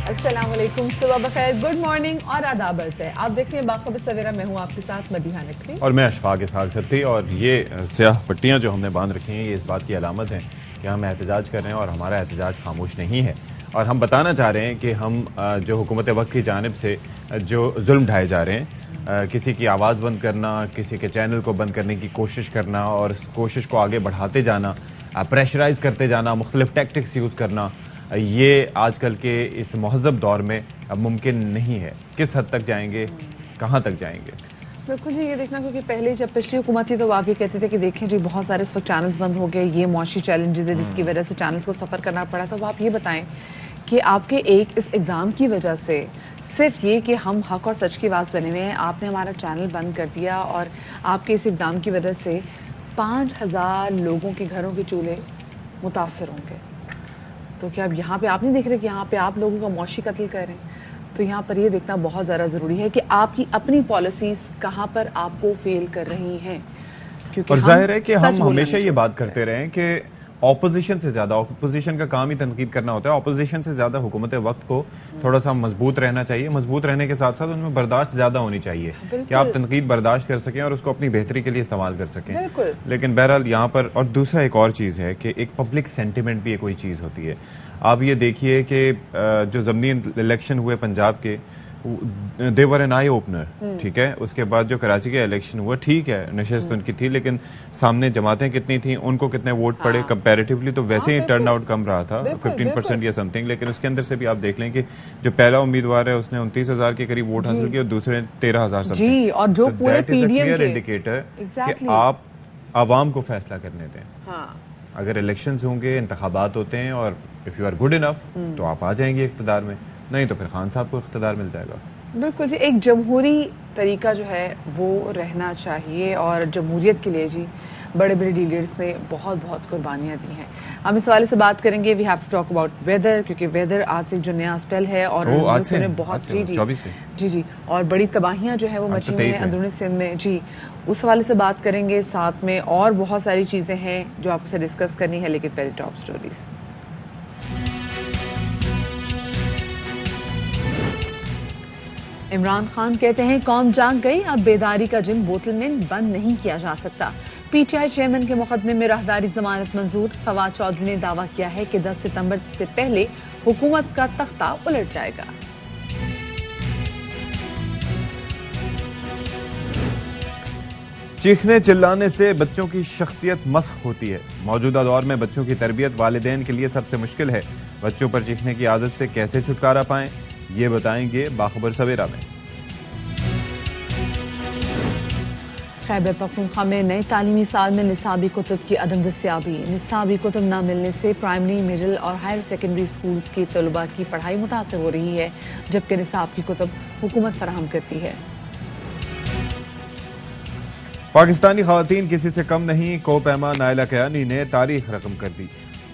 अस्सलाम वालेकुम, सुबह बखैर, गुड मॉर्निंग और आदाब से आप देख रहे हैं बाखबर सवेरा। मैं हूं आपके साथ मदीहा नकवी और मैं अशफाक इसहाक सत्ती। और ये स्याह पट्टियां जो हमने बांध रखी हैं ये इस बात की अलामत हैं कि हम एहतजाज कर रहे हैं और हमारा एहतजाज खामोश नहीं है। और हम बताना चाह रहे हैं कि हम जो हुकूमत वक्त की जानिब से जो जुल्म ढाए जा रहे हैं, किसी की आवाज़ बंद करना, किसी के चैनल को बंद करने की कोशिश करना और इस कोशिश को आगे बढ़ाते जाना, प्रेशराइज करते जाना, मुख्तलिफ टैक्टिक्स यूज़ करना, ये आजकल के इस महज़ब दौर में अब मुमकिन नहीं है। किस हद तक जाएंगे, कहाँ तक जाएंगे? बिल्कुल जी, ये देखना, क्योंकि पहले जब पिछली हुकूमत थी तो आप ये कहते थे कि देखें जी बहुत सारे इस वक्त चैनल्स बंद हो गए, ये मुआशी चैलेंजेस है जिसकी वजह से चैनल्स को सफ़र करना पड़ा। तो आप ये बताएं कि आपके एक इस इक़दाम की वजह से, सिर्फ ये कि हम हक और सच की आवाज़ बने हुए हैं, आपने हमारा चैनल बंद कर दिया और आपके इस इक़दाम की वजह से 5000 लोगों के घरों के चूल्हे मुतासर होंगे। तो क्या अब यहाँ पे आप नहीं देख रहे कि यहाँ पे आप लोगों का मौशी कत्ल कर रहे हैं? तो यहाँ पर ये देखना बहुत ज़्यादा ज़रूरी है कि आपकी अपनी पॉलिसीज़ कहाँ पर आपको फेल कर रही हैं, क्योंकि और जाहिर है कि हम हमेशा ये बात करते रहे कि ऑपोजिशन से ज्यादा, ऑपोजिशन का काम ही तनकीद करना होता है, ऑपोजिशन से ज्यादा हुकूमत वक्त को थोड़ा सा मजबूत रहना चाहिए। मजबूत रहने के साथ साथ उनमें बर्दाश्त ज्यादा होनी चाहिए कि आप तनकीद बर्दाश्त कर सकें और उसको अपनी बेहतरी के लिए इस्तेमाल कर सकें। लेकिन बहरहाल यहाँ पर और दूसरा एक और चीज़ है कि एक पब्लिक सेंटिमेंट भी कोई चीज़ होती है। आप ये देखिए कि जो ज़मीनी इलेक्शन हुए पंजाब के, दे वर एन आई ओपनर, ठीक है। उसके बाद जो कराची के इलेक्शन हुआ, ठीक है नशस्त उनकी थी, लेकिन सामने जमातें कितनी थी, उनको कितने वोट पड़े कंपैरेटिवली, तो वैसे ही टर्न आउट कम रहा था, 15% या समथिंग। लेकिन उसके अंदर से भी आप देख लें कि जो पहला उम्मीदवार है उसने 29,000 के करीब वोट हासिल किए और दूसरे 13,000 समथिंग। और जो पूरे क्लियर इंडिकेटर कि आप आवाम को फैसला करने दें। अगर इलेक्शंस होंगे, इंतखाबात होते हैं और if you are good enough तो आप आ जाएंगे इख्तिदार में, नहीं तो फिर खान साहब को इख्तिदार मिल जाएगा। बिल्कुल जी, एक जमहूरी तरीका जो है वो रहना चाहिए और जमहूरियत के लिए जी बड़े बड़े लीडर्स ने बहुत बहुत कुर्बानियां दी हैं। हम इस वाले से बात करेंगे। We have to talk about weather, क्योंकि वेदर आज से जो नया स्पेल है और आज से बहुत जी और बड़ी तबाहियां जो है वो मची हुई हैं अंदरूनी सिंध में जी, उस वाले से बात करेंगे। साथ में और बहुत सारी चीजें हैं जो आपसे डिस्कस करनी है, लेकिन पहले टॉप स्टोरीज। इमरान खान कहते हैं कौम जाग गई, अब बेदारी का जिन बोतल में बंद नहीं किया जा सकता। पीटीआई चेयरमैन के मुकदमे में राहदारी जमानत मंजूर। फवाद चौधरी ने दावा किया है कि 10 सितंबर से पहले हुकूमत का तख्ता उलट जाएगा। चीखने चिल्लाने से बच्चों की शख्सियत मस्ख होती है। मौजूदा दौर में बच्चों की तरबियत वालिदैन के लिए सबसे मुश्किल है। बच्चों पर चीखने की आदत से कैसे छुटकारा पाएं, ये बताएंगे बाखबर सवेरा में। खैबर पख्तूनख्वा में नए तालीमी साल में निसाबी कुतुब की अदम दस्तियाबी। निसाबी कुतुब न मिलने से प्राइमरी, मिडिल और हायर सेकेंडरी स्कूल्स की तलबा की पढ़ाई मुतासिर हो रही है, जबकि निसाब की कुतुब हुकूमत फराहम करती है। पाकिस्तानी खवातीन किसी से कम नहीं, कोपैमा नायला कयानी ने तारीख रकम कर दी।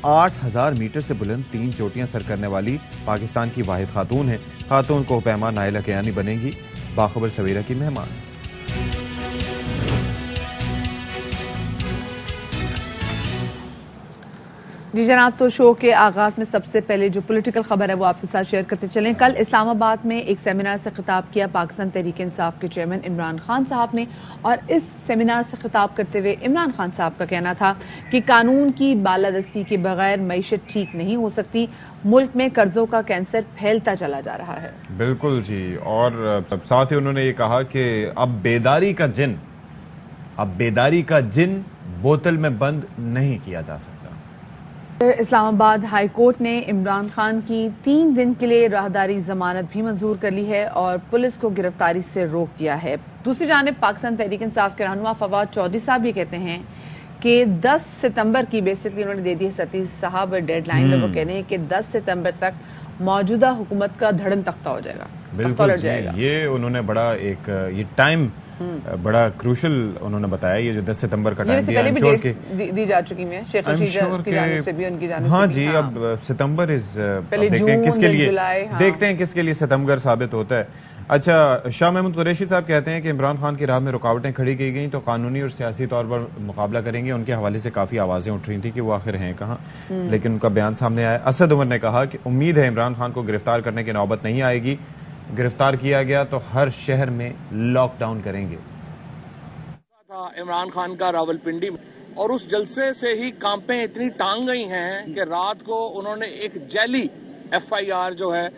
8000 मीटर से बुलंद 3 चोटियां सर करने वाली पाकिस्तान की वाहिद खातून है। खातून कोपैमा नायला कयानी बनेंगी बाखबर सवेरा की मेहमान। जी जनाब, तो शो के आगाज में सबसे पहले जो पॉलिटिकल खबर है वो आपके साथ शेयर करते चलें। कल इस्लामाबाद में एक सेमिनार से खिताब किया पाकिस्तान तहरीक इंसाफ के चेयरमैन इमरान खान साहब ने, और इस सेमिनार से खिताब करते हुए इमरान खान साहब का कहना था कि कानून की बालादस्ती के बगैर मईशत ठीक नहीं हो सकती। मुल्क में कर्जों का कैंसर फैलता चला जा रहा है। बिल्कुल जी, और साथ ही उन्होंने ये कहा कि अब बेदारी का जिन बोतल में बंद नहीं किया जा सकता। इस्लामाबाद हाई कोर्ट ने इमरान खान की 3 दिन के लिए राहदारी जमानत भी मंजूर कर ली है और पुलिस को गिरफ्तारी से रोक दिया है। दूसरी जानिब पाकिस्तान तहरीक इंसाफ के रहनुमा फवाद चौधरी साहब ये कहते हैं कि 10 सितंबर की बेसिकली उन्होंने दे दी है सतीश साहब डेडलाइन में। वो कह रहे हैं कि 10 सितंबर तक मौजूदा हुकूमत का धड़न तख्ता हो जाएगा, बिल्कुल उलट जाएगा। ये उन्होंने बड़ा एक ये टाइम बड़ा क्रूशल उन्होंने बताया, ये जो 10 सितंबर का टाइम दिया दी जा चुकी है शेख रशीद की जानिब से भी, उनकी जानिब से भी। हाँ जी, अब सितंबर देखते हैं किसके लिए सितंबर साबित होता है। اچھا، شاہ محمود قریشی صاحب کہتے ہیں کہ عمران خان کی راہ میں رکاوٹیں کھڑی کی گئیں تو قانونی اور سیاسی طور پر مقابلہ کریں گے. ان کے حوالے سے کافی آوازیں اٹھ رہی تھیں کہ وہ آخر ہیں کہاں، لیکن ان کا بیان سامنے آیا. اسد عمر نے کہا کہ امید ہے عمران خان کو گرفتار کرنے کی نوبت نہیں آئے گی، گرفتار کیا گیا تو ہر شہر میں لاک ڈاؤن کریں گے. عمران خان کا راولپنڈی میں، اور اس جلسے سے ہی کانپیں اتنی ٹانگ گئی ہیں کہ رات کو انہوں نے ایک جعلی ایف آئی آر جو ہے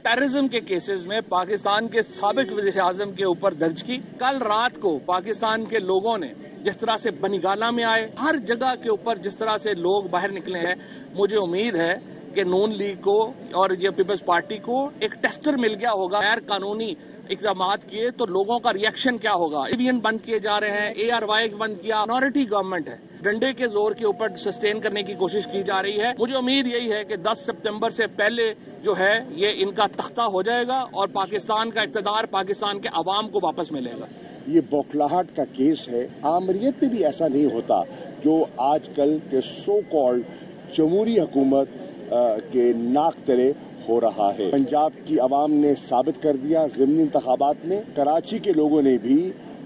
ٹیررزم کے کیسز میں پاکستان کے سابق وزیر اعظم کے اوپر درج کی. کل رات کو پاکستان کے لوگوں نے جس طرح سے بنیگالہ میں آئے، ہر جگہ کے اوپر جس طرح سے لوگ باہر نکلے ہیں، مجھے امید ہے کہ نون لیگ کو اور یہ پیپلز پارٹی کو ایک ٹیسٹر مل گیا ہوگا. غیر قانونی اقدامات کیے تو لوگوں کا ریئیکشن کیا ہوگا. ایوین بند کیے جا رہے ہیں، اے آر وائی بند کیا، مائنورٹی گورنمنٹ ہے، ڈنڈے کے زور کے اوپر سسٹین کرنے کی کوشش کی جا رہی ہے. مجھے امید یہی ہے کہ 10 سپتمبر سے پہلے جو ہے یہ ان کا تختہ ہو جائے گا اور پاکستان کا اقتدار پاکستان کے عوام کو واپس ملے گا. یہ بوکھلاہٹ کا کیس ہے. عامریت میں بھی ایسا نہیں ہوتا جو آج کل کے سو کالڈ جمہوری حکومت کے ناک تلے ہو رہا ہے. پنجاب کی عوام نے ثابت کر دیا ضمنی انتخابات میں. کراچی کے لوگوں نے بھی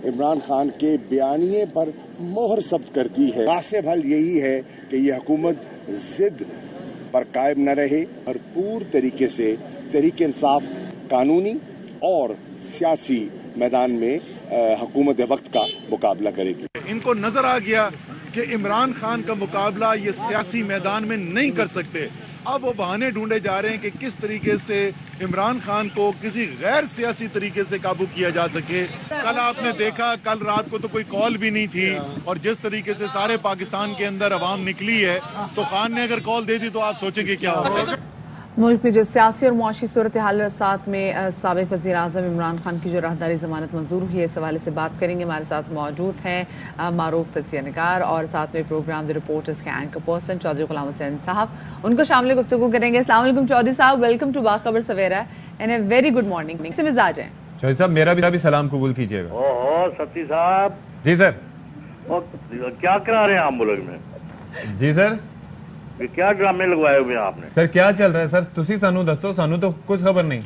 عمران خان کے بیانیے پر مہر ثبت کر دی ہے. مناسب حل یہی ہے کہ یہ حکومت ضد پر قائم نہ رہے، بھرپور طریقے سے تحریک انصاف قانونی اور سیاسی میدان میں حکومت وقت کا مقابلہ کرے گی. ان کو نظر آ گیا کہ عمران خان کا مقابلہ یہ سیاسی میدان میں نہیں کر سکتے. اب وہ بہانے ڈھونڈے جا رہے ہیں کہ کس طریقے سے عمران خان کو کسی غیر سیاسی طریقے سے قابو کیا جا سکے. کل آپ نے دیکھا، کل رات کو تو کوئی کال بھی نہیں تھی، اور جس طریقے سے سارے پاکستان کے اندر عوام نکلی ہے تو خان نے اگر کال دے دی تو آپ سوچیں گے کیا ہوگا. ملک میں جو سیاسی اور معاشی صورتحال ساتھ میں سابق وزیر اعظم عمران خان کی جو راہداری ضمانت منظور ہوئی ہے، اس حوالے سے بات کریں گے. ہمارے ساتھ موجود ہیں معروف تجزیہ نگار اور ساتھ میں پروگرام دی رپورٹرز کے اینکر پرسن چودھری غلام حسین صاحب. ان کو شامل گفتگو کریں گے. السلام علیکم چودھری صاحب، welcome to Bakhabar Savera and a very good morning. سے مزاج ہیں چودھری صاحب، میرا بھی سلام قبول کیجیے گا. ستی صاحب جی سر. کیا کرا رہے ہیں آپ ملک میں؟ جی سر. کیا ڈرامے لگوائے ہوئے ہیں آپ نے؟ سر کیا چل رہا ہے سر؟ تسی سانو دسو، سانو تو کچھ خبر نہیں.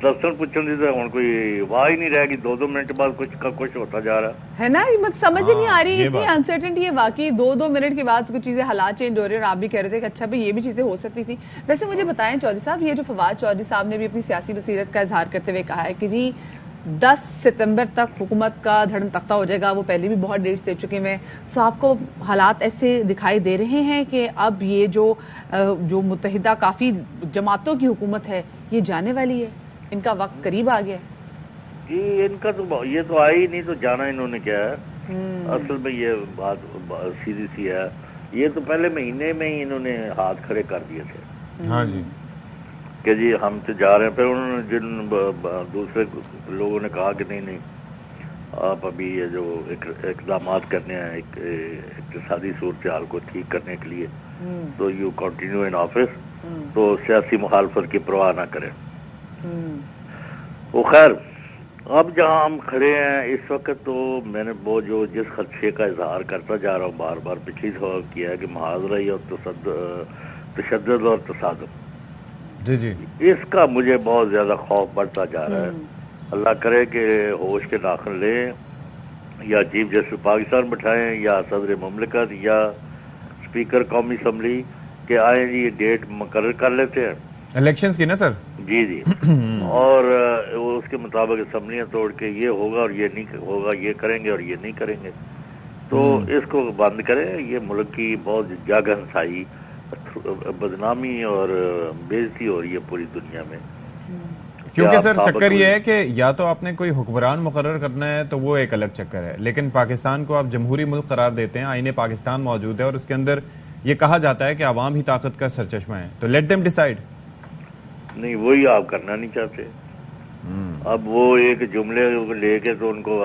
دسن پوچھن دی تو ہن کوئی واہ ہی نہیں رہے گی. 2 منٹ بعد کچھ کا کچھ ہوتا جا رہا ہے نا. یہ مت سمجھ نہیں آ رہی، اتنی انسرٹنٹی ہے واقعی. 2 منٹ کے بعد کچھ چیزیں حالات چینج ہو رہے ہیں اور آپ بھی کہہ رہے تھے کہ اچھا بھائی یہ بھی چیزیں ہو سکتی تھی. ویسے مجھے بتائیں چودھری صاحب، یہ جو فواد چودھری صاحب نے بھی اپنی سیاسی بصیرت کا اظہار کرتے ہوئے کہا ہے کہ جی 10 ستمبر تک حکومت کا دھڑن تختہ ہو جائے گا، وہ پہلے بھی بہت ڈیٹس دے چکے ہیں. سو آپ کو حالات ایسے دکھائی دے رہے ہیں کہ اب یہ جو متحدہ کافی جماعتوں کی حکومت ہے یہ جانے والی ہے، ان کا وقت قریب آ گیا ہے؟ جی ان کا تو یہ تو آئی نہیں تو جانا انہوں نے کیا ہے. اصل میں یہ بات سیدھی سی ہے. یہ تو پہلے مہینے میں ہی انہوں نے ہاتھ کھڑے کر دیے تھے. ہاں جی کہ جی ہم تو جا رہے ہیں. پھر انہوں نے جن دوسرے لوگوں نے کہا کہ نہیں آپ ابھی یہ جو اقدامات کرنے ہیں اقتصادی صورتحال کو ٹھیک کرنے کے لیے تو یو کنٹینیو ان آفس، تو سیاسی مخالفت کی پرواہ نہ کریں. وہ خیر اب جہاں ہم کھڑے ہیں اس وقت تو میں نے وہ جو جس خدشے کا اظہار کرتا جا رہا ہوں بار بار پچھلی دفعہ کیا ہے کہ محاذرہ اور تشدد اور تصادم، جی جی اس کا مجھے بہت زیادہ خوف بڑھتا جا رہا ہے. اللہ کرے کہ ہوش کے ناخن لیں، یا چیف جسٹس پاکستان بٹھائیں یا صدر مملکت یا اسپیکر قومی اسمبلی کہ آئیں جی یہ ڈیٹ مقرر کر لیتے ہیں الیکشنز کی نا سر. جی جی اور اس کے مطابق اسمبلیاں توڑ کے یہ ہوگا اور یہ نہیں ہوگا، یہ کریں گے اور یہ نہیں کریں گے. تو اس کو بند کریں. یہ ملک کی بہت جگ ہنسائی، بدنامی اور بےعزتی ہو رہی ہے پوری دنیا میں. کیونکہ سر چکر یہ ہے کہ یا تو آپ نے کوئی حکمران مقرر کرنا ہے تو وہ ایک الگ چکر ہے، لیکن پاکستان کو آپ جمہوری ملک قرار دیتے ہیں. آئین پاکستان موجود ہے اور اس کے اندر یہ کہا جاتا ہے کہ عوام ہی طاقت کا سرچشمہ ہے، تو لیٹ دیم ڈیسائیڈ. نہیں وہی آپ کرنا نہیں چاہتے. اب وہ ایک جملے لے کے تو ان کو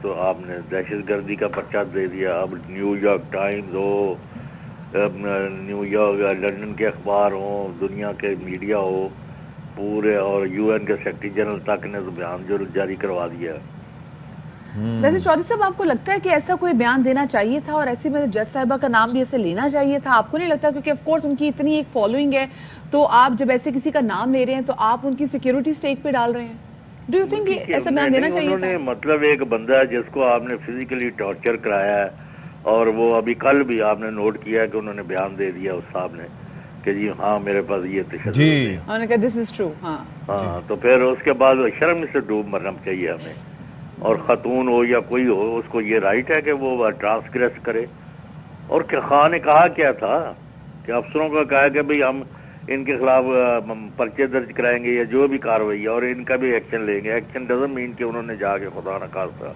تو آپ نے دہشت گردی کا پرچہ دے دیا. اب نیو یارک ٹائمز ہو، نیو یارک لندن کے اخبار ہوں، دنیا کے میڈیا ہو پورے، اور UN کے سیکرٹری جنرل تک نے تو بیان جو جاری کروا دیا. वैसे चौधरी साहब, आपको लगता है कि ऐसा कोई बयान देना चाहिए था और ऐसे में जज साहिबा का नाम भी ऐसे लेना चाहिए था? आपको नहीं लगता, क्योंकि ऑफ कोर्स उनकी इतनी एक फॉलोइंग है, तो आप जब ऐसे किसी का नाम ले रहे हैं तो आप उनकी सिक्योरिटी स्टेक पे डाल रहे हैं? डू यू थिंक ऐसा बयान देना चाहिए था? मतलब एक बंदा है जिसको आपने फिजिकली टॉर्चर कराया है, और वो अभी कल भी आपने नोट किया कि उन्होंने बयान दे दिया उस साहब ने कि जी हाँ मेरे पास ये तशद्दुद है। उन्होंने कहा दिस इज ट्रू। हाँ, तो फिर उसके बाद शर्म से डूब मरना चाहिए हमें, और खातून हो या कोई हो, उसको ये राइट है कि वो ट्रांसग्रेस करे। और खान ने कहा क्या था कि अफसरों को कहा कि भाई हम इनके खिलाफ पर्चे दर्ज कराएंगे या जो भी कार्रवाई है, और इनका भी एक्शन लेंगे। एक्शन डजंट मीन कि उन्होंने जाके खुदा न खास्ता।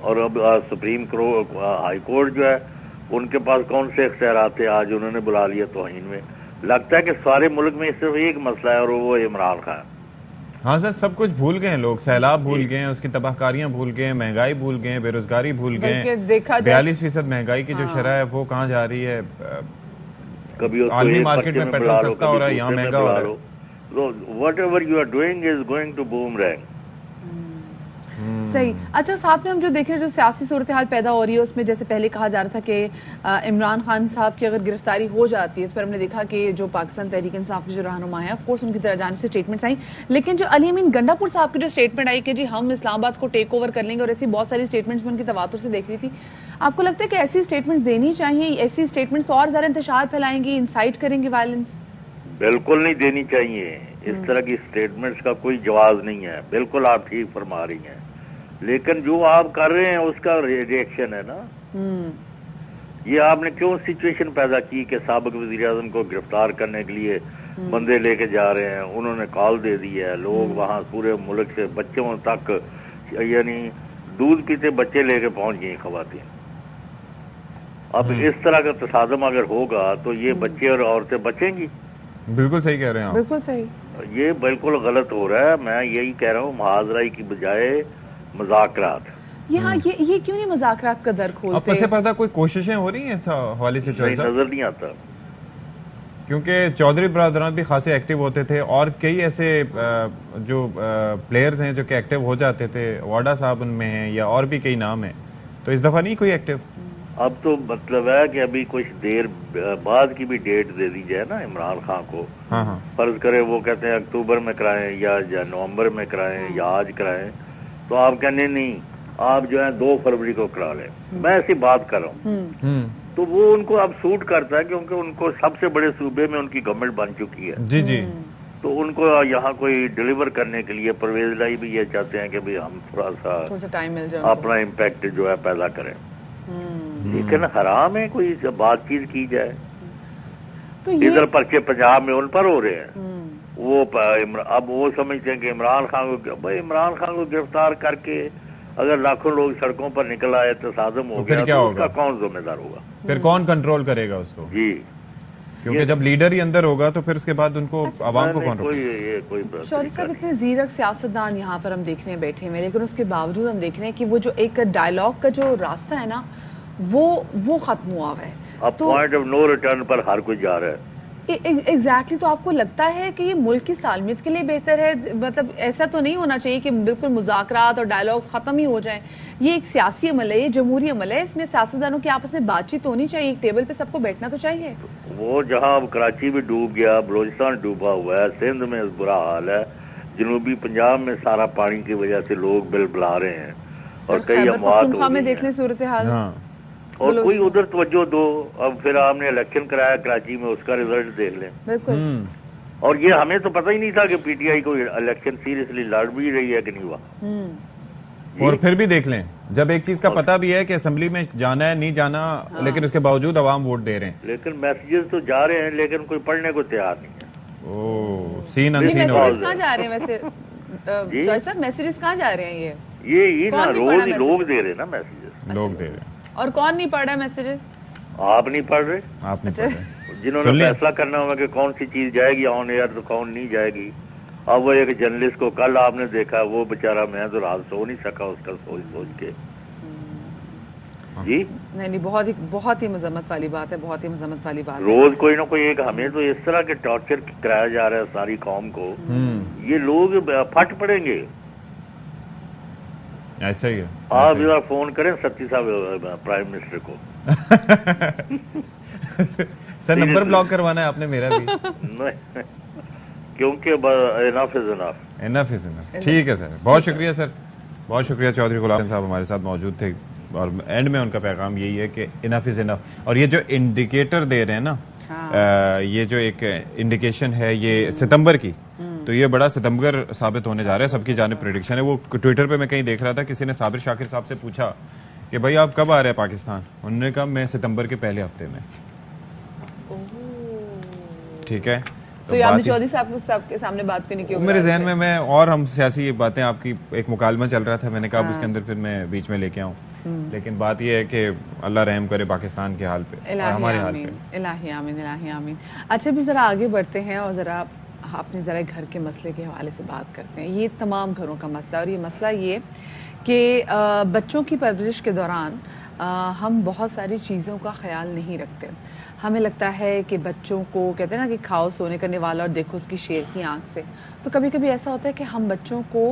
और अब सुप्रीम हाई कोर्ट जो है उनके पास कौन से इख्तियारात थे, आज उन्होंने बुला लिया तौहीन में। लगता है कि सारे मुल्क में सिर्फ एक मसला है और वो इमरान खान। हाँ सर, सब कुछ भूल गए हैं लोग, सैलाब भूल गए हैं, उसकी तबाहकारियां भूल गए हैं, महंगाई भूल गए हैं, बेरोजगारी भूल गए हैं। 42% महंगाई की जो शरह है वो कहाँ जा रही है? कभी आलमी मार्केट में पेट्रोल सस्ता हो रहा है, यहाँ महंगा हो रहा है। So whatever you are doing is going to boomerang. सही। अच्छा, साथ में हम जो देख रहे हैं, जो सियासी सूरत हाल पैदा हो रही है उसमें, जैसे पहले कहा जा रहा था कि इमरान खान साहब की अगर गिरफ्तारी हो जाती है, इस पर हमने देखा कि जो पाकिस्तान तहरीक इंसाफ के जो रहनुमा है, ऑफ कोर्स उनकी जानिब से स्टेटमेंट्स आई, लेकिन जो अली अमीन गंडापुर साहब की जो स्टेटमेंट आई कि जी हम इस्लामाबाद को टेक ओवर कर लेंगे, और ऐसी बहुत सारी स्टेटमेंट्स में उनकी तवातुर से देख रही थी। आपको लगता है कि ऐसी स्टेटमेंट्स देनी चाहिए? ऐसी स्टेटमेंट्स और ज्यादा इंतशार फैलाएंगी, इंसाइट करेंगी वायलेंस? बिल्कुल नहीं देनी चाहिए। इस तरह की स्टेटमेंट्स का कोई जवाब नहीं है। बिल्कुल आप ठीक फरमा रही हैं, लेकिन जो आप कर रहे हैं उसका रिएक्शन है ना। ये आपने क्यों सिचुएशन पैदा की कि साबिक वजीर आजम को गिरफ्तार करने के लिए बंदे लेके जा रहे हैं, उन्होंने कॉल दे दी है, लोग वहां पूरे मुल्क से बच्चों तक, यानी दूध पीते बच्चे लेके पहुंच गई खवातीन। अब इस तरह का तसादम अगर होगा तो ये बच्चे और औरतें बचेंगी? बिल्कुल सही कह रहे हैं आप। बिल्कुल सही। ये बिल्कुल गलत हो रहा है। मैं यही कह रहा हूँ, मुहाजराई की बजाय मुज़ाकरात। यहाँ ये क्यों नहीं मुज़ाकरात का दर खोलते? अब पसे पर्दा कोई कोशिशें हो रही हैं इस हवाले से? नजर नहीं आता, क्योंकि चौधरी बरादरान भी खासे एक्टिव होते थे, और कई ऐसे जो प्लेयर्स हैं जो कि एक्टिव हो जाते थे, वाडा साहब उनमें हैं, या और भी कई नाम हैं, तो इस दफा नहीं कोई एक्टिव? अब तो मतलब है कि अभी कुछ देर बाद की भी डेट दे दी जाए ना इमरान खान को। हाँ। फर्ज करे वो कहते हैं अक्टूबर में कराएं या नवंबर में कराएं या आज कराएं, तो आप कहने नहीं, आप जो है 2 फरवरी को करा लें। मैं ऐसी बात कर रहा हूँ, तो वो उनको अब सूट करता है, क्योंकि उनको सबसे बड़े सूबे में उनकी गवर्नमेंट बन चुकी है। जी। तो उनको यहाँ कोई डिलीवर करने के लिए परवेज लाई भी ये चाहते हैं कि भाई हम थोड़ा सा टाइम मिल जाए, अपना इम्पैक्ट जो है पैदा करें। लेकिन हराम है कोई बातचीत की जाए। तो इधर पर्चे पंजाब में उन पर हो रहे हैं, वो अब वो समझते हैं कि इमरान खान को, भाई इमरान खान को गिरफ्तार करके अगर लाखों लोग सड़कों पर निकल आए, तसादम हो गया, तो उसका कौन जिम्मेदार होगा? फिर कौन कंट्रोल करेगा उसको? जी, क्योंकि जब लीडर ही अंदर होगा तो फिर उसके बाद उनको आवाम को कौन रोकेगा? कोई शौरी साहब, इतने जीरक सियासतदान यहाँ पर हम देख रहे हैं बैठे में, लेकिन उसके बावजूद हम देख रहे हैं कि वो जो एक डायलॉग का जो रास्ता है ना, वो खत्म हुआ है। अब पॉइंट ऑफ नो रिटर्न पर हर कोई जा रहा है। एग्जैक्टली। तो आपको लगता है कि ये मुल्क की सालमियत के लिए बेहतर है? मतलब ऐसा तो नहीं होना चाहिए कि बिल्कुल मुज़ाकरात और डायलॉग्स खत्म ही हो जाएं। ये एक सियासी अमल है, ये जमहूरी अमल है, इसमें सियासतदानों की आपस में बातचीत होनी चाहिए, एक टेबल पे सबको बैठना तो चाहिए। वो जहाँ अब कराची भी डूब गया, बलोचिस्तान डूबा हुआ है, सिंध में बुरा हाल है, जनूबी पंजाब में सारा पानी की वजह से लोग बिल बुला रहे हैं, और कई अमवात में देख लें सूरत हाल, और कोई उधर तवज्जो दो। अब फिर आपने इलेक्शन कराया कराची में, उसका रिजल्ट देख लें। बिल्कुल। और ये हमें तो पता ही नहीं था कि पीटीआई को इलेक्शन सीरियसली लड़ भी रही है कि नहीं हुआ। और फिर भी देख लें, जब एक चीज का पता भी है कि असेंबली में जाना है नहीं जाना, लेकिन उसके बावजूद अवाम वोट दे रहे हैं। लेकिन मैसेजेस तो जा रहे हैं, लेकिन कोई पढ़ने को तैयार नहीं है। ओह, सीन अनसीन हो कहाँ जा रहे हैं वैसे सर? मैसेजेस कहाँ जा रहे हैं? ये ना रोज ही लोग दे रहे हैं ना मैसेजेस, लोग दे रहे हैं। और कौन नहीं पढ़ रहा है मैसेजेस? आप नहीं पढ़ रहे, आप नहीं पढ़ रहे। जिन्होंने फैसला करना होगा कि कौन सी चीज जाएगी ऑन एयर तो कौन नहीं जाएगी। अब वो एक जर्नलिस्ट को कल आपने देखा, वो बेचारा, मैं तो रात सो नहीं सका उसका सोच के। जी नहीं, बहुत ही मजम्मत वाली बात है, बहुत ही मजम्मत वाली बात है। रोज कोई ना कोई एक, हमें तो इस तरह के टॉर्चर कराया जा रहा है सारी कौम को, ये लोग फट पड़ेंगे। अच्छा ही है। आप जरा फोन करें सत्ती साहब प्राइम मिनिस्टर को। सर नंबर ब्लॉक करवाना है आपने मेरा भी। नहीं, क्योंकि enough is enough. Enough is enough. ठीक है सर, बहुत शुक्रिया सर, बहुत शुक्रिया। चौधरी गुलाम साहब हमारे साथ मौजूद थे और एंड में उनका पैगाम यही है कि इनफ इज इनफ। और ये जो इंडिकेटर दे रहे हैं ना, ये जो एक इंडिकेशन है ये सितंबर की, तो ये बड़ा सितंबर साबित होने जा रहा है, सबकी जानिब प्रेडिक्शन है। वो ट्विटर पे मैं कहीं देख रहा था, किसी ने साबिर शाकिर साहब से पूछा कि भाई आप कब आ रहे हैं पाकिस्तान, उन्होंने कहा मैं सितंबर के पहले हफ्ते में। ठीक है, तो आपने चौधरी साहब के सामने बात करने की मेरे जहन में मैं और हम सियासी बातें, आपकी एक मुकालमा चल रहा था, मैंने कहा उसके अंदर फिर मैं बीच में लेके आऊँ, लेकिन बात यह है कि अल्लाह रहम करे पाकिस्तान के हाल पे और हमारे हाल पे। इलाही आमीन, इलाही आमीन। अच्छा भी जरा आगे बढ़ते हैं और जरा आपने जरा घर के मसले के हवाले से बात करते हैं। ये तमाम घरों का मसला, और ये मसला ये कि बच्चों की परवरिश के दौरान हम बहुत सारी चीज़ों का ख्याल नहीं रखते। हमें लगता है कि बच्चों को कहते हैं ना कि खाओ सोने का निवाला और देखो उसकी शेर की आंख से। तो कभी कभी ऐसा होता है कि हम बच्चों को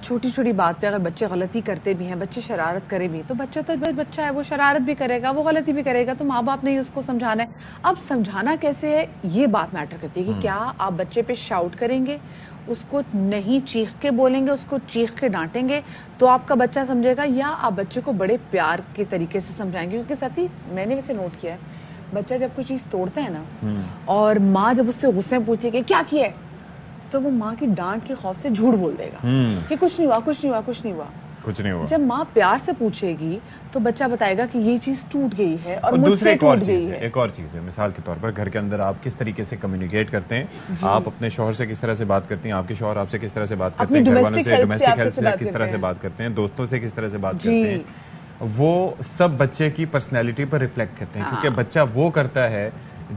छोटी छोटी बात पे, अगर बच्चे गलती करते भी हैं, बच्चे शरारत करे भी, तो बच्चा तो बच्चा है, वो शरारत भी करेगा, वो गलती भी करेगा, तो माँ बाप ने ही उसको समझाना है। अब समझाना कैसे है, ये बात मैटर करती है कि क्या आप बच्चे पे शाउट करेंगे, उसको नहीं चीख के बोलेंगे, उसको चीख के डांटेंगे तो आपका बच्चा समझेगा, या आप बच्चे को बड़े प्यार के तरीके से समझाएंगे। क्योंकि साथी मैंने वैसे नोट किया है, बच्चा जब कोई चीज तोड़ता है ना और माँ जब उससे गुस्से में पूछे कि क्या किया है, तो वो माँ की डांट के खौफ से झूठ बोल देगा कि कुछ नहीं हुआ, कुछ नहीं हुआ, कुछ नहीं हुआ, कुछ नहीं हुआ। जब माँ प्यार से पूछेगी तो बच्चा बताएगा कि ये चीज टूट गई है और मुझसे टूट गई है। एक और चीज है, मिसाल के तौर पर घर के अंदर आप किस तरीके से कम्युनिकेट करते हैं, आप अपने शौहर से किस तरह से बात करती हैं, आपके शौहर आपसे किस तरह से बात करते हैं, घर वालों से, डोमेस्टिक हेल्प से किस तरह से बात करते हैं, दोस्तों से किस तरह से बात करते हैं, वो सब बच्चे की पर्सनैलिटी पर रिफ्लेक्ट करते हैं। क्योंकि बच्चा वो करता है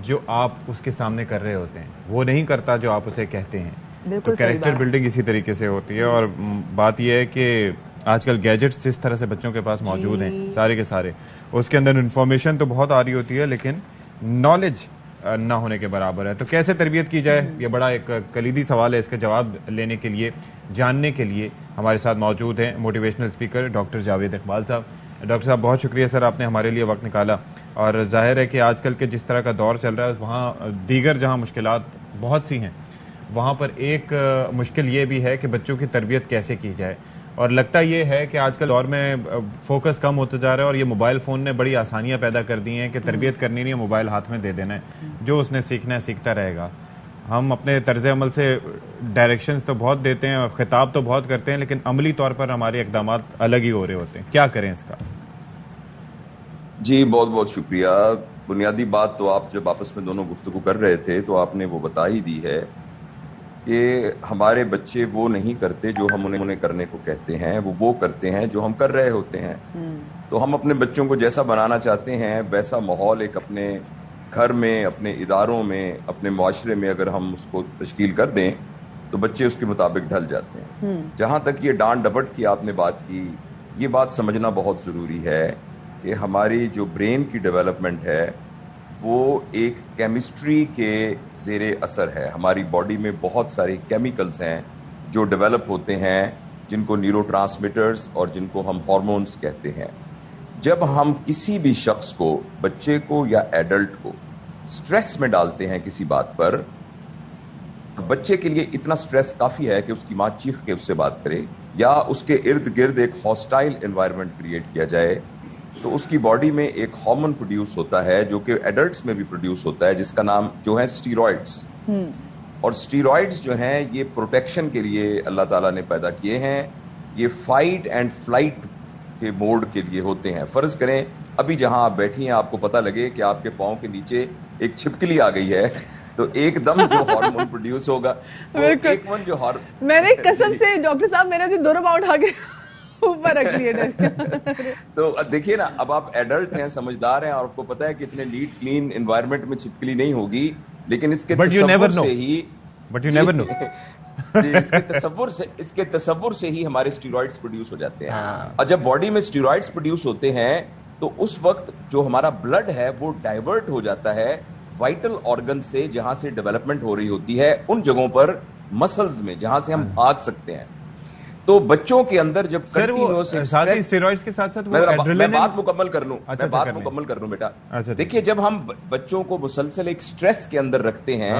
जो आप उसके सामने कर रहे होते हैं, वो नहीं करता जो आप उसे कहते हैं। तो कैरेक्टर बिल्डिंग इसी तरीके से होती है। और बात यह है कि आजकल गैजेट्स जिस तरह से बच्चों के पास मौजूद हैं सारे के सारे, उसके अंदर इन्फॉर्मेशन तो बहुत आ रही होती है लेकिन नॉलेज ना होने के बराबर है। तो कैसे तरबियत की जाए, ये बड़ा एक कलीदी सवाल है। इसका जवाब लेने के लिए, जानने के लिए हमारे साथ मौजूद हैं motivational speaker doctor Javed Iqbal साहब। डॉक्टर साहब बहुत शुक्रिया सर, आपने हमारे लिए वक्त निकाला। और जाहिर है कि आजकल के जिस तरह का दौर चल रहा है, वहाँ दीगर जहाँ मुश्किलात बहुत सी हैं, वहाँ पर एक मुश्किल ये भी है कि बच्चों की तरबियत कैसे की जाए। और लगता ये है कि आजकल दौर में फोकस कम होता जा रहा है और ये मोबाइल फ़ोन ने बड़ी आसानियाँ पैदा कर दी हैं कि तरबियत करनी नहीं है, मोबाइल हाथ में दे देना है, जो उसने सीखना है सीखता रहेगा। हम अपने तर्ज अमल से डायरेक्शंस तो बहुत देते हैं, खिताब तो बहुत करते हैं, लेकिन अमली तौर पर हमारे इक़दामात अलग ही हो रहे होते हैं। क्या करें इसका? जी बहुत बहुत शुक्रिया। बुनियादी बात तो आप जब आपस में दोनों गुफ्तगू कर रहे थे तो आपने वो बता ही दी है कि हमारे बच्चे वो नहीं करते जो हम उन्हें करने को कहते हैं, वो करते हैं जो हम कर रहे होते हैं। तो हम अपने बच्चों को जैसा बनाना चाहते हैं वैसा माहौल एक अपने घर में, अपने इदारों में, अपने माशरे में अगर हम उसको तश्कील कर दें तो बच्चे उसके मुताबिक ढल जाते हैं। जहाँ तक ये डांट डपट की आपने बात की, ये बात समझना बहुत ज़रूरी है कि हमारी जो ब्रेन की डेवलपमेंट है वो एक केमिस्ट्री के ज़ेरे असर है। हमारी बॉडी में बहुत सारे केमिकल्स हैं जो डेवलप होते हैं, जिनको न्यूरोट्रांसमीटर्स और जिनको हम हार्मोन्स कहते हैं। जब हम किसी भी शख्स को, बच्चे को या एडल्ट को स्ट्रेस में डालते हैं किसी बात पर, बच्चे के लिए इतना स्ट्रेस काफ़ी है कि उसकी माँ चीख के उससे बात करे या उसके इर्द गिर्द एक हॉस्टाइल एनवायरनमेंट क्रिएट किया जाए, तो उसकी बॉडी में एक हार्मोन प्रोड्यूस होता है जो कि एडल्ट्स में भी प्रोड्यूस होता है, जिसका नाम जो है स्टीरॉइड्स। और स्टीरॉइड्स जो हैं ये प्रोटेक्शन के लिए अल्लाह ताला ने पैदा किए हैं। ये फाइट एंड फ्लाइट के मोड के लिए होते हैं। फर्ज करें अभी जहां आप बैठी हैं आपको पता लगे कि आपके पाँव के नीचे एक छिपकली आ गई है, तो एकदम जो हार्मोन प्रोड्यूस होगा वो एक जो मैंने कसम से डॉक्टर साहब मैंने तो दोनों पाँव उठा के ऊपर रख लिए। तो देखिए ना, अब आप एडल्ट हैं, समझदार हैं और आपको पता है कि इतने नीट क्लीन एनवायरनमेंट में छिपकली नहीं होगी, लेकिन इसके तसव्वुर से ही इसके तसव्वुर से ही हमारे स्टीरॉइड्स प्रोड्यूस हो जाते हैं। और जब बॉडी में स्टीरॉइड्स प्रोड्यूस होते हैं तो उस वक्त जो हमारा ब्लड है वो डाइवर्ट हो जाता है वाइटल ऑर्गन से, जहां से डेवलपमेंट हो रही होती है, उन जगहों पर मसल्स में जहां से हम भाग सकते हैं। تو بچوں کے اندر جب سر وہ کنٹینیوس ساتھ ہی اسٹیرائڈز کے ساتھ ساتھ وہ میں ایڈرینلن بات مکمل کر لوں اچھا میں بات مکمل کر لوں بیٹا اچھا دیکھیے جب ہم بچوں کو مسلسل ایک سٹریس کے اندر رکھتے ہیں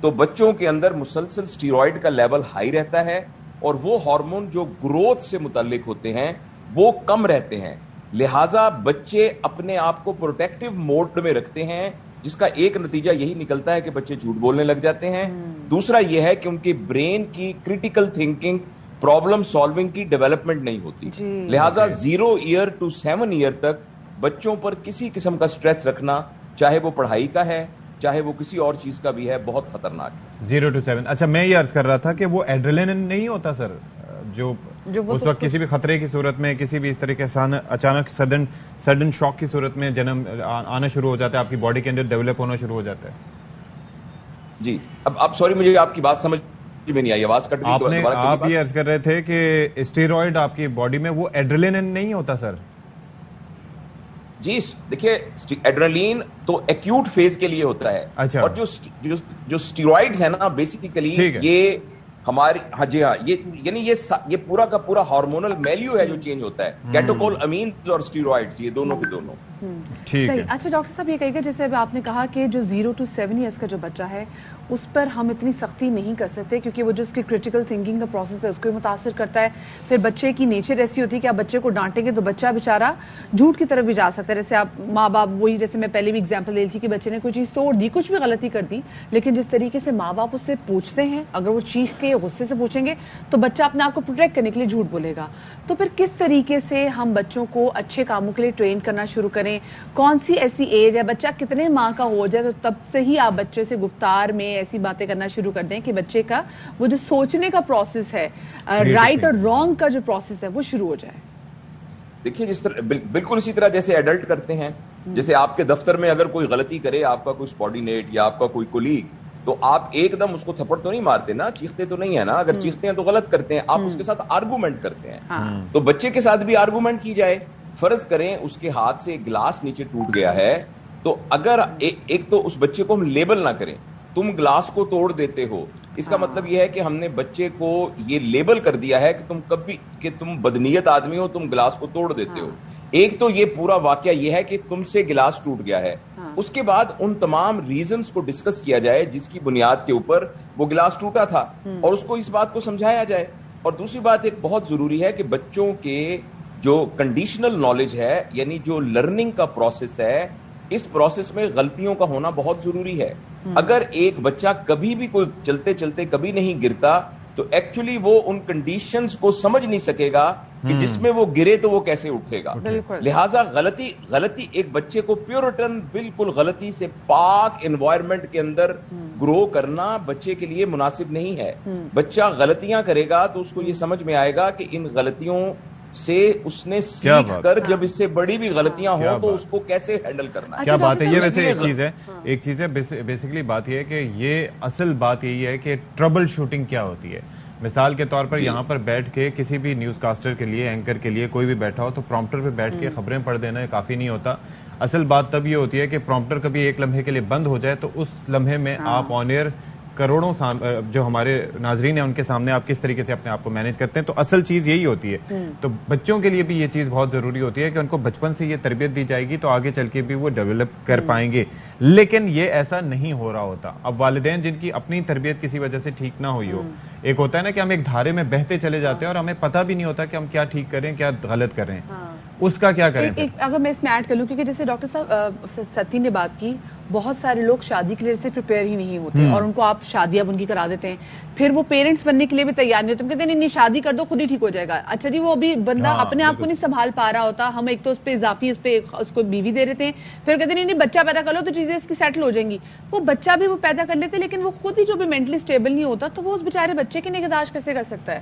تو بچوں کے اندر مسلسل اسٹیرائڈ کا لیول ہائی رہتا ہے اور وہ ہارمون جو گروتھ سے متعلق ہوتے ہیں وہ کم رہتے ہیں، لہٰذا بچے اپنے آپ کو پروٹیکٹیو موڈ میں رکھتے ہیں، جس کا ایک نتیجہ یہی نکلتا ہے کہ بچے جھوٹ بولنے لگ جاتے ہیں۔ دوسرا یہ ہے کہ ان کی برین کی کریٹیکل تھنکنگ، پرابلم سالونگ کی ڈیولپمنٹ نہیں ہوتی، لہٰذا 0 ایئر to 7 ایئر تک بچوں پر کسی قسم کا سٹریس رکھنا، چاہے وہ پڑھائی کا ہے چاہے وہ کسی اور چیز کا بھی ہے، بہت خطرناک ہے۔ 0 to 7 اچھا میں یہ عرض کر رہا تھا کہ وہ ایڈرینلن نہیں ہوتا سر جو اس وقت کسی بھی خطرے کی صورت میں، کسی بھی اس طرح کے اچانک سڈن شاک کی صورت میں جنم آنا شروع ہو جاتا ہے، آپ کی باڈی کے اندر ڈیولپ ہونا شروع ہو جاتا ہے؟ جی اب سوری مجھے آپ کی بات سمجھ میں نہیں آئی، آواز کٹ گئی۔ آپ یہ عرض کر رہے تھے کہ اسٹیرائڈ آپ کی باڈی میں وہ ایڈرینلن نہیں ہوتا سر؟ جی دیکھیے ایڈرینلین تو ایکیوٹ فیز کے لیے ہوتا ہے، اور جو اسٹیرائڈز ہیں نا بیسیکلی یہ ہماری جی ہاں یعنی یہ پورا کا پورا ہارمونل میلیو ہے جو چینج ہوتا ہے، کیٹوکول امینز اور اسٹیرائڈز یہ دونوں کے دونوں۔ صحیح۔ اچھا ڈاکٹر صاحب یہ کہیے گا جیسے اب آپ نے کہا کہ جو 0 to 7 ایئرس کا جو بچہ ہے اس پر ہم اتنی سختی نہیں کر سکتے کیونکہ وہ جو اس کی کرٹیکل تھنکنگ کا پروسیس ہے اس کو متاثر کرتا ہے، پھر بچے کی نیچر ایسی ہوتی ہے کہ آپ بچے کو ڈانٹیں گے تو بچہ بیچارہ جھوٹ کی طرف بھی جا سکتا ہے، جیسے آپ ماں باپ وہی جیسے میں پہلے بھی ایگزامپل دے رہی تھی کہ بچے نے کوئی چیز توڑ دی، کچھ بھی غلطی کر دی، لیکن جس طریقے سے ماں باپ اس سے پوچھتے ہیں، اگر وہ چیخ کے غصے سے پوچھیں گے تو بچہ اپنے آپ کو پروٹیکٹ کرنے کے لیے جھوٹ بولے گا۔ تو پھر کس طریقے سے ہم بچوں کو اچھے کاموں کے لیے ٹرین کرنا شروع کریں؟ کون سی ایسی ایج ہے، بچہ کتنے ماہ کا ہو جائے تو تب سے ہی آپ بچے سے گفتار میں ایسی باتیں کرنا شروع کر دیں کہ بچے کا وہ جو سوچنے کا پروسیس ہے، رائٹ اور رانگ کا جو پروسیس ہے وہ شروع ہو جائے؟ دیکھیے جس طرح بالکل اسی طرح جیسے ایڈلٹ کرتے ہیں، جیسے آپ کے دفتر میں اگر کوئی غلطی کرے، آپ کا کوئی سبارڈینیٹ یا آپ کا کوئی کولیگ، تو آپ ایک دم اس کو تھپڑ تو نہیں مارتے نا، چیختے تو نہیں ہے نا، اگر چیختے ہیں تو غلط کرتے ہیں، آپ اس کے ساتھ آرگومنٹ کرتے ہیں۔ تو بچے کے ساتھ بھی آرگومنٹ کی جائے، فرض کریں اس کے ہاتھ سے گلاس نیچے ٹوٹ گیا ہے تو اگر ایک تو اس بچے کو ہم لیبل نہ کریں، تم گلاس کو توڑ دیتے ہو، اس کا مطلب یہ ہے کہ ہم نے بچے کو یہ لیبل کر دیا ہے کہ تم بدنیت آدمی ہو، تم گلاس کو توڑ دیتے ہو۔ ایک تو یہ پورا واقعہ یہ ہے کہ تم سے گلاس ٹوٹ گیا ہے، اس کے بعد ان تمام ریزنز کو ڈسکس کیا جائے جس کی بنیاد کے اوپر وہ گلاس ٹوٹا تھا، اور اس کو اس بات کو سمجھایا جائے۔ اور دوسری بات ایک بہت ضروری ہے کہ بچوں کے جو کنڈیشنل نالج ہے، یعنی جو لرننگ کا پروسیس ہے، اس پروسیس میں غلطیوں کا ہونا بہت ضروری ہے۔ اگر ایک بچہ کبھی بھی کوئی چلتے چلتے کبھی نہیں گرتا تو ایکچولی وہ ان کنڈیشنز کو سمجھ نہیں سکے گا کہ جس میں وہ گرے تو وہ کیسے اٹھے گا۔ لہٰذا غلطی ایک بچے کو پیورٹن بالکل غلطی سے پاک انوائرمنٹ کے اندر گرو کرنا بچے کے لیے مناسب نہیں ہے۔ بچہ غلطیاں کرے گا تو اس کو یہ سمجھ میں آئے گا کہ ان غلطیوں سے اس نے سیکھ کر جب اس سے بڑی بھی غلطیاں ہوں تو اس کو کیسے ہینڈل کرنا ہے۔ کیا بات ہے، یہ ویسے ایک چیز ہے بیسیکلی بات یہ ہے کہ یہ اصل بات یہی ہے کہ ٹربل شوٹنگ کیا ہوتی ہے۔ مثال کے طور پر یہاں پر بیٹھ کے کسی بھی نیوز کاسٹر کے لیے، اینکر کے لیے کوئی بھی بیٹھا ہو تو پرومپٹر پہ بیٹھ کے خبریں پڑھ دینا کافی نہیں ہوتا۔ اصل بات تب یہ ہوتی ہے کہ پرومپٹر کبھی ایک لمحے کے لیے بند ہو جائے تو اس لمحے میں آپ آن ایئر کروڑوں جو ہمارے ناظرین ہیں ان کے سامنے آپ کس طریقے سے اپنے آپ کو مینج کرتے ہیں، تو اصل چیز یہی ہوتی ہے۔ تو بچوں کے لیے بھی یہ چیز بہت ضروری ہوتی ہے کہ ان کو بچپن سے یہ تربیت دی جائے گی تو آگے چل کے بھی وہ ڈیولپ کر پائیں گے، لیکن یہ ایسا نہیں ہو رہا ہوتا۔ اب والدین جن کی اپنی تربیت کسی وجہ سے ٹھیک نہ ہوئی ہو، ایک ہوتا ہے نا کہ ہم ایک دھارے میں بہتے چلے جاتے ہیں اور ہمیں پتہ بھی نہیں ہوتا کہ ہم کیا ٹھیک کریں کیا غلط کر رہے ہیں، اس کا کیا کریں؟ اگر میں اس میں ایڈ کر لوں، کیونکہ جیسے ڈاکٹر صاحب ستی نے بات کی، بہت سارے لوگ شادی کے لیے سے پریپیئر ہی نہیں ہوتے اور ان کو آپ شادیاں ان کی کرا دیتے ہیں، پھر وہ پیرنٹس بننے کے لیے بھی تیار نہیں ہوتے، کہتے ہیں نہیں شادی کر دو خود ہی ٹھیک ہو جائے گا۔ اچھا جی، وہ ابھی بندہ اپنے آپ کو نہیں سنبھال پا رہا ہوتا، ہم ایک تو اس پہ اضافی اس کو بیوی دے دیتے ہیں، پھر کہتے ہیں نہیں بچہ پیدا کر لو تو چیزیں اس کی سیٹل ہو جائیں گی۔ وہ بچہ بھی وہ پیدا کر لیتے لیکن وہ خود ہی جو بھی مینٹلی اسٹیبل نہیں ہوتا تو وہ اس بیچارے بچے کی نگہداشت کیسے کر سکتا ہے؟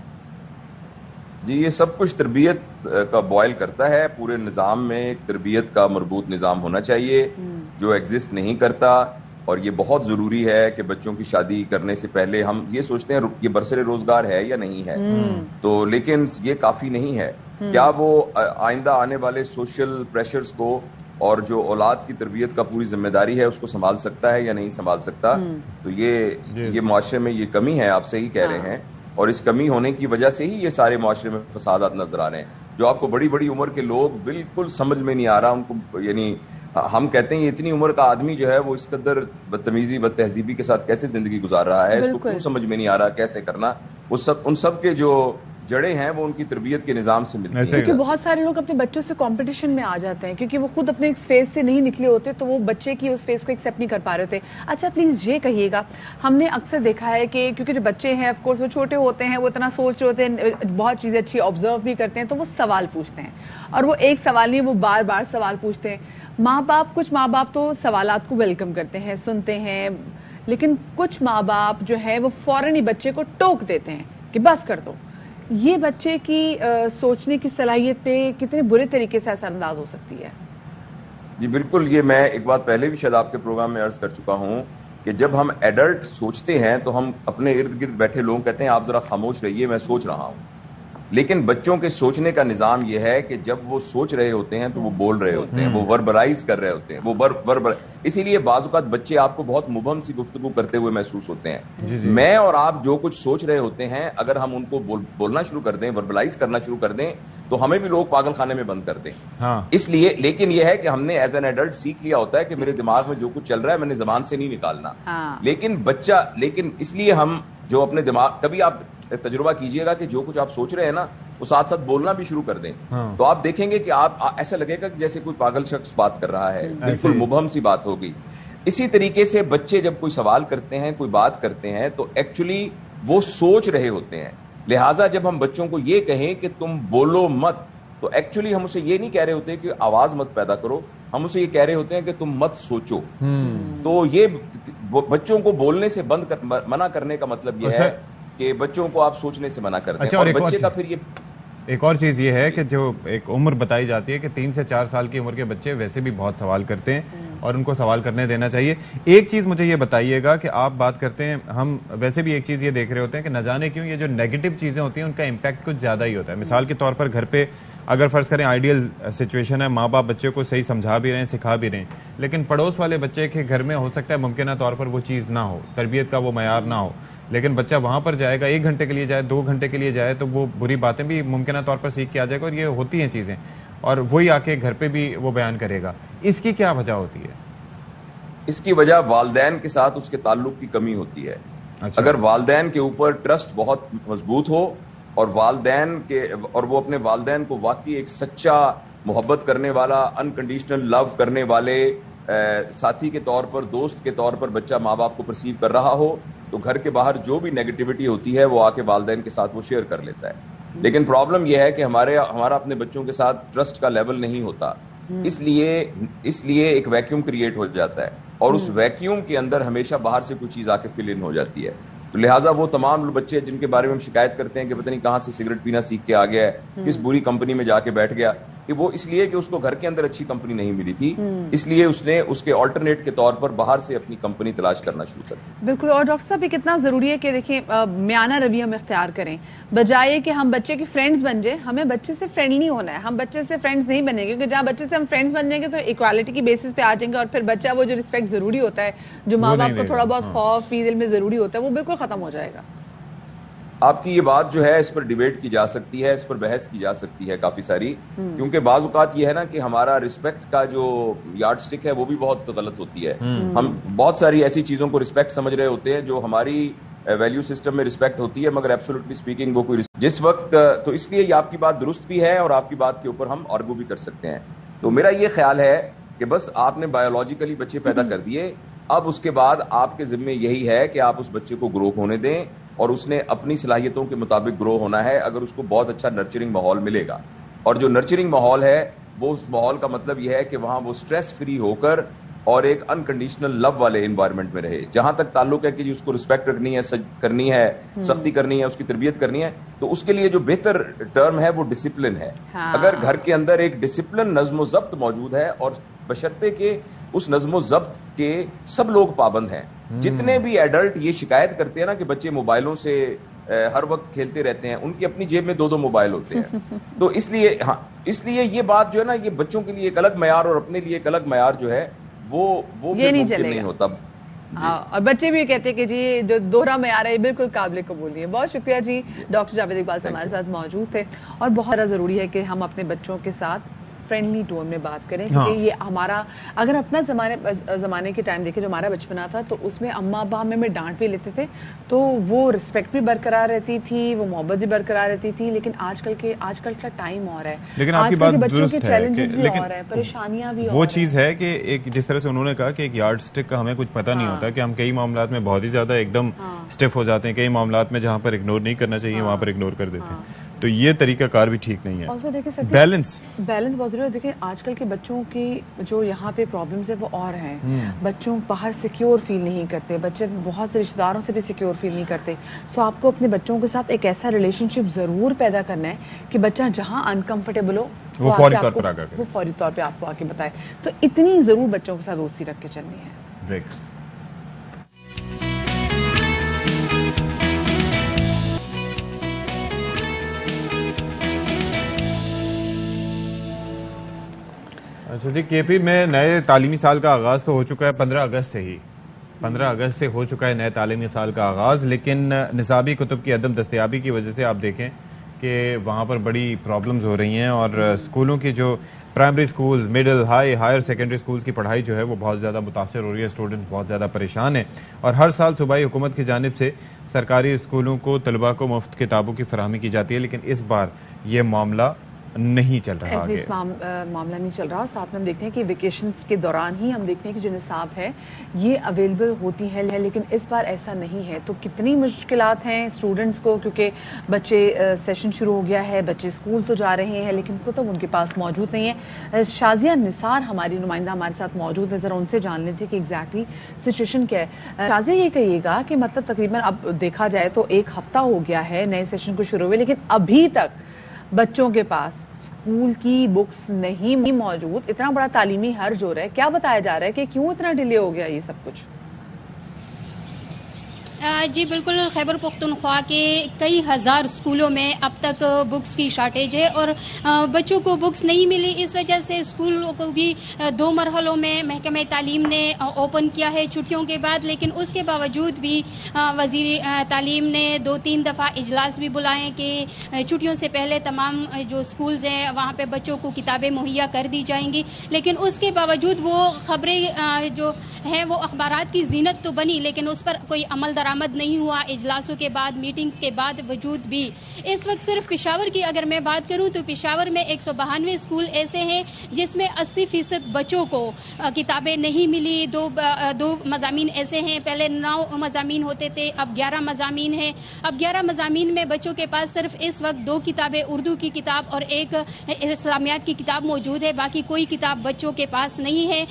جی یہ سب کچھ تربیت کا بوائل کرتا ہے، پورے نظام میں ایک تربیت کا مربوط نظام ہونا چاہیے جو ایگزسٹ نہیں کرتا، اور یہ بہت ضروری ہے کہ بچوں کی شادی کرنے سے پہلے ہم یہ سوچتے ہیں یہ برسر روزگار ہے یا نہیں ہے، تو لیکن یہ کافی نہیں ہے۔ کیا وہ آئندہ آنے والے سوشل پریشرز کو اور جو اولاد کی تربیت کا پوری ذمہ داری ہے اس کو سنبھال سکتا ہے یا نہیں سنبھال سکتا؟ تو یہ معاشرے میں یہ کمی ہے، آپ صحیح کہہ رہے ہیں۔ اور اس کمی ہونے کی وجہ سے ہی یہ سارے معاشرے میں فسادات نظر آ رہے ہیں. جو آپ کو بڑی بڑی عمر کے لوگ بالکل سمجھ میں نہیں آ رہا ان کو, یعنی ہم کہتے ہیں یہ اتنی عمر کا آدمی جو ہے وہ اس قدر بدتمیزی بد تہذیبی کے ساتھ کیسے زندگی گزار رہا ہے, اس کو کیوں سمجھ میں نہیں آ رہا کیسے کرنا. ان سب کے جو جڑیں ہیں وہ ان کی تربیت کے نظام سے ملتی ہیں. کیونکہ بہت سارے لوگ اپنے بچوں سے کمپٹیشن میں آ جاتے ہیں کیونکہ وہ خود اپنے ایک فیز سے نہیں نکلے ہوتے, تو وہ بچے کی اس فیز کو ایکسیپٹ نہیں کر پا رہے ہوتے. اچھا پلیز یہ کہیے گا, ہم نے اکثر دیکھا ہے کہ کیونکہ جو بچے ہیں آف کورس وہ چھوٹے ہوتے ہیں, وہ اتنا سوچ رہے ہوتے ہیں, بہت چیزیں اچھی آبزرو بھی کرتے ہیں, تو وہ سوال پوچھتے ہیں, اور وہ ایک سوال نہیں وہ بار بار سوال پوچھتے ہیں. کچھ ماں باپ تو سوالات کو ویلکم کرتے ہیں, سنتے ہیں, لیکن کچھ ماں باپ جو ہے وہ فوراً ہی بچے کو ٹوک دیتے ہیں کہ بس کر دو. یہ بچے کی سوچنے کی صلاحیت پہ کتنے برے طریقے سے اثر انداز ہو سکتی ہے؟ جی بالکل, یہ میں ایک بات پہلے بھی شاید آپ کے پروگرام میں عرض کر چکا ہوں کہ جب ہم ایڈلٹ سوچتے ہیں تو ہم اپنے ارد گرد بیٹھے لوگ کہتے ہیں آپ ذرا خاموش رہیے میں سوچ رہا ہوں. لیکن بچوں کے سوچنے کا نظام یہ ہے کہ جب وہ سوچ رہے ہوتے ہیں تو وہ بول رہے ہوتے ہیں, وہ وربلائز کر رہے ہوتے ہیں, اسی لیے بعض اوقات بچے آپ کو بہت مبہم سی گفتگو کرتے ہوئے محسوس ہوتے ہیں. میں اور آپ جو کچھ سوچ رہے ہوتے ہیں اگر ہم ان کو بولنا شروع کر دیں, وربلائز کرنا شروع کر دیں, تو ہمیں بھی لوگ پاگل خانے میں بند کر دیں. اس لیے لیکن یہ ہے کہ ہم نے ایز این ایڈلٹ سیکھ لیا ہوتا ہے کہ میرے دماغ میں جو کچھ چل رہا ہے میں نے زبان سے نہیں نکالنا. لیکن اس لیے ہم جو اپنے دماغ, کبھی آپ تجربہ کیجئے گا کہ جو کچھ آپ سوچ رہے ہیں نا وہ ساتھ ساتھ بولنا بھی شروع کر دیں, تو آپ دیکھیں گے کہ آپ ایسا لگے گا کہ جیسے کوئی پاگل شخص بات کر رہا ہے, بالکل مبہم سی بات ہوگی. اسی طریقے سے بچے جب کوئی سوال کرتے ہیں, کوئی بات کرتے ہیں, تو ایکچولی وہ سوچ رہے ہوتے ہیں. لہٰذا جب ہم بچوں کو یہ کہیں کہ تم بولو مت, تو ایکچولی ہم اسے یہ نہیں کہہ رہے ہوتے کہ آواز مت پیدا کرو, ہم اسے یہ کہہ رہے ہوتے ہیں کہ تم مت سوچو. تو یہ بچوں کو بولنے سے منع کرنے کا مطلب یہ ہے کہ بچوں کو آپ سوچنے سے منع کرتے ہیں. اور بچے کا پھر ایک اور چیز یہ ہے کہ جو ایک عمر بتائی جاتی ہے کہ 3 سے 4 سال کی عمر کے بچے ویسے بھی بہت سوال کرتے ہیں اور ان کو سوال کرنے دینا چاہیے. ایک چیز مجھے یہ بتائیے گا کہ آپ بات کرتے ہیں, ہم ویسے بھی ایک چیز یہ دیکھ رہے ہوتے ہیں کہ نہ جانے کیوں یہ جو نیگیٹو چیزیں ہوتی ہیں ان کا امپیکٹ کچھ زیادہ ہی ہوتا ہے. مثال کے طور پر گھر پہ اگر فرض کریں آئیڈیل سچویشن ہے, ماں باپ بچے کو صحیح سمجھا بھی رہے ہیں, سکھا بھی رہے ہیں, لیکن پڑوس والے بچے کے گھر میں ہو سکتا ہے ممکنہ طور پر وہ چیز نہ ہو, تربیت کا وہ معیار نہ ہو, لیکن بچہ وہاں پر جائے گا, 1 گھنٹے کے لیے جائے, 2 گھنٹے کے لیے جائے, تو وہ بری باتیں بھی ممکنہ طور پر سیکھ کے آ جائے گا, اور یہ ہوتی ہیں چیزیں, اور وہی آ کے گھر پہ بھی وہ بیان کرے گا. اس کی کیا وجہ ہوتی ہے؟ اس کی وجہ والدین کے ساتھ اس کے تعلق کی کمی ہوتی ہے. اگر والدین کے اوپر ٹرسٹ بہت مضبوط ہو اور وہ اپنے والدین کو واقعی ایک سچا محبت کرنے والا, انکنڈیشنل لو کرنے والے ساتھی کے طور پر, دوست کے طور پر بچہ ماں باپ کو پرسیو کر رہا ہو, تو گھر کے باہر جو بھی نیگیٹیوٹی ہوتی ہے وہ آ کے والدین کے ساتھ وہ شیئر کر لیتا ہے. لیکن پرابلم یہ ہے کہ ہمارا اپنے بچوں کے ساتھ ٹرسٹ کا لیول نہیں ہوتا, اس لیے ایک ویکیوم کریٹ ہو جاتا ہے, اور اس ویکیوم کے اندر ہمیشہ باہر سے کوئی چیز آ کے فل ان ہو جاتی ہے. تو لہٰذا وہ تمام بچے جن کے بارے میں ہم شکایت کرتے ہیں کہ پتہ نہیں کہاں سے سگریٹ پینا سیکھ کے آ گیا ہے, کس بری کمپنی میں جا کے بیٹھ گیا, کہ وہ اس لیے کہ اس کو گھر کے اندر اچھی کمپنی نہیں ملی تھی, اس لیے اس نے اس کے آلٹرنیٹ کے طور پر باہر سے اپنی کمپنی تلاش کرنا شروع کر دی. بالکل. اور ڈاکٹر صاحب یہ کتنا ضروری ہے کہ دیکھیں میانہ رویہ ہم اختیار کریں, بجائے کہ ہم بچے کے فرینڈز بن جائیں. ہمیں بچے سے فرینڈلی نہیں ہونا ہے, ہم بچے سے فرینڈز نہیں بنیں گے, کیونکہ جہاں بچے سے ہم فرینڈز بن جائیں گے تو ایکوالٹی کی بیسس پہ آ جائیں گے, اور پھر بچہ وہ جو رسپیکٹ ضروری ہوتا ہے, جو ماں باپ کو تھوڑا بہت خوف فی دل میں ضروری ہوتا ہے, وہ بالکل ختم ہو جائے گا. آپ کی یہ بات جو ہے اس پر ڈیبیٹ کی جا سکتی ہے, اس پر بحث کی جا سکتی ہے کافی ساری, کیونکہ بعض اوقات یہ ہے نا کہ ہمارا رسپیکٹ کا جو یارڈ سٹک ہے وہ بھی بہت غلط ہوتی ہے. ہم بہت ساری ایسی چیزوں کو رسپیکٹ سمجھ رہے ہوتے ہیں جو ہماری ویلیو سسٹم میں رسپیکٹ ہوتی ہے, مگر ایبسولوٹلی اسپیکنگ وہ کوئی جس وقت, تو اس لیے یہ آپ کی بات درست بھی ہے اور آپ کی بات کے اوپر ہم آرگو بھی کر سکتے ہیں. تو میرا یہ خیال ہے کہ بس آپ نے بایولوجیکلی بچے پیدا کر دیے, اب اس کے بعد آپ کے ذمے یہی ہے کہ آپ اس بچے کو گرو ہونے دیں, اور اس نے اپنی صلاحیتوں کے مطابق گرو ہونا ہے. اگر اس کو بہت اچھا نرچرنگ ماحول ملے گا, اور جو نرچرنگ ماحول ہے وہ اس ماحول کا مطلب یہ ہے کہ وہاں وہ سٹریس فری ہو کر اور ایک انکنڈیشنل لو والے انوائرمنٹ میں رہے. جہاں تک تعلق ہے کہ اس کو رسپیکٹ کرنی ہے, سختی کرنی ہے, اس کی تربیت کرنی ہے, تو اس کے لیے جو بہتر ٹرم ہے وہ ڈسپلن ہے. اگر گھر کے اندر ایک ڈسپلن, نظم و ضبط موجود ہے, اور بشرطے کہ اس نظم و ضبط کے سب لوگ پابند ہیں. جتنے بھی ایڈلٹ یہ شکایت کرتے ہیں نا کہ بچے موبائلوں سے ہر وقت کھیلتے رہتے ہیں, ان کی اپنی جیب میں 2 موبائل ہوتے ہیں. تو اس لیے یہ بات جو ہے نا, یہ بچوں کے لیے ایک الگ معیار اور اپنے لیے ایک الگ معیار جو ہے وہ ممکن نہیں ہوتا. اور بچے بھی کہتے ہیں کہ جی جو دوہرا معیار ہے بالکل قابل قبول نہیں ہے. بہت شکریہ جی ڈاکٹر جاوید اقبال سے ہمارے ساتھ موجود تھے. اور بہت ضروری ہے کہ ہم اپنے بچوں کے ساتھ فرینڈلی ٹون میں بات کریں, کیونکہ یہ ہمارا اگر اپنا زمانے کے ٹائم دیکھیں جو ہمارا بچپنا تھا تو اس میں اماں ابا ہمیں ڈانٹ بھی لیتے تھے تو وہ رسپیکٹ بھی برقرار رہتی تھی, وہ محبت بھی برقرار رہتی تھی. لیکن آج کل کا ٹائم اور ہے, لیکن آپ کی بات درست ہے, چیلنجز بھی اور ہیں, پریشانیاں بھی وہ چیز ہے کہ ایک جس طرح سے انہوں نے کہا کہ ایک یارڈ سٹک کا ہمیں کچھ پتہ نہیں ہوتا کہ ہم کئی معاملات میں بہت ہی زیادہ ایک دم اسٹیف ہو جاتے ہیں, کئی معاملات میں جہاں پر اگنور نہیں کرنا چاہیے وہاں پر اگنور کر دیتے ہیں. تو یہ طریقہ کار بھی ٹھیک نہیں ہے. بیلنس بہت ضروری ہے. دیکھیں آج کل کے بچوں کی جو یہاں پہ پرابلمز ہے وہ اور ہیں. بچوں باہر سیکیور فیل نہیں کرتے, بچے بہت سے رشتہ داروں سے بھی سیکیور فیل نہیں کرتے. سو آپ کو اپنے بچوں کے ساتھ ایک ایسا ریلیشن شپ ضرور پیدا کرنا ہے کہ بچہ جہاں انکمفرٹیبل ہو وہ فوری طور پہ آپ کو آ کے بتائے. تو اتنی ضرور بچوں کے ساتھ دوستی رکھ کے چلنی ہے. بریک. اچھا جی, کے پی میں نئے تعلیمی سال کا آغاز تو ہو چکا ہے 15 اگست سے ہو چکا ہے نئے تعلیمی سال کا آغاز, لیکن نصابی کتب کی عدم دستیابی کی وجہ سے آپ دیکھیں کہ وہاں پر بڑی پرابلمز ہو رہی ہیں اور اسکولوں کی جو primary school, middle, higher secondary schools کی پڑھائی جو ہے وہ بہت زیادہ متاثر ہو رہی ہے. اسٹوڈنٹس بہت زیادہ پریشان ہیں اور ہر سال صوبائی حکومت کی جانب سے سرکاری اسکولوں کو طلباء کو مفت کتابوں کی فراہمی کی جاتی ہے, لیکن اس بار یہ معاملہ نہیں چل رہا. معاملہ نہیں چل رہا. ساتھ میں ہم دیکھتے ہیں کہ ویکیشن کے دوران ہی ہم دیکھتے ہیں کہ جو نصاب ہے یہ اویلیبل ہوتی ہے, لیکن اس بار ایسا نہیں ہے. تو کتنی مشکلات ہیں اسٹوڈنٹس کو, کیونکہ بچے سیشن شروع ہو گیا ہے, بچے اسکول تو جا رہے ہیں لیکن کتب ان کے پاس موجود نہیں ہے. شازیہ نثار ہماری نمائندہ ہمارے ساتھ موجود ہے, ذرا ان سے جان لیتے کہ ایگزیکٹلی سچویشن کیا ہے. شازیہ یہ کہیے گا کہ مطلب تقریباً اب دیکھا جائے تو 1 ہفتہ ہو گیا ہے نئے سیشن کو شروع ہوئے, لیکن ابھی تک بچوں کے پاس اسکول کی بکس نہیں موجود. اتنا بڑا تعلیمی حرج ہو رہا ہے, کیا بتایا جا رہا ہے کہ کیوں اتنا ڈیلے ہو گیا یہ سب کچھ؟ جی بالکل, خیبر پختونخوا کے کئی ہزار اسکولوں میں اب تک بکس کی شارٹیج ہے اور بچوں کو بکس نہیں ملی. اس وجہ سے اسکولوں کو بھی 2 مرحلوں میں محکمہ تعلیم نے اوپن کیا ہے چھٹیوں کے بعد, لیکن اس کے باوجود بھی وزیر تعلیم نے 2-3 دفعہ اجلاس بھی بلائے کہ چھٹیوں سے پہلے تمام جو اسکولز ہیں وہاں پہ بچوں کو کتابیں مہیا کر دی جائیں گی. لیکن اس کے باوجود وہ خبریں جو ہیں وہ اخبارات کی زینت تو بنی, لیکن اس پر کوئی عمل درآمد نہیں ہوا. اجلاسوں کے بعد, میٹنگز کے بعد وجود بھی اس وقت صرف پشاور کی اگر میں بات کروں تو پشاور میں 192 اسکول ایسے ہیں جس میں 80% بچوں کو کتابیں نہیں ملی. 2 مضامین ایسے ہیں, پہلے 9 مضامین ہوتے تھے, اب 11 مضامین ہیں. اب 11 مضامین میں بچوں کے پاس صرف اس وقت 2 کتابیں, اردو کی کتاب اور ایک اسلامیات کی کتاب موجود ہے, باقی کوئی کتاب بچوں کے پاس نہیں ہے.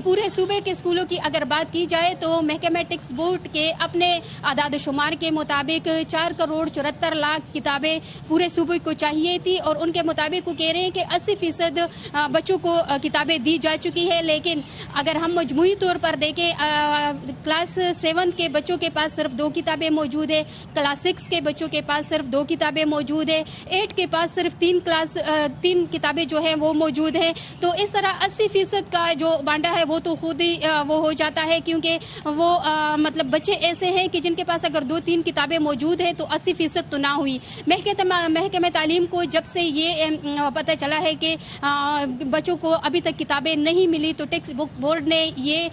پورے صوبے کے اسکولوں کی اگر بات کی جائے تو محکمہ ٹیکسٹ بورڈ کے اپنے اعداد و شمار کے مطابق 4 کروڑ 74 لاکھ کتابیں پورے صوبے کو چاہیے تھی, اور ان کے مطابق وہ کہہ رہے ہیں کہ 80% بچوں کو کتابیں دی جا چکی ہے. لیکن اگر ہم مجموعی طور پر دیکھیں, کلاس 7 کے بچوں کے پاس صرف 2 کتابیں موجود ہے, کلاس 6 کے بچوں کے پاس صرف 2 کتابیں موجود ہے, 8 کے پاس صرف 3 کتابیں جو ہیں وہ موجود ہیں. تو اس طرح 80% کا جو بانڈا ہے وہ تو خود ہی وہ ہو جاتا ہے, کیونکہ وہ مطلب بچے ایسے ہیں کہ جن کے پاس اگر 2-3 کتابیں موجود ہیں تو 80% تو نہ ہوئی. محکمہ تعلیم کو جب سے یہ پتہ چلا ہے کہ بچوں کو ابھی تک کتابیں نہیں ملی تو ٹیکسٹ بک بورڈ نے یہ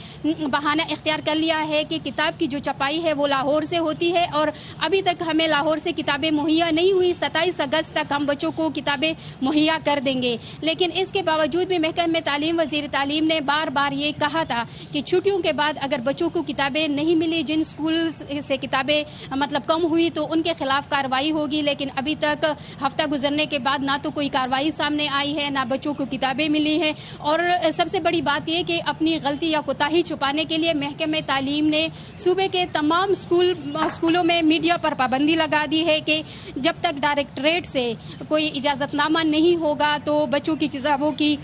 بہانہ اختیار کر لیا ہے کہ کتاب کی جو چھپائی ہے وہ لاہور سے ہوتی ہے اور ابھی تک ہمیں لاہور سے کتابیں مہیا نہیں ہوئی. 27 اگست تک ہم بچوں کو کتابیں مہیا کر دیں گے. لیکن اس کے باوجود بھی محکمہ تعلیم, وزیر تعلیم نے بار بار یہ کہا تھا کہ چھٹیوں کے بعد اگر بچوں کو کتابیں نہیں ملی, جن اسکول سے کتابیں مطلب کم ہوئی تو ان کے خلاف کارروائی ہوگی. لیکن ابھی تک ہفتہ گزرنے کے بعد نہ تو کوئی کارروائی سامنے آئی ہے, نہ بچوں کو کتابیں ملی ہیں. اور سب سے بڑی بات یہ کہ اپنی غلطی یا کوتاہی چھپانے کے لیے محکمہ تعلیم نے صوبے کے تمام اسکولوں میں میڈیا پر پابندی لگا دی ہے کہ جب تک ڈائریکٹریٹ سے کوئی اجازت نامہ نہیں ہوگا تو بچوں کی کتابوں کی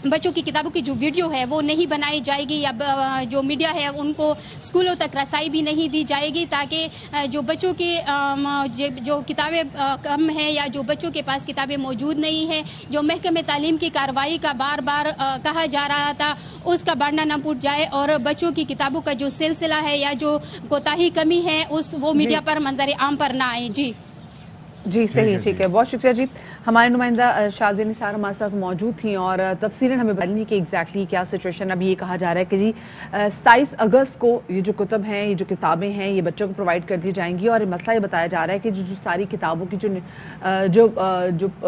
बच्चों की किताबों की जो वीडियो है वो नहीं बनाई जाएगी, या जो मीडिया है उनको स्कूलों तक रसाई भी नहीं दी जाएगी, ताकि जो बच्चों की जो किताबें कम हैं या जो बच्चों के पास किताबें मौजूद नहीं हैं, जो महकमे तालीम की कार्रवाई का बार बार कहा जा रहा था उसका बढ़ना न फूट जाए, और बच्चों की किताबों का जो सिलसिला है या जो कोताही कमी है वो मीडिया पर मंजर आम पर ना आए। जी सही, ठीक है, बहुत शुक्रिया जी। हमारे नुमाइंदा शाज़िया निसार हमारे साथ मौजूद थी और तफसीलन हमें बतानी कि एग्जैक्टली क्या सिचुएशन। अभी ये कहा जा रहा है कि जी 27 अगस्त को ये जो कुतब हैं, ये जो किताबें हैं, ये बच्चों को प्रोवाइड कर दी जाएंगी, और मसला ये बताया जा रहा है कि जो सारी किताबों की जो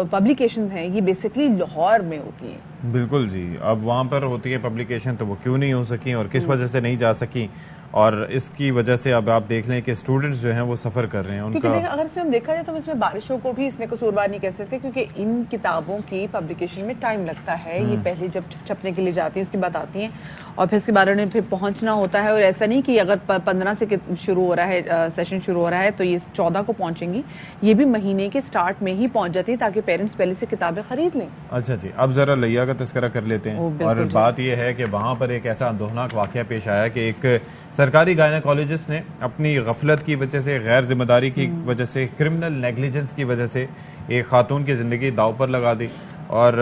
पब्लिकेशन हैं ये बेसिकली लाहौर में होती हैं। बिल्कुल जी, अब वहाँ पर होती है पब्लिकेशन, तो वो क्यों नहीं हो सकी और किस वजह से नहीं जा सकी, और इसकी वजह से अब आप देख लें कि स्टूडेंट्स जो हैं वो सफ़र कर रहे हैं उनका। क्योंकि अगर इसमें हम देखा जाए तो इसमें बारिशों को भी इसमें कसूरवार नहीं कह सकते, क्योंकि इन किताबों की पब्लिकेशन में टाइम लगता है। ये पहले जब छपने के लिए जाती है उसके बाद आती हैं और फिर इसके बाद उन्हें फिर पहुंचना होता है, और ऐसा नहीं कि अगर 15 से शुरू हो रहा है सेशन शुरू हो रहा है तो ये 14 को पहुंचेंगी, ये भी महीने के स्टार्ट में ही पहुंच जाती है ताकि पेरेंट्स पहले से किताबें खरीद लें। अच्छा जी, अब जरा लिया का तस्करा कर लेते हैं। और बात यह है कि वहाँ पर एक ऐसा अंदोहनाक वाक़या पेश आया कि एक सरकारी गायनेकोलॉजिस्ट ने अपनी गफलत की वजह से, गैर जिम्मेदारी की वजह से, क्रिमिनल नेग्लिजेंस की वजह से एक खातून की जिंदगी दाव पर लगा दी, और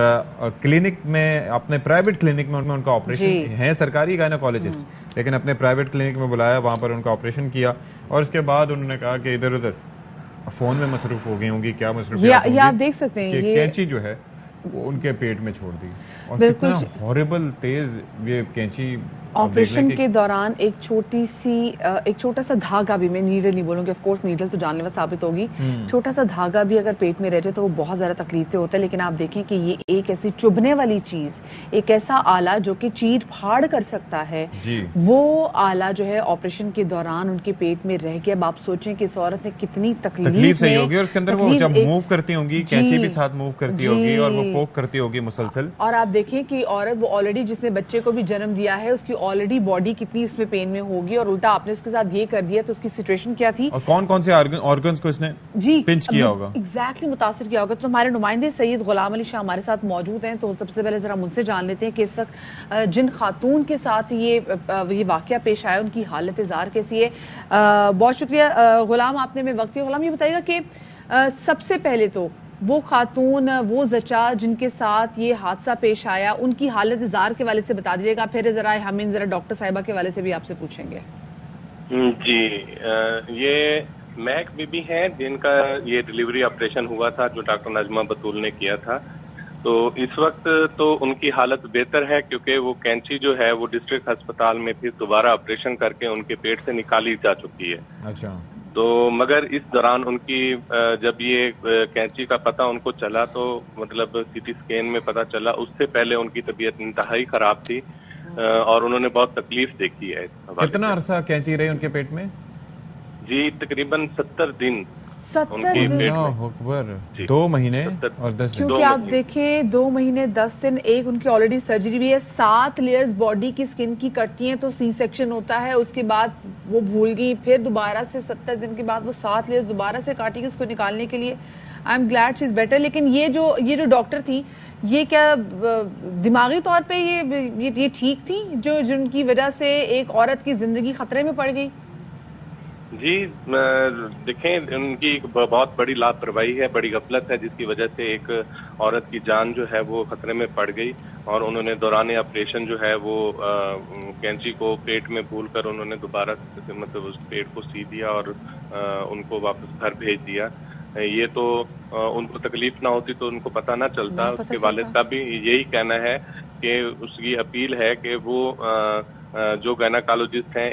क्लिनिक में, अपने प्राइवेट क्लिनिक में उनका ऑपरेशन है, सरकारी गायनेकोलॉजिस्ट, लेकिन अपने प्राइवेट क्लिनिक में बुलाया, वहां पर उनका ऑपरेशन किया, और उसके बाद उन्होंने कहा कि इधर उधर फोन में मसरूफ हो गई होंगी, क्या मसरूफ आप देख सकते हैं, ये कैंची जो है वो उनके पेट में छोड़ दी, और कितना हॉरिबल तेज ये कैंची। ऑपरेशन के दौरान एक छोटा सा धागा भी, मैं नीडल नहीं बोलूंगी, ऑफ कोर्स नीडल तो जानलेवा साबित होगी, छोटा सा धागा भी अगर पेट में रह जाए तो वो बहुत ज्यादा तकलीफ से होता है। लेकिन आप देखें कि ये एक ऐसी चुभने वाली चीज, एक ऐसा आला जो कि चीर फाड़ कर सकता है, वो आला जो है ऑपरेशन के दौरान उनके पेट में रह गया। अब आप सोचें कि इस औरत ने कितनी तकलीफ से होगी, और उसके अंदर वो जब मूव करती होंगी, कैंची भी साथ मूव करती होगी और वो पोक करती होगी मुसलसल। और आप देखें कि औरत वो ऑलरेडी, जिसने बच्चे को भी जन्म दिया है, उसकी ऑलरेडी बॉडी कितनी उसमें पेन में होगी, और उल्टा आपने उसके साथ ये कर दिया तो उसकी सिचुएशन क्या थी, और कौन कौन से ऑर्गन्स को इसने पिंच किया होगा, एग्जैक्टली मुतासिर किया होगा। तो हमारे नुमाइंदे सैयद गुलाम अली शाह हमारे साथ मौजूद हैं, तो सबसे पहले जरा मुझसे जान लेते हैं कि इस वक्त जिन खातून के साथ ये वाकया पेश आया उनकी हालत इज़ार कैसी है। बहुत शुक्रिया गुलाम, आपने में वक्त दिया। गुलाम, ये बताइएगा कि सबसे पहले तो वो खातून, वो जचा जिनके साथ ये हादसा पेश आया, उनकी हालत इज़ार के वाले से बता दीजिएगा, फिर जरा हम जरा डॉक्टर साहिबा के वाले से भी आपसे पूछेंगे। जी, ये महक बीबी हैं जिनका ये डिलीवरी ऑपरेशन हुआ था जो डॉक्टर नजमा बतूल ने किया था। तो इस वक्त तो उनकी हालत बेहतर है, क्योंकि वो कैंची जो है वो डिस्ट्रिक्ट अस्पताल में फिर दोबारा ऑपरेशन करके उनके पेट से निकाली जा चुकी है। अच्छा। तो मगर इस दौरान उनकी जब ये कैंची का पता उनको चला, तो मतलब सीटी स्कैन में पता चला, उससे पहले उनकी तबीयत इंतहाई खराब थी और उन्होंने बहुत तकलीफ देखी है। कितना अरसा कैंची रही उनके पेट में? जी, तकरीबन 70 दिन। 70 दिन, 2 महीने और 10 दिन। क्योंकि आप देखें 2 महीने 10 दिन, एक उनकी ऑलरेडी सर्जरी भी है, 7 लेयर्स बॉडी की स्किन की कटती हैं तो सी सेक्शन होता है, उसके बाद वो भूल गई, फिर दोबारा से 70 दिन के बाद वो 7 लेयर्स दोबारा से काटेगी उसको निकालने के लिए। I am glad she is better. लेकिन ये जो डॉक्टर थी, ये क्या दिमागी तौर पे ये ठीक थी जो जिनकी वजह से एक औरत की जिंदगी खतरे में पड़ गई? जी, देखें, उनकी बहुत बड़ी लापरवाही है, बड़ी गफलत है, जिसकी वजह से एक औरत की जान जो है वो खतरे में पड़ गई, और उन्होंने दौरान ऑपरेशन जो है वो कैंची को पेट में भूलकर उन्होंने दोबारा मतलब उस पेट को सी दिया और उनको वापस घर भेज दिया। ये तो उनको तकलीफ ना होती तो उनको पता ना चलता। उसके वालिद का भी यही कहना है कि उसकी अपील है कि वो जो गायनेकोलॉजिस्ट हैं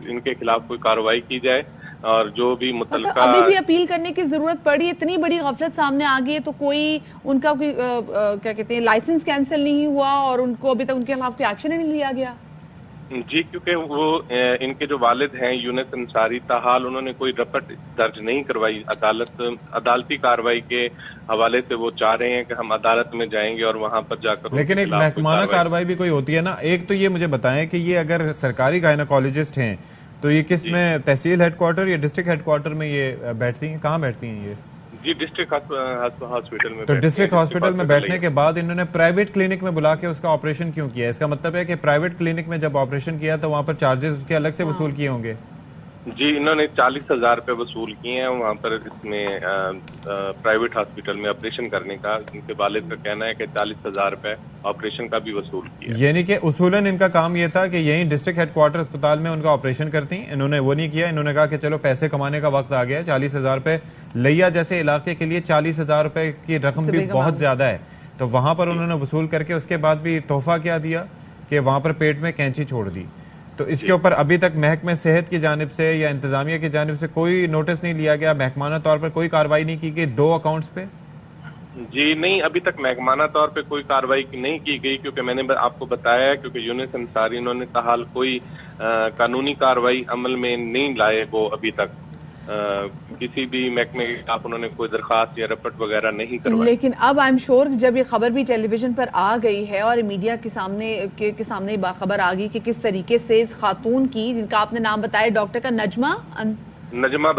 इनके खिलाफ कोई कार्रवाई की जाए, और जो भी मुतल्लिका अभी भी अपील करने की जरूरत पड़ी। इतनी बड़ी गफलत सामने आ गई है तो कोई उनका कोई क्या कहते हैं लाइसेंस कैंसिल नहीं हुआ और उनको अभी तक उनके खिलाफ कोई एक्शन नहीं लिया गया? जी, क्योंकि वो इनके जो वालिद हैं यूनुस अंसारी, ताहाल उन्होंने कोई रपट दर्ज नहीं करवाई। अदालती कार्रवाई के हवाले से वो चाह रहे हैं कि हम अदालत में जाएंगे और वहां पर जाकर। लेकिन एक महकमाना कार्रवाई भी कोई होती है ना। एक तो ये मुझे बताएं कि ये अगर सरकारी गायनेकोलॉजिस्ट हैं तो ये किस में, तहसील हेडक्वार्टर या डिस्ट्रिक्ट हेडक्वार्टर में ये बैठती हैं? कहाँ बैठती हैं ये? जी डिस्ट्रिक्ट हॉस्पिटल में। तो डिस्ट्रिक्ट हॉस्पिटल में बैठने के बाद इन्होंने प्राइवेट क्लिनिक में बुला के उसका ऑपरेशन क्यों किया? इसका मतलब है कि प्राइवेट क्लिनिक में जब ऑपरेशन किया तो वहां पर चार्जेस उसके अलग से वसूल किए होंगे। जी इन्होंने 40,000 रुपये वसूल किए हैं वहाँ पर इसमें प्राइवेट हॉस्पिटल में ऑपरेशन करने का। इनके वालिद का कहना है कि 40,000 रुपये ऑपरेशन का भी वसूल किया। यानी कि उसूलन इनका काम ये था कि यही डिस्ट्रिक्ट हेडक्वार्टर अस्पताल में उनका ऑपरेशन करती, इन्होंने वो नहीं किया। इन्होंने कहा कि चलो पैसे कमाने का वक्त आ गया है, 40,000 रुपये लिया जैसे इलाके के लिए 40,000 रुपये की रकम भी बहुत ज्यादा है, तो वहां पर उन्होंने वसूल करके उसके बाद भी तोहफा क्या दिया कि वहां पर पेट में कैंची छोड़ दी। तो इसके ऊपर अभी तक महकमे सेहत की जानिब से या इंतजामिया की जानिब से कोई नोटिस नहीं लिया गया, महकमाना तौर पर कोई कार्रवाई नहीं की गई 2 अकाउंट्स पे? जी नहीं, अभी तक महकमाना तौर पे कोई कार्रवाई नहीं की गई, क्योंकि मैंने आपको बताया है क्योंकि यूनुस अंसारी इन्होंने ताहाल कोई कानूनी कार्रवाई अमल में नहीं लाए। वो अभी तक किसी भी महकमे के खिलाफ उन्होंने कोई दरखास्त या रिपोर्ट वगैरह नहीं करवाई। लेकिन अब आई एम श्योर जब ये खबर भी टेलीविजन पर आ गई है और मीडिया के सामने खबर आ गई कि किस तरीके से इस खातून की, जिनका आपने नाम बताया डॉक्टर का नजमा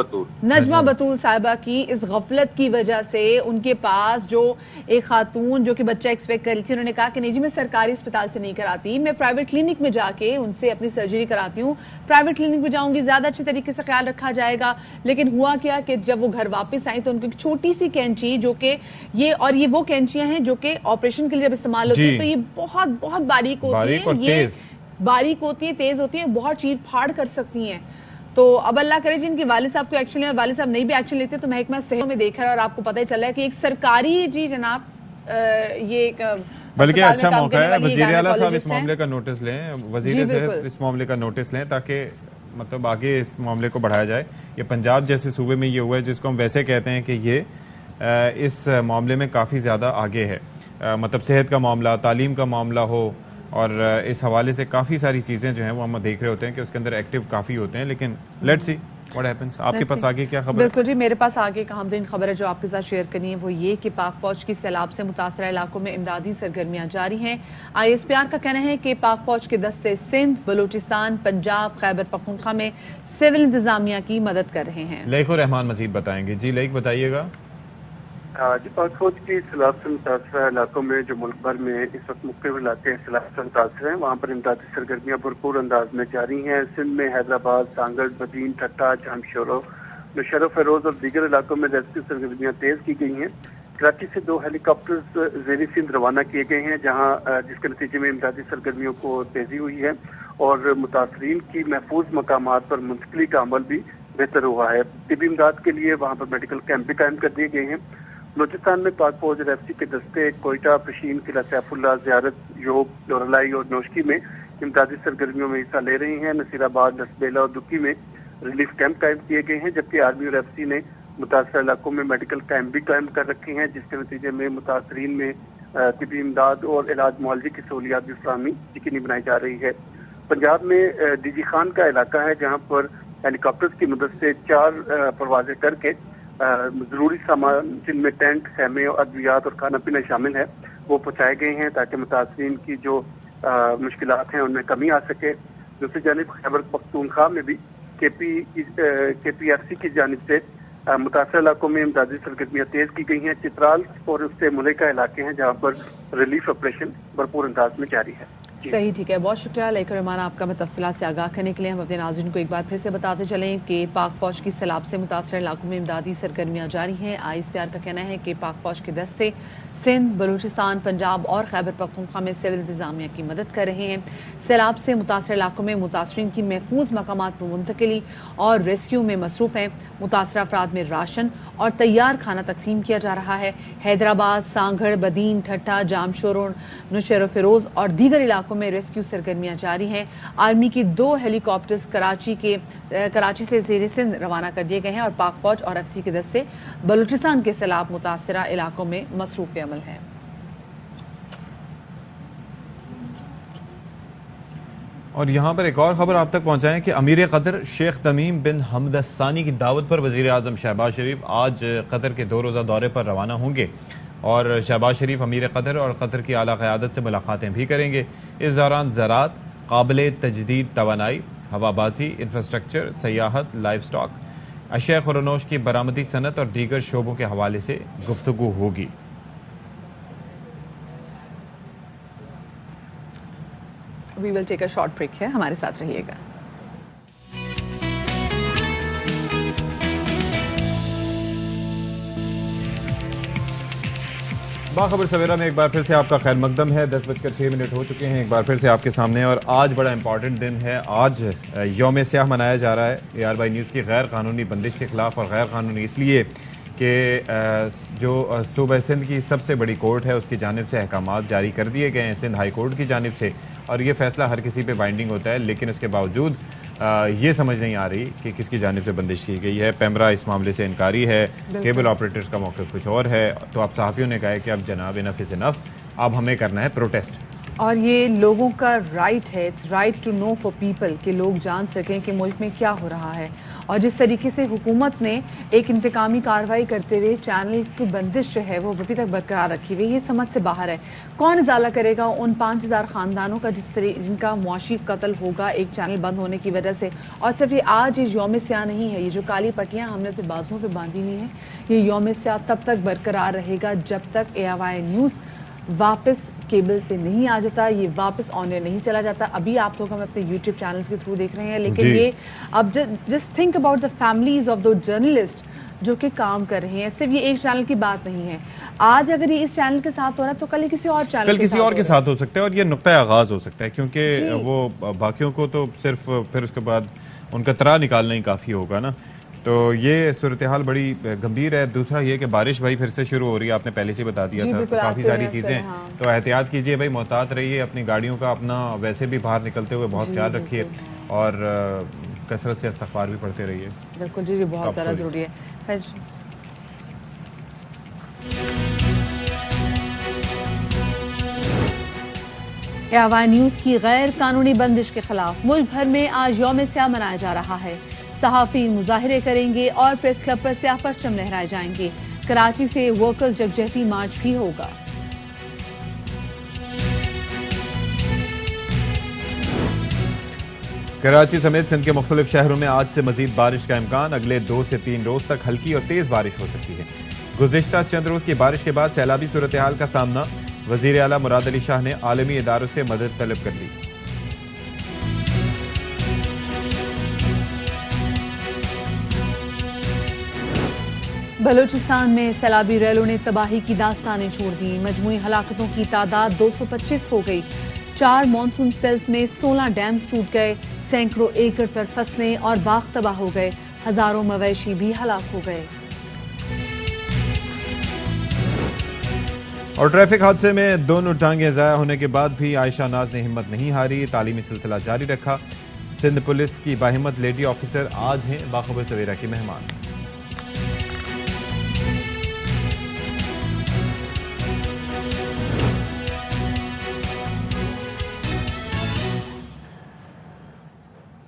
बतूल साहिबा की इस गफलत की वजह से उनके पास जो एक खातून जो कि बच्चा एक्सपेक्ट कर रही थी, उन्होंने कहा कि नहीं जी मैं सरकारी अस्पताल से नहीं कराती, मैं प्राइवेट क्लिनिक में जाके उनसे अपनी सर्जरी कराती हूँ, प्राइवेट क्लिनिक में जाऊंगी ज्यादा अच्छे तरीके से ख्याल रखा जाएगा। लेकिन हुआ क्या कि जब वो घर वापस आई तो उनकी छोटी सी कैंची, जो कि ये वो कैंचियां हैं जो कि ऑपरेशन के लिए जब इस्तेमाल होती है तो ये बहुत बहुत बारीक होती है, ये बारीक होती है, तेज होती है, बहुत चीर फाड़ कर सकती हैं। तो अब अल्लाह करे जिनके वालिद साहब को एक्शन ले, और वालिद साहब नहीं भी एक्शन लेते तो महकमा सेहत में देखा है और आपको पता ही चला है कि एक सरकारी जी जनाब ये बल्कि अच्छा मौका है वजीर आला साहब इस मामले का नोटिस लें, वजीर सेहत इस मामले का नोटिस लें ताकि मतलब आगे इस मामले को बढ़ाया जाए। ये पंजाब जैसे सूबे में ये हुआ है जिसको हम वैसे कहते हैं कि ये इस मामले में काफ़ी ज़्यादा आगे है, मतलब सेहत का मामला, तालीम का मामला हो, और इस हवाले से काफ़ी सारी चीज़ें जो हैं वो हम देख रहे होते हैं कि उसके अंदर एक्टिव काफ़ी होते हैं। लेकिन लेट्स सी व्हाट हैपेंस। आपके पास आगे क्या खबर? बिल्कुल जी, मेरे पास आगे का अहम खबर है जो आपके साथ शेयर करनी है, वो ये कि पाक फौज की सैलाब से मुतासरा इलाकों में इमदादी सरगर्मियां जारी हैं। ISPR का कहना है कि पाक फौज के दस्ते सिंध, बलूचिस्तान, पंजाब, खैबर पख्तूनख्वा में सिविल इंतजामिया की मदद कर रहे हैं। लईकुर रहमान मजीद बताएंगे। जी लईक बताइएगा। जी पाक फौज की सैलाब से मुतासरा इलाकों में जो मुल्क भर में इस वक्त मुख्तलिफ इलाके सैलाब से मुतासर हैं, वहाँ पर इमदादी सरगर्मियाँ भरपूर अंदाज में जारी हैं। सिंध में हैदराबाद, सांगड़, बदीन, ठट्टा, जामशोरो, नौशेरा फेरोज और दीगर इलाकों में रेस्क्यू सरगर्मियाँ तेज की गई हैं। कराची से 2 हेलीकॉप्टर ज़ेरी सिंध रवाना किए गए हैं, जहाँ जिसके नतीजे में इमदादी सरगर्मियों को तेजी हुई है और मुतासरीन की महफूज मकामात पर मुंतकिली का अमल भी बेहतर हुआ है। तिबी इमदाद के लिए वहाँ पर मेडिकल कैंप भी कायम कर दिए गए हैं। बलूचिस्तान में पाक फौज और एफसी के दस्ते कोयटा, पशीन, किला सैफुल्ला, ज़ियारत, योब, लोरलाई और नोशकी में इमदादी सरगर्मियों में हिस्सा ले रही हैं। नसीराबाद, लसबेला और दुक्की में रिलीफ कैंप कायम किए गए हैं, जबकि आर्मी और एफसी ने मुतासर इलाकों में मेडिकल कैंप भी कायम कर रखे हैं, जिसके नतीजे में मुतासरीन में तिबी इमदाद और इलाज मुआवजे की सहूलियात भी फराहमी यकीनी बनाई जा रही है। पंजाब में डीजी खान का इलाका है, जहाँ पर हेलीकॉप्टर्स की मदद से 4 परवाजें करके जरूरी सामान जिनमें टेंट, खेमे, अद्वियात और खाना पीना शामिल है वो पहुंचाए गए हैं ताकि मुतासरीन की जो मुश्किलात हैं उनमें कमी आ सके। दूसरी जानिब खैबर पख्तूनख्वा में भी KPFC की जानिब से मुतासर इलाकों में इमदादी सरगर्मियाँ तेज की गई हैं। चित्राल और उससे मुलेका इलाके हैं जहाँ पर रिलीफ ऑपरेशन भरपूर अंदाज में जारी है। सही, ठीक है, बहुत शुक्रिया लईकुर रहमान आपका मैं तफसीलात से आगाह करने के लिए। हम अपने नाज़रीन को एक बार फिर से बताते चलें कि पाक फौज की सैलाब से मुतासर इलाकों में इमदादी सरगर्मियाँ जारी हैं। ISPR का कहना है कि पाक फौज के दस्ते सिंध, बलूचिस्तान, पंजाब और खैबर पख्तूनख्वा में सिविल इंतजामिया की मदद कर रहे हैं। सैलाब से मुतासर इलाकों में मुतासरीन की महफूज मकामात पर मुंतकिली और रेस्क्यू में मसरूफ हैं। मुतासर अफराद में राशन और तैयार खाना तकसीम किया जा रहा है। हैदराबाद, सांगड़, बदीन, ठट्टा, जामशोरो, नौशेरा फेरोज और दीगर इलाकों में रेस्क्यू सरगर्मियां जारी हैं। आर्मी की 2 हेलीकॉप्टर्स कराची से ज़ेरे सिंध रवाना कर दिए गए हैं और पाक फौज और एफसी के दस्ते बलूचिस्तान के सैलाब मुतासरा इलाकों में मसरूफ अमल हैं। और यहाँ पर एक और खबर आप तक पहुँचाएं कि अमीर कतर शेख तमीम बिन हमद सानी की दावत पर वज़ीर आज़म शहबाज शरीफ आज कतर के 2 रोज़ा दौरे पर रवाना होंगे और शहबाज शरीफ अमीर कतर और कतर की आला क़यादत से मुलाकातें भी करेंगे। इस दौरान ज़राअत, काबिल तजदीद तवानाई, हवाबाजी, इंफ्रास्ट्रक्चर, सयाहत, लाइफ स्टॉक, अशिया खुरनोश की बरामदी सनत और दीगर शोबों के हवाले से गुफ्तगू होगी। We will take a short break है, हमारे साथ रहिएगा। बाखबर सवेरा में एक बार फिर से आपका खैर मकदम है। 10:06 हो चुके हैं, एक बार फिर से आपके सामने, और आज बड़ा इंपॉर्टेंट दिन है। आज यौम स्याह मनाया जा रहा है ARY न्यूज़ की गैर कानूनी बंदिश के खिलाफ, और गैर कानूनी इसलिए कि जो सूबा सिंध की सबसे बड़ी कोर्ट है उसकी जानिब से अहकामात जारी कर दिए गए हैं, सिंध हाई कोर्ट की जानिब से, और ये फैसला हर किसी पे बाइंडिंग होता है, लेकिन उसके बावजूद ये समझ नहीं आ रही कि किसकी जानिब से बंदिश की गई है। पेमरा इस मामले से इनकारी है, केबल ऑपरेटर्स का मौक़िफ़ कुछ और है। तो अब सहाफ़ियों ने कहा है कि अब जनाब इनफ इज़ इनफ, अब हमें करना है प्रोटेस्ट। और ये लोगों का राइट है, it's right to know for people, कि लोग जान सकें कि मुल्क में क्या हो रहा है। और जिस तरीके से हुकूमत ने एक इंतकामी कार्रवाई करते हुए चैनल की बंदिश जो है वो अभी तक बरकरार रखी हुई, ये समझ से बाहर है। कौन इजाला करेगा उन 5000 खानदानों का जिनका मुआशी कत्ल होगा एक चैनल बंद होने की वजह से। और सिर्फ ये आज ये यौम स्याह नहीं है, ये जो काली पट्टियां हमने अपने बाजुओं पे बांधी हुई हैं, ये यौम स्याह तब तक बरकरार रहेगा जब तक ARY न्यूज़ वापस केबल पे नहीं आ जाता, ये वापस ऑन एयर नहीं चला जाता। अभी आप लोग हमें अपने YouTube चैनल्स के थ्रू देख रहे हैं, लेकिन ये अब just think about the families of the journalist जो कि काम कर रहे हैं। सिर्फ ये एक चैनल की बात नहीं है, आज अगर ये इस चैनल के साथ हो रहा है तो कल किसी और चैनल के साथ हो सकता है, और ये नुक्ता आगाज हो सकता है, क्योंकि वो बाकियों को तो सिर्फ फिर उसके बाद उनका तरा निकालना ही काफी होगा ना। तो ये सूरत हाल बड़ी गंभीर है। दूसरा ये कि बारिश भाई फिर से शुरू हो रही है, आपने पहले से बता दिया था, तो काफी सारी चीजें, तो एहतियात कीजिए भाई, मोहतात रहिए, अपनी गाड़ियों का अपना वैसे भी बाहर निकलते हुए बहुत ख्याल रखिए, और कसरत से इस्तग़फ़ार भी पढ़ते रहिए। बिल्कुल जी, बहुत ज़्यादा जरूरी है। ARY न्यूज़ की गैर कानूनी बंदिश के खिलाफ मुल्क भर में आज यौम स्याह मनाया जा रहा है। सहाफ़ी मुजाहिरे करेंगे और प्रेस क्लब पर स्याह परचम लहराए जाएंगे। कराची से वर्कर्स जगजहती मार्च भी होगा। कराची समेत सिंध के मुख्तलिफ शहरों में आज से मजीद बारिश का इम्कान। अगले 2 से 3 रोज तक हल्की और तेज बारिश हो सकती है। गुज़िश्ता चंद रोज की बारिश के बाद सैलाबी सूरत हाल का सामना, वजीर आला मुराद अली शाह ने आलमी इदारों से मदद तलब कर ली। बलूचिस्तान में सैलाबी रैलों ने तबाही की दास्तानें छोड़ दी। मजमूई हलाकतों की तादाद 225 हो गई। 4 मानसून स्पेल्स में 16 डैम्स टूट गए। सैकड़ों एकड़ पर फसलें और बाग तबाह हो गए। हजारों मवेशी भी हलाक हो गए। और ट्रैफिक हादसे में दोनों टांगें ज़ाया होने के बाद भी आयशा नाज ने हिम्मत नहीं हारी, तालीमी सिलसिला जारी रखा। सिंध पुलिस की बाहिम्मत लेडी ऑफिसर आज हैं बाखबर सवेरा की मेहमान।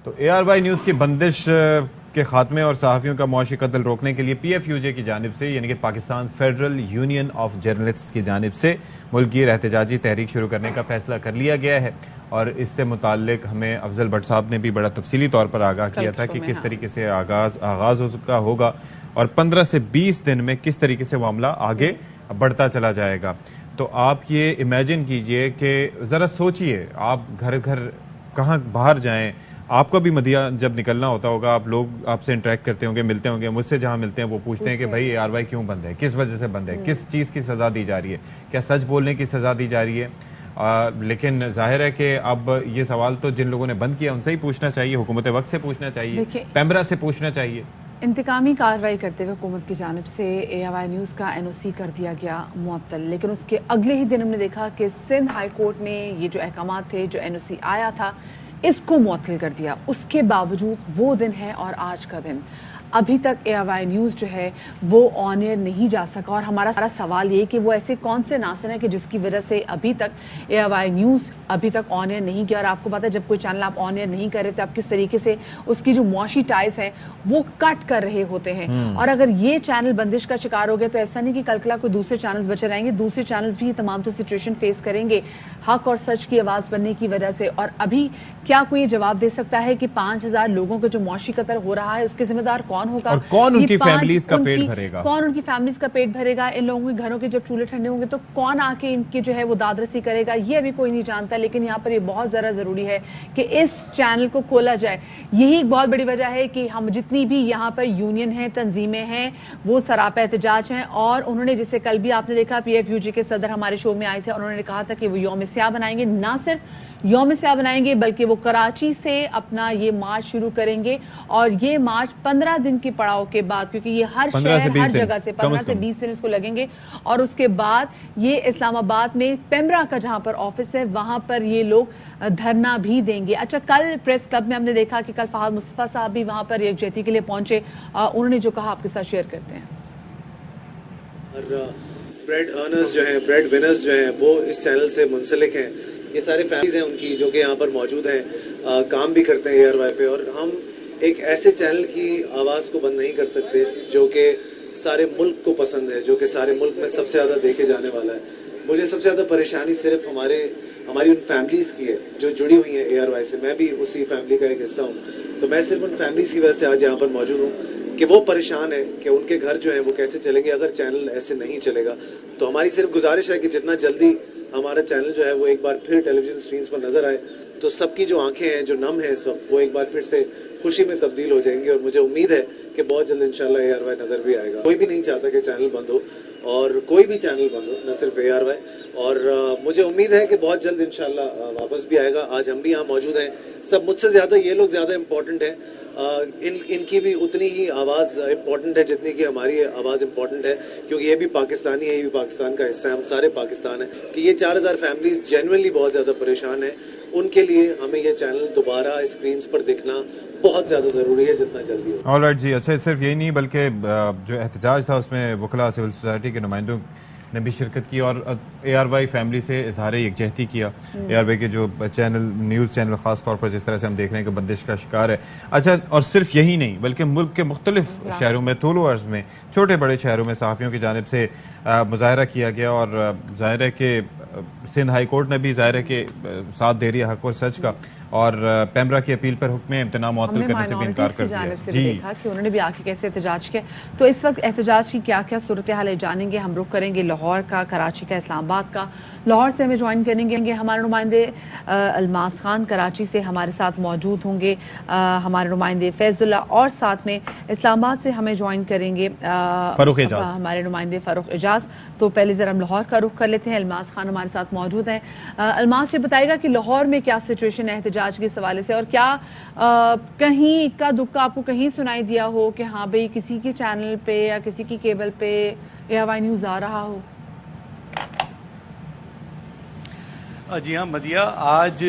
तो ARY न्यूज़ की बंदिश के खात्मे और सहाफ़ियों का मुआशी कत्ल रोकने के लिए PFUJ की जानिब से, यानी कि Pakistan federal union of journalist की जानिब से मुल्कगीर एहतजाजी तहरीक शुरू करने का फैसला कर लिया गया है। और इससे मुताल्लिक हमें अफजल भट्ट साहब ने भी बड़ा तफसीली तौर पर आगाह किया था कि किस तरीके से आगाज होगा और 15 से 20 दिन में किस तरीके से मामला आगे बढ़ता चला जाएगा। तो आप ये इमेजिन कीजिए कि ज़रा सोचिए, आप घर घर कहाँ बाहर जाएं, आपको भी मदिया जब निकलना होता होगा, आप लोग आपसे इंटरेक्ट करते होंगे, मिलते होंगे, मुझसे जहां मिलते हैं वो पूछते हैं कि भाई ARY क्यों बंद है, किस वजह से बंद है, किस चीज़ की सज़ा दी जा रही है, क्या सच बोलने की सज़ा दी जा रही है। लेकिन जाहिर है कि अब ये सवाल तो जिन लोगों ने बंद किया उनसे ही पूछना चाहिए, हुकूमत वक्त से पूछना चाहिए, पेमरा से पूछना चाहिए। इंतकामी कार्रवाई करते हुए हुकूमत की जानिब से ARY न्यूज़ का NOC कर दिया गया मुअत्तल, लेकिन उसके अगले ही दिन हमने देखा कि सिंध हाई कोर्ट ने ये जो अहकामात थे, जो NOC आया था, इसको मुअत्तल कर दिया। उसके बावजूद वो दिन है और आज का दिन अभी तक ARY न्यूज़ जो है वो ऑन एयर नहीं जा सका। और हमारा सारा सवाल ये कि वो ऐसे कौन से नासन है कि जिसकी वजह से अभी तक ARY न्यूज़ अभी तक ऑन एयर नहीं किया। और आपको पता है जब कोई चैनल आप ऑन एयर नहीं कर रहे तो आप किस तरीके से उसकी जो मुआशी टाइज है वो कट कर रहे होते हैं। और अगर ये चैनल बंदिश का शिकार हो गया तो ऐसा नहीं कि कल कोई दूसरे चैनल्स बचे रहेंगे, दूसरे चैनल्स भी तमाम से सिचुएशन फेस करेंगे हक और सच की आवाज बनने की वजह से। और अभी क्या कोई जवाब दे सकता है कि 5000 लोगों का जो मुआशी कत्ल हो रहा है उसके जिम्मेदार कौन होगा और कौन ये उनकी 5 फैमिलीज का पेट भरेगा, कौन उनकी फैमिलीज का पेट भरेगा, इन लोगों के घरों के जब चूल्हे ठंडे होंगे तो कौन आके इनकी जो है वो दादरसी करेगा, ये अभी कोई नहीं जानता। लेकिन यहाँ पर ये बहुत ज़्यादा ज़रूरी है कि इस चैनल को खोला जाए। यही एक बहुत बड़ी वजह है कि हम जितनी भी यहाँ पर यूनियन है, तंजीमें हैं, वो सरापा एहतजाज हैं। और उन्होंने, जैसे कल भी आपने देखा, PFUJ के सदर हमारे शो में आए थे और उन्होंने कहा था कि वो यौम स्याह बनाएंगे, ना सिर्फ यौम स्याह बनाएंगे बल्कि वो कराची से अपना ये मार्च शुरू करेंगे। और ये मार्च 15 दिन की पड़ाव के बाद, क्योंकि ये हर शहर हर जगह से 15 से 20 दिन इसको लगेंगे, और उसके बाद ये इस्लामाबाद में पेमरा का जहां पर ऑफिस है वहां पर ये लोग धरना भी देंगे। अच्छा, कल प्रेस क्लब में हमने देखा कि कल फहाद मुस्तफा साहब भी वहां पर यकजहती के लिए पहुंचे। उन्होंने जो कहा आपके साथ शेयर करते हैं। और ब्रेड अर्नर्स जो हैं, ब्रेड विनर्स जो हैं, वो इस चैनल से मुंसलिक हैं। ये सारे फैमिलीज हैं उनकी जो कि यहाँ पर मौजूद हैं, काम भी करते हैं ARY पे। और हम एक ऐसे चैनल की आवाज़ को बंद नहीं कर सकते जो कि सारे मुल्क को पसंद है, जो कि सारे मुल्क में सबसे ज़्यादा देखे जाने वाला है। मुझे सबसे ज़्यादा परेशानी सिर्फ हमारी उन फैमिलीज़ की है जो जुड़ी हुई हैं ARY से। मैं भी उसी फैमिली का एक हिस्सा हूँ, तो मैं सिर्फ उन फैमिलीज़ की वजह से आज यहाँ पर मौजूद हूँ कि वो परेशान है कि उनके घर जो है वो कैसे चलेंगे अगर चैनल ऐसे नहीं चलेगा। तो हमारी सिर्फ गुजारिश है कि जितना जल्दी हमारा चैनल जो है वो एक बार फिर टेलीविजन स्क्रीन्स पर नजर आए तो सबकी जो आंखें हैं, जो नम है इस वक्त, वो एक बार फिर से खुशी में तब्दील हो जाएंगी। और मुझे उम्मीद है कि बहुत जल्द इंशाल्लाह ARY नजर भी आएगा। कोई भी नहीं चाहता कि चैनल बंद हो, और कोई भी चैनल बंद हो, न सिर्फ ARY। और मुझे उम्मीद है कि बहुत जल्द इंशाल्लाह वापस भी आएगा। आज हम भी यहाँ मौजूद हैं, सब मुझसे ज्यादा ये लोग ज्यादा इम्पोर्टेंट हैं। इनकी भी उतनी ही आवाज़ इम्पोर्टेंट है जितनी कि हमारी आवाज़ इम्पोर्टेंट है, क्योंकि ये भी पाकिस्तानी है, ये भी पाकिस्तान का हिस्सा है, हम सारे पाकिस्तान हैं। कि ये 4000 फैमिलीज जेन्युइनली बहुत ज़्यादा परेशान है, उनके लिए हमें ये चैनल दोबारा स्क्रीन्स पर दिखना बहुत ज़्यादा ज़रूरी है, जितना जल्दी हो। ऑलराइट जी, अच्छा, सिर्फ यही नहीं बल्कि जो एहतजाज था उसमें वकला, सिविल सोसाइटी के नुमाइंदों ने भी शिरकत की और ARY फैमिली से इजहार यकजहती किया। ARY के जो चैनल, न्यूज़ चैनल खास तौर पर जिस तरह से हम देख रहे हैं कि बंदिश का शिकार है। अच्छा, और सिर्फ यही नहीं बल्कि मुल्क के मुख्तलिफ शहरों में, तूल अर्ज में, छोटे बड़े शहरों में सहाफ़ियों की जानिब से मुजाहरा किया गया। और ज़ाहिर है कि सिंध हाई कोर्ट ने भी ज़ाहिर है कि साथ दे रही है हक़ और सच का, और पेमरा की अपील पर हुक्म इम्तना मुअत्तल करने से भी इनकार कर दिया। जी, देखा कि उन्होंने भी आके कैसे एहतजाज किया। तो इस वक्त एहतजाज की क्या क्या सूरत हाल है जानेंगे। हम रुख करेंगे लाहौर का, कराची का, इस्लामाबाद का। लाहौर से हमें ज्वाइन करेंगे हमारे नुमाइंदे अलमास खान, कराची से हमारे साथ मौजूद होंगे हमारे नुमाइंदे फैजुल्ला, और साथ में इस्लामाबाद से हमें ज्वाइन करेंगे फरूख एजाज, हमारे नुमाइंदे फरूख एजाज। तो पहले जरा हम लाहौर का रुख कर लेते हैं। अलमास खान हमारे साथ मौजूद हैं। अलमास ये बताएगा कि लाहौर में क्या सिचुएशन है एहतजाज के हवाले से, और क्या कहीं इक्का दुक्का आपको कहीं सुनाई दिया हो कि हाँ भाई किसी के चैनल पे या किसी की केबल पे ARY न्यूज आ रहा हो? जी हाँ मदिया, आज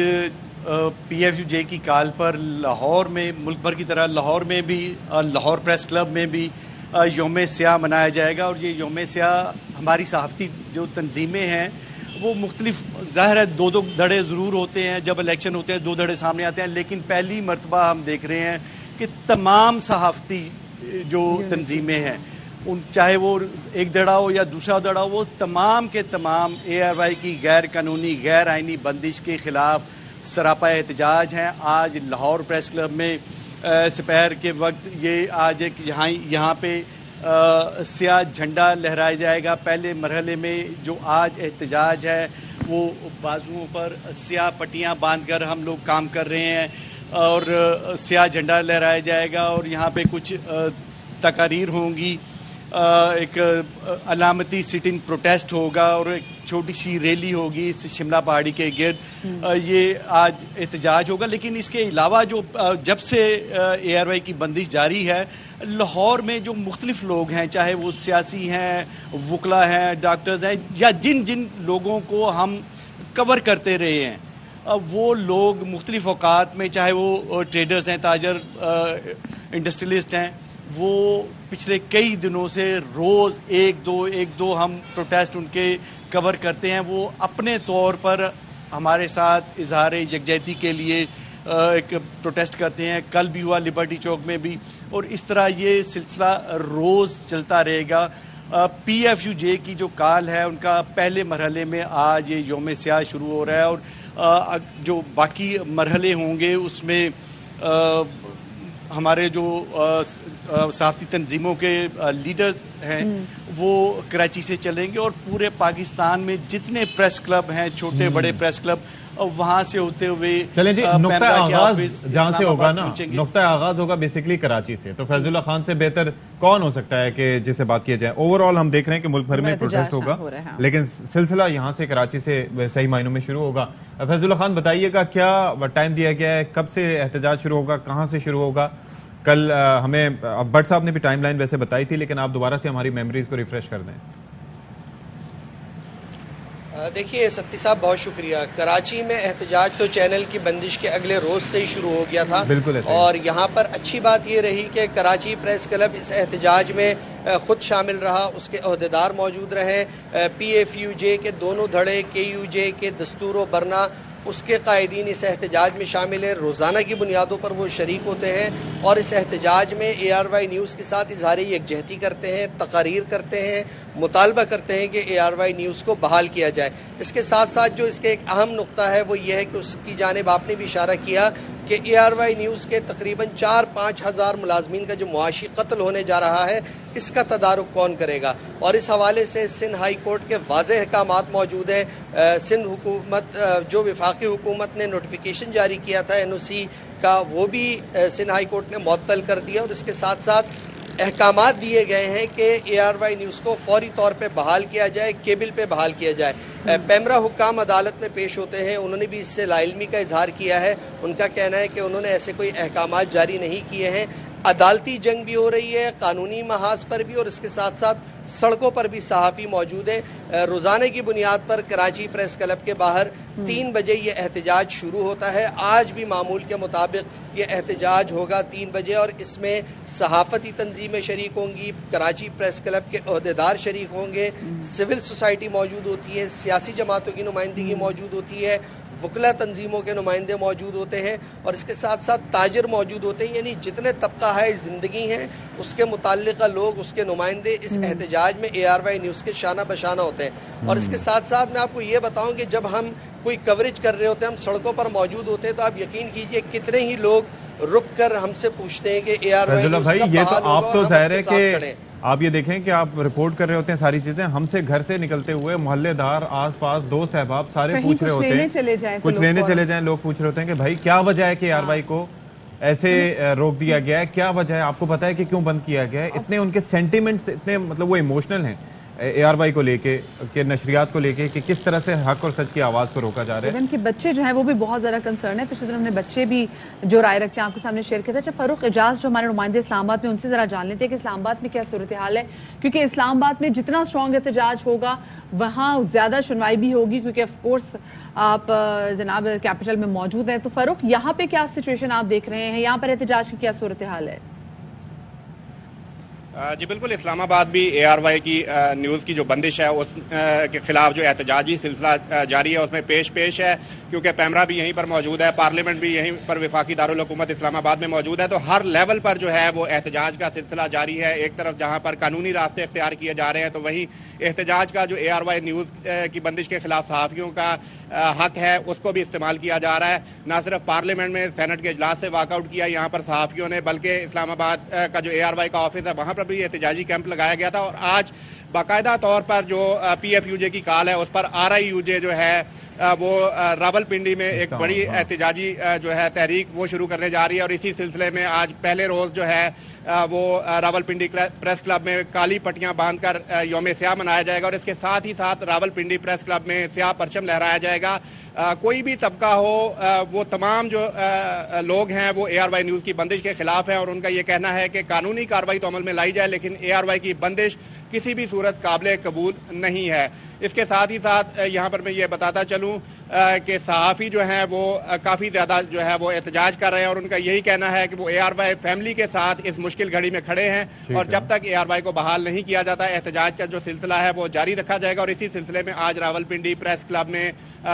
PFUJ की कॉल पर लाहौर में, मुल्क भर की तरह लाहौर में भी, लाहौर प्रेस क्लब में भी यौम स्याह मनाया जाएगा। और ये यौम स्याह हमारी सहाफ़ती जो तंजीमें हैं वो मुख्तलिफ, ज़ाहिर है दो धड़े ज़रूर होते हैं, जब इलेक्शन होते हैं 2 धड़े सामने आते हैं, लेकिन पहली मरतबा हम देख रहे हैं कि तमाम सहाफ़ती जो तंजीमें हैं, उन चाहे वो एक धड़ा हो या दूसरा धड़ा हो, वो तमाम के तमाम ARY की गैर कानूनी, गैर आइनी बंदिश के ख़िलाफ़ सरापा एहतजाज हैं। आज लाहौर प्रेस क्लब में दोपहर के वक्त ये आज एक यहाँ पे स्याह झंडा लहराया जाएगा। पहले मरहले में जो आज एहतजाज है वो बाजुओं पर स्याह पट्टियाँ बांधकर हम लोग काम कर रहे हैं और स्याह झंडा लहराया जाएगा। और यहाँ पे कुछ तकारीर होंगी, एक अलामती सिट इन प्रोटेस्ट होगा और एक छोटी सी रैली होगी इस शिमला पहाड़ी के गिर्द। ये आज एहतजाज होगा। लेकिन इसके अलावा जो जब से ARY की बंदिश जारी है, लाहौर में जो मुख्तलिफ लोग हैं, चाहे वो सियासी हैं, वकला हैं, डॉक्टर्स हैं, या जिन जिन लोगों को हम कवर करते रहे हैं, वो लोग मुख्तलिफ औकात में, चाहे वो ट्रेडर्स हैं, ताजर, इंडस्ट्रियलिस्ट हैं, वो पिछले कई दिनों से रोज़ एक दो हम प्रोटेस्ट उनके कवर करते हैं। वो अपने तौर पर हमारे साथ इजहार यकजहती के लिए एक प्रोटेस्ट करते हैं। कल भी हुआ लिबर्टी चौक में भी, और इस तरह ये सिलसिला रोज़ चलता रहेगा। PFUJ की जो कॉल है उनका पहले मरहले में आज ये यौम स्याह शुरू हो रहा है, और जो बाकी मरहले होंगे उसमें ہمارے جو صحافتی تنظیموں کے لیڈرز ہیں وہ کراچی سے چلیں گے اور پورے پاکستان میں جتنے پریس کلب ہیں چھوٹے بڑے پریس کلب وہاں سے ہوتے ہوئے چلیں جی نقطہ آغاز جہاں سے ہوگا نا نقطہ آغاز ہوگا بیسیکلی کراچی سے تو فیض اللہ خان سے بہتر کون ہو سکتا ہے کہ جس سے بات کیا جائے اوور آل ہم دیکھ رہے ہیں کہ ملک بھر میں پروٹیسٹ ہوگا لیکن سلسلہ یہاں سے کراچی سے صحیح معنوں میں شروع ہوگا فیض اللہ خان بتائیے گا کیا ٹائم دیا گیا ہے کب سے احتجاج شروع ہوگا کہاں سے شروع ہوگا کل ہمیں بٹ صاحب نے بھی ٹائم لائن ویسے بتائی تھی لیکن آپ دوبارہ سے ہماری میموریز کو ریفریش کر دیں دیکھیے ستی صاحب بہت شکریہ کراچی میں احتجاج تو چینل کی بندش کے اگلے روز سے ہی شروع ہو گیا تھا اور یہاں پر اچھی بات یہ رہی کہ کراچی پریس کلب اس احتجاج میں خود شامل رہا اس کے عہدیدار موجود رہے PFUJ کے دونوں دھڑے KUJ کے دستور و برنا اس کے قائدین اس احتجاج میں شامل ہیں روزانہ کی بنیادوں پر وہ شریک ہوتے ہیں اور اس احتجاج میں ARY نیوز کے ساتھ اظہار یکجہتی کرتے ہیں تقاریر کرتے ہیں مطالبہ کرتے ہیں کہ ARY نیوز کو بحال کیا جائے اس کے ساتھ ساتھ جو اس کے ایک اہم نقطہ ہے وہ یہ ہے کہ اس کی جانب آپ نے بھی اشارہ کیا کہ ARY نیوز کے تقریباً 4-5 ہزار ملازمین کا جو معاشی قتل ہونے جا رہا ہے اس کا تدارک کون کرے گا اور اس حوالے سے سندھ ہائی کورٹ کے واضح احکامات موجود ہیں سندھ حکومت جو وفاقی حکومت نے نوٹیفیکیشن جاری کیا تھا NOC کا وہ بھی سندھ ہائی کورٹ نے معطل کر دیا اور اس کے ساتھ ساتھ احکامات دیے گئے ہیں کہ ARY نیوز کو فوری طور پہ بحال کیا جائے کیبل پہ بحال کیا جائے پیمرا حکام عدالت میں پیش ہوتے ہیں انہوں نے بھی اس سے لا علمی کا اظہار کیا ہے ان کا کہنا ہے کہ انہوں نے ایسے کوئی احکامات جاری نہیں کیے ہیں عدالتی جنگ بھی ہو رہی ہے قانونی محاذ پر بھی اور اس کے ساتھ ساتھ سڑکوں پر بھی صحافی موجود ہیں روزانہ کی بنیاد پر کراچی پریس کلب کے باہر 3 بجے یہ احتجاج شروع ہوتا ہے آج بھی معمول کے مطابق یہ احتجاج ہوگا 3 بجے اور اس میں صحافتی تنظیمیں شریک ہوں گی کراچی پریس کلب کے عہدیدار شریک ہوں گے سول سوسائٹی موجود ہوتی ہے سیاسی جماعتوں کی نمائندگی موجود ہوتی ہے وکلا تنظیموں کے نمائندے موجود ہوتے ہیں اور اس کے ساتھ ساتھ تاجر موجود ہوتے ہیں یعنی جتنے طبقہ ہے زندگی ہیں اس کے متعلقہ لوگ اس کے نمائندے اس احتجاج میں ARY نیوز کے شانہ بشانہ ہوتے ہیں اور اس کے ساتھ ساتھ میں آپ کو یہ بتاؤں کہ جب ہم کوئی کوریج کر رہے ہوتے ہیں ہم سڑکوں پر موجود ہوتے ہیں تو آپ یقین کیجئے کتنے ہی لوگ رک کر ہم سے پوچھتے ہیں کہ ARY نیوز کا بحال ہوگا اور ہم ان کے ساتھ کھڑے ہیں آپ یہ دیکھیں کہ آپ رپورٹ کر رہے ہوتے ہیں ساری چیزیں ہم سے گھر سے نکلتے ہوئے محلے دار آس پاس دوست احباب سارے پوچھ رہے ہوتے ہیں کچھ لینے چلے جائیں لوگ پوچھ رہے ہوتے ہیں کہ بھائی کیا وجہ ہے کہ ARY کو ایسے روک دیا گیا ہے کیا وجہ ہے آپ کو پتا ہے کہ کیوں بند کیا گیا ہے اتنے ان کے سینٹیمنٹس اتنے مطلب وہ ایموشنل ہیں ARY کو لے کے کہ نشریات کو لے کے کہ کس طرح سے حق اور سچ کی آواز کو روکا جا رہا ہے ان کے بچے جو ہیں وہ بھی بہت زیادہ کنسرن ہے پچھلے دن ہم نے بچے بھی جو رائے رکھتے ہیں آپ کے سامنے شیئر کیا تھا اچھا فاروق اعجاز جو ہمارے نمائندے اسلام آباد میں ان سے ذرا جان لیتے ہیں کہ اسلام آباد میں کیا صورتحال ہے کیونکہ اسلام آباد میں جتنا اسٹرانگ احتجاج ہوگا وہاں زیادہ سنوائی بھی ہوگی کیونکہ آف کورس آپ جناب کیپٹل میں موجود ہیں تو فاروق یہاں پہ کیا سچویشن آپ دیکھ رہے ہیں یہاں پر احتجاج کی کیا صورتحال ہے جی بالکل اسلام آباد بھی ARY کی نیوز کی جو بندش ہے اس کے خلاف جو احتجاجی سلسلہ جاری ہے اس میں پیش ہے کیونکہ پیمرا بھی یہیں پر موجود ہے پارلیمنٹ بھی یہیں پر وفاقی دارالحکومت اسلام آباد میں موجود ہے تو ہر لیول پر جو ہے وہ احتجاج کا سلسلہ جاری ہے ایک طرف جہاں پر قانونی راستے اختیار کیے جا رہے ہیں تو وہیں احتجاج کا جو ARY نیوز کی بندش کے خلاف صحافیوں کا حق ہے اس کو بھی استعمال کیا جا رہا ہے نہ صرف پارلیمنٹ میں سینٹ کے اجلاس سے واک آؤٹ کیا یہاں پر صحافیوں نے بلکہ اسلام آباد کا جو ARY کا آفس ہے وہاں پر بھی احتجاجی کیمپ لگایا گیا تھا اور آج باقاعدہ طور پر جو PFUJ کی کال ہے اس پر RIUJ جو ہے وہ راولپنڈی میں ایک بڑی احتجاجی جو ہے تحریک وہ شروع کرنے جا رہی ہے اور اسی سلسلے میں آج پہلے روز جو ہے وہ راولپنڈی پریس کلب میں کالی پٹیاں باندھ کر یوم سیاہ منایا جائے گا اور اس کے ساتھ ہی ساتھ راولپنڈی پریس کلب میں سیاہ پرچم لہرایا جائے گا کوئی بھی طبقہ ہو وہ تمام جو لوگ ہیں وہ ARY نیوز کی بندش کے خلاف ہیں اور ان کا یہ کہنا ہے کہ قانونی کارروائی تو عمل میں لائی جائے لیکن ARY کی بندش کسی بھی صورت قابل قبول نہیں ہے اس کے ساتھ ہی ساتھ یہاں پر میں یہ بتاتا چلوں کہ صحافی جو ہیں وہ کافی زیادہ جو ہے وہ احتجاج کر رہے ہیں اور ان کا یہی کہنا ہے کہ وہ ARY فیملی کے ساتھ اس مشکل گھڑی میں کھڑے ہیں اور جب تک ARY کو بحال نہیں کیا جاتا احتجاج کا جو سلسلہ ہے وہ جاری رکھا جائے گا اور اسی سلسلے میں آج راولپنڈی پریس کلب میں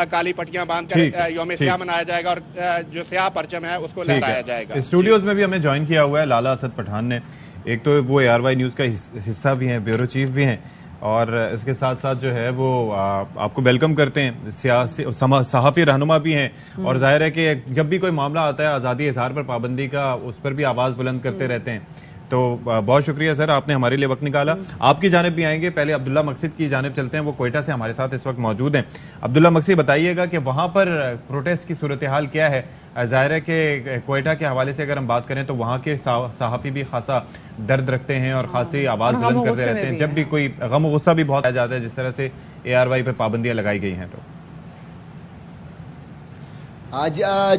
کالی پٹیاں باندھ کر یوم سیاہ منایا جائے گا اور جو سیاہ پرچم ہے اس کو لہرایا جائے گا اسٹوڈیوز میں بھی ہمیں جوائن کیا ہوا ہے لالا اسد پٹھان نے ایک تو وہ ARY نیوز کا حصہ بھی ہیں بیورو چیف بھی ہیں اور اس کے ساتھ ساتھ جو ہے وہ آپ کو ویلکم کرتے ہیں. سیاسی صحافی رہنما بھی ہیں اور ظاہر ہے کہ جب بھی کوئی معاملہ آتا ہے آزادی اظہار پر پابندی کا اس پر بھی آواز بلند کرتے رہتے ہیں. تو بہت شکریہ سر, آپ نے ہمارے لیے وقت نکالا. آپ کی جانب بھی آئیں گے, پہلے عبداللہ مقصد کی جانب چلتے ہیں, وہ کوئٹہ سے ہمارے ساتھ اس وقت موجود ہیں. عبداللہ مقصد, بتائیے گا کہ وہاں پر پروٹیسٹ کی صورتحال کیا ہے؟ ظاہر ہے کہ کوئٹہ کے حوالے سے اگر ہم بات کریں تو وہاں کے صحافی بھی خاصا درد رکھتے ہیں اور خاصی آواز بلند کرتے رہتے ہیں جب بھی کوئی غم و غصہ بھی بہت آ جاتا ہے, جس طرح سے ARY پہ پابندیاں لگائی گئی ہیں. تو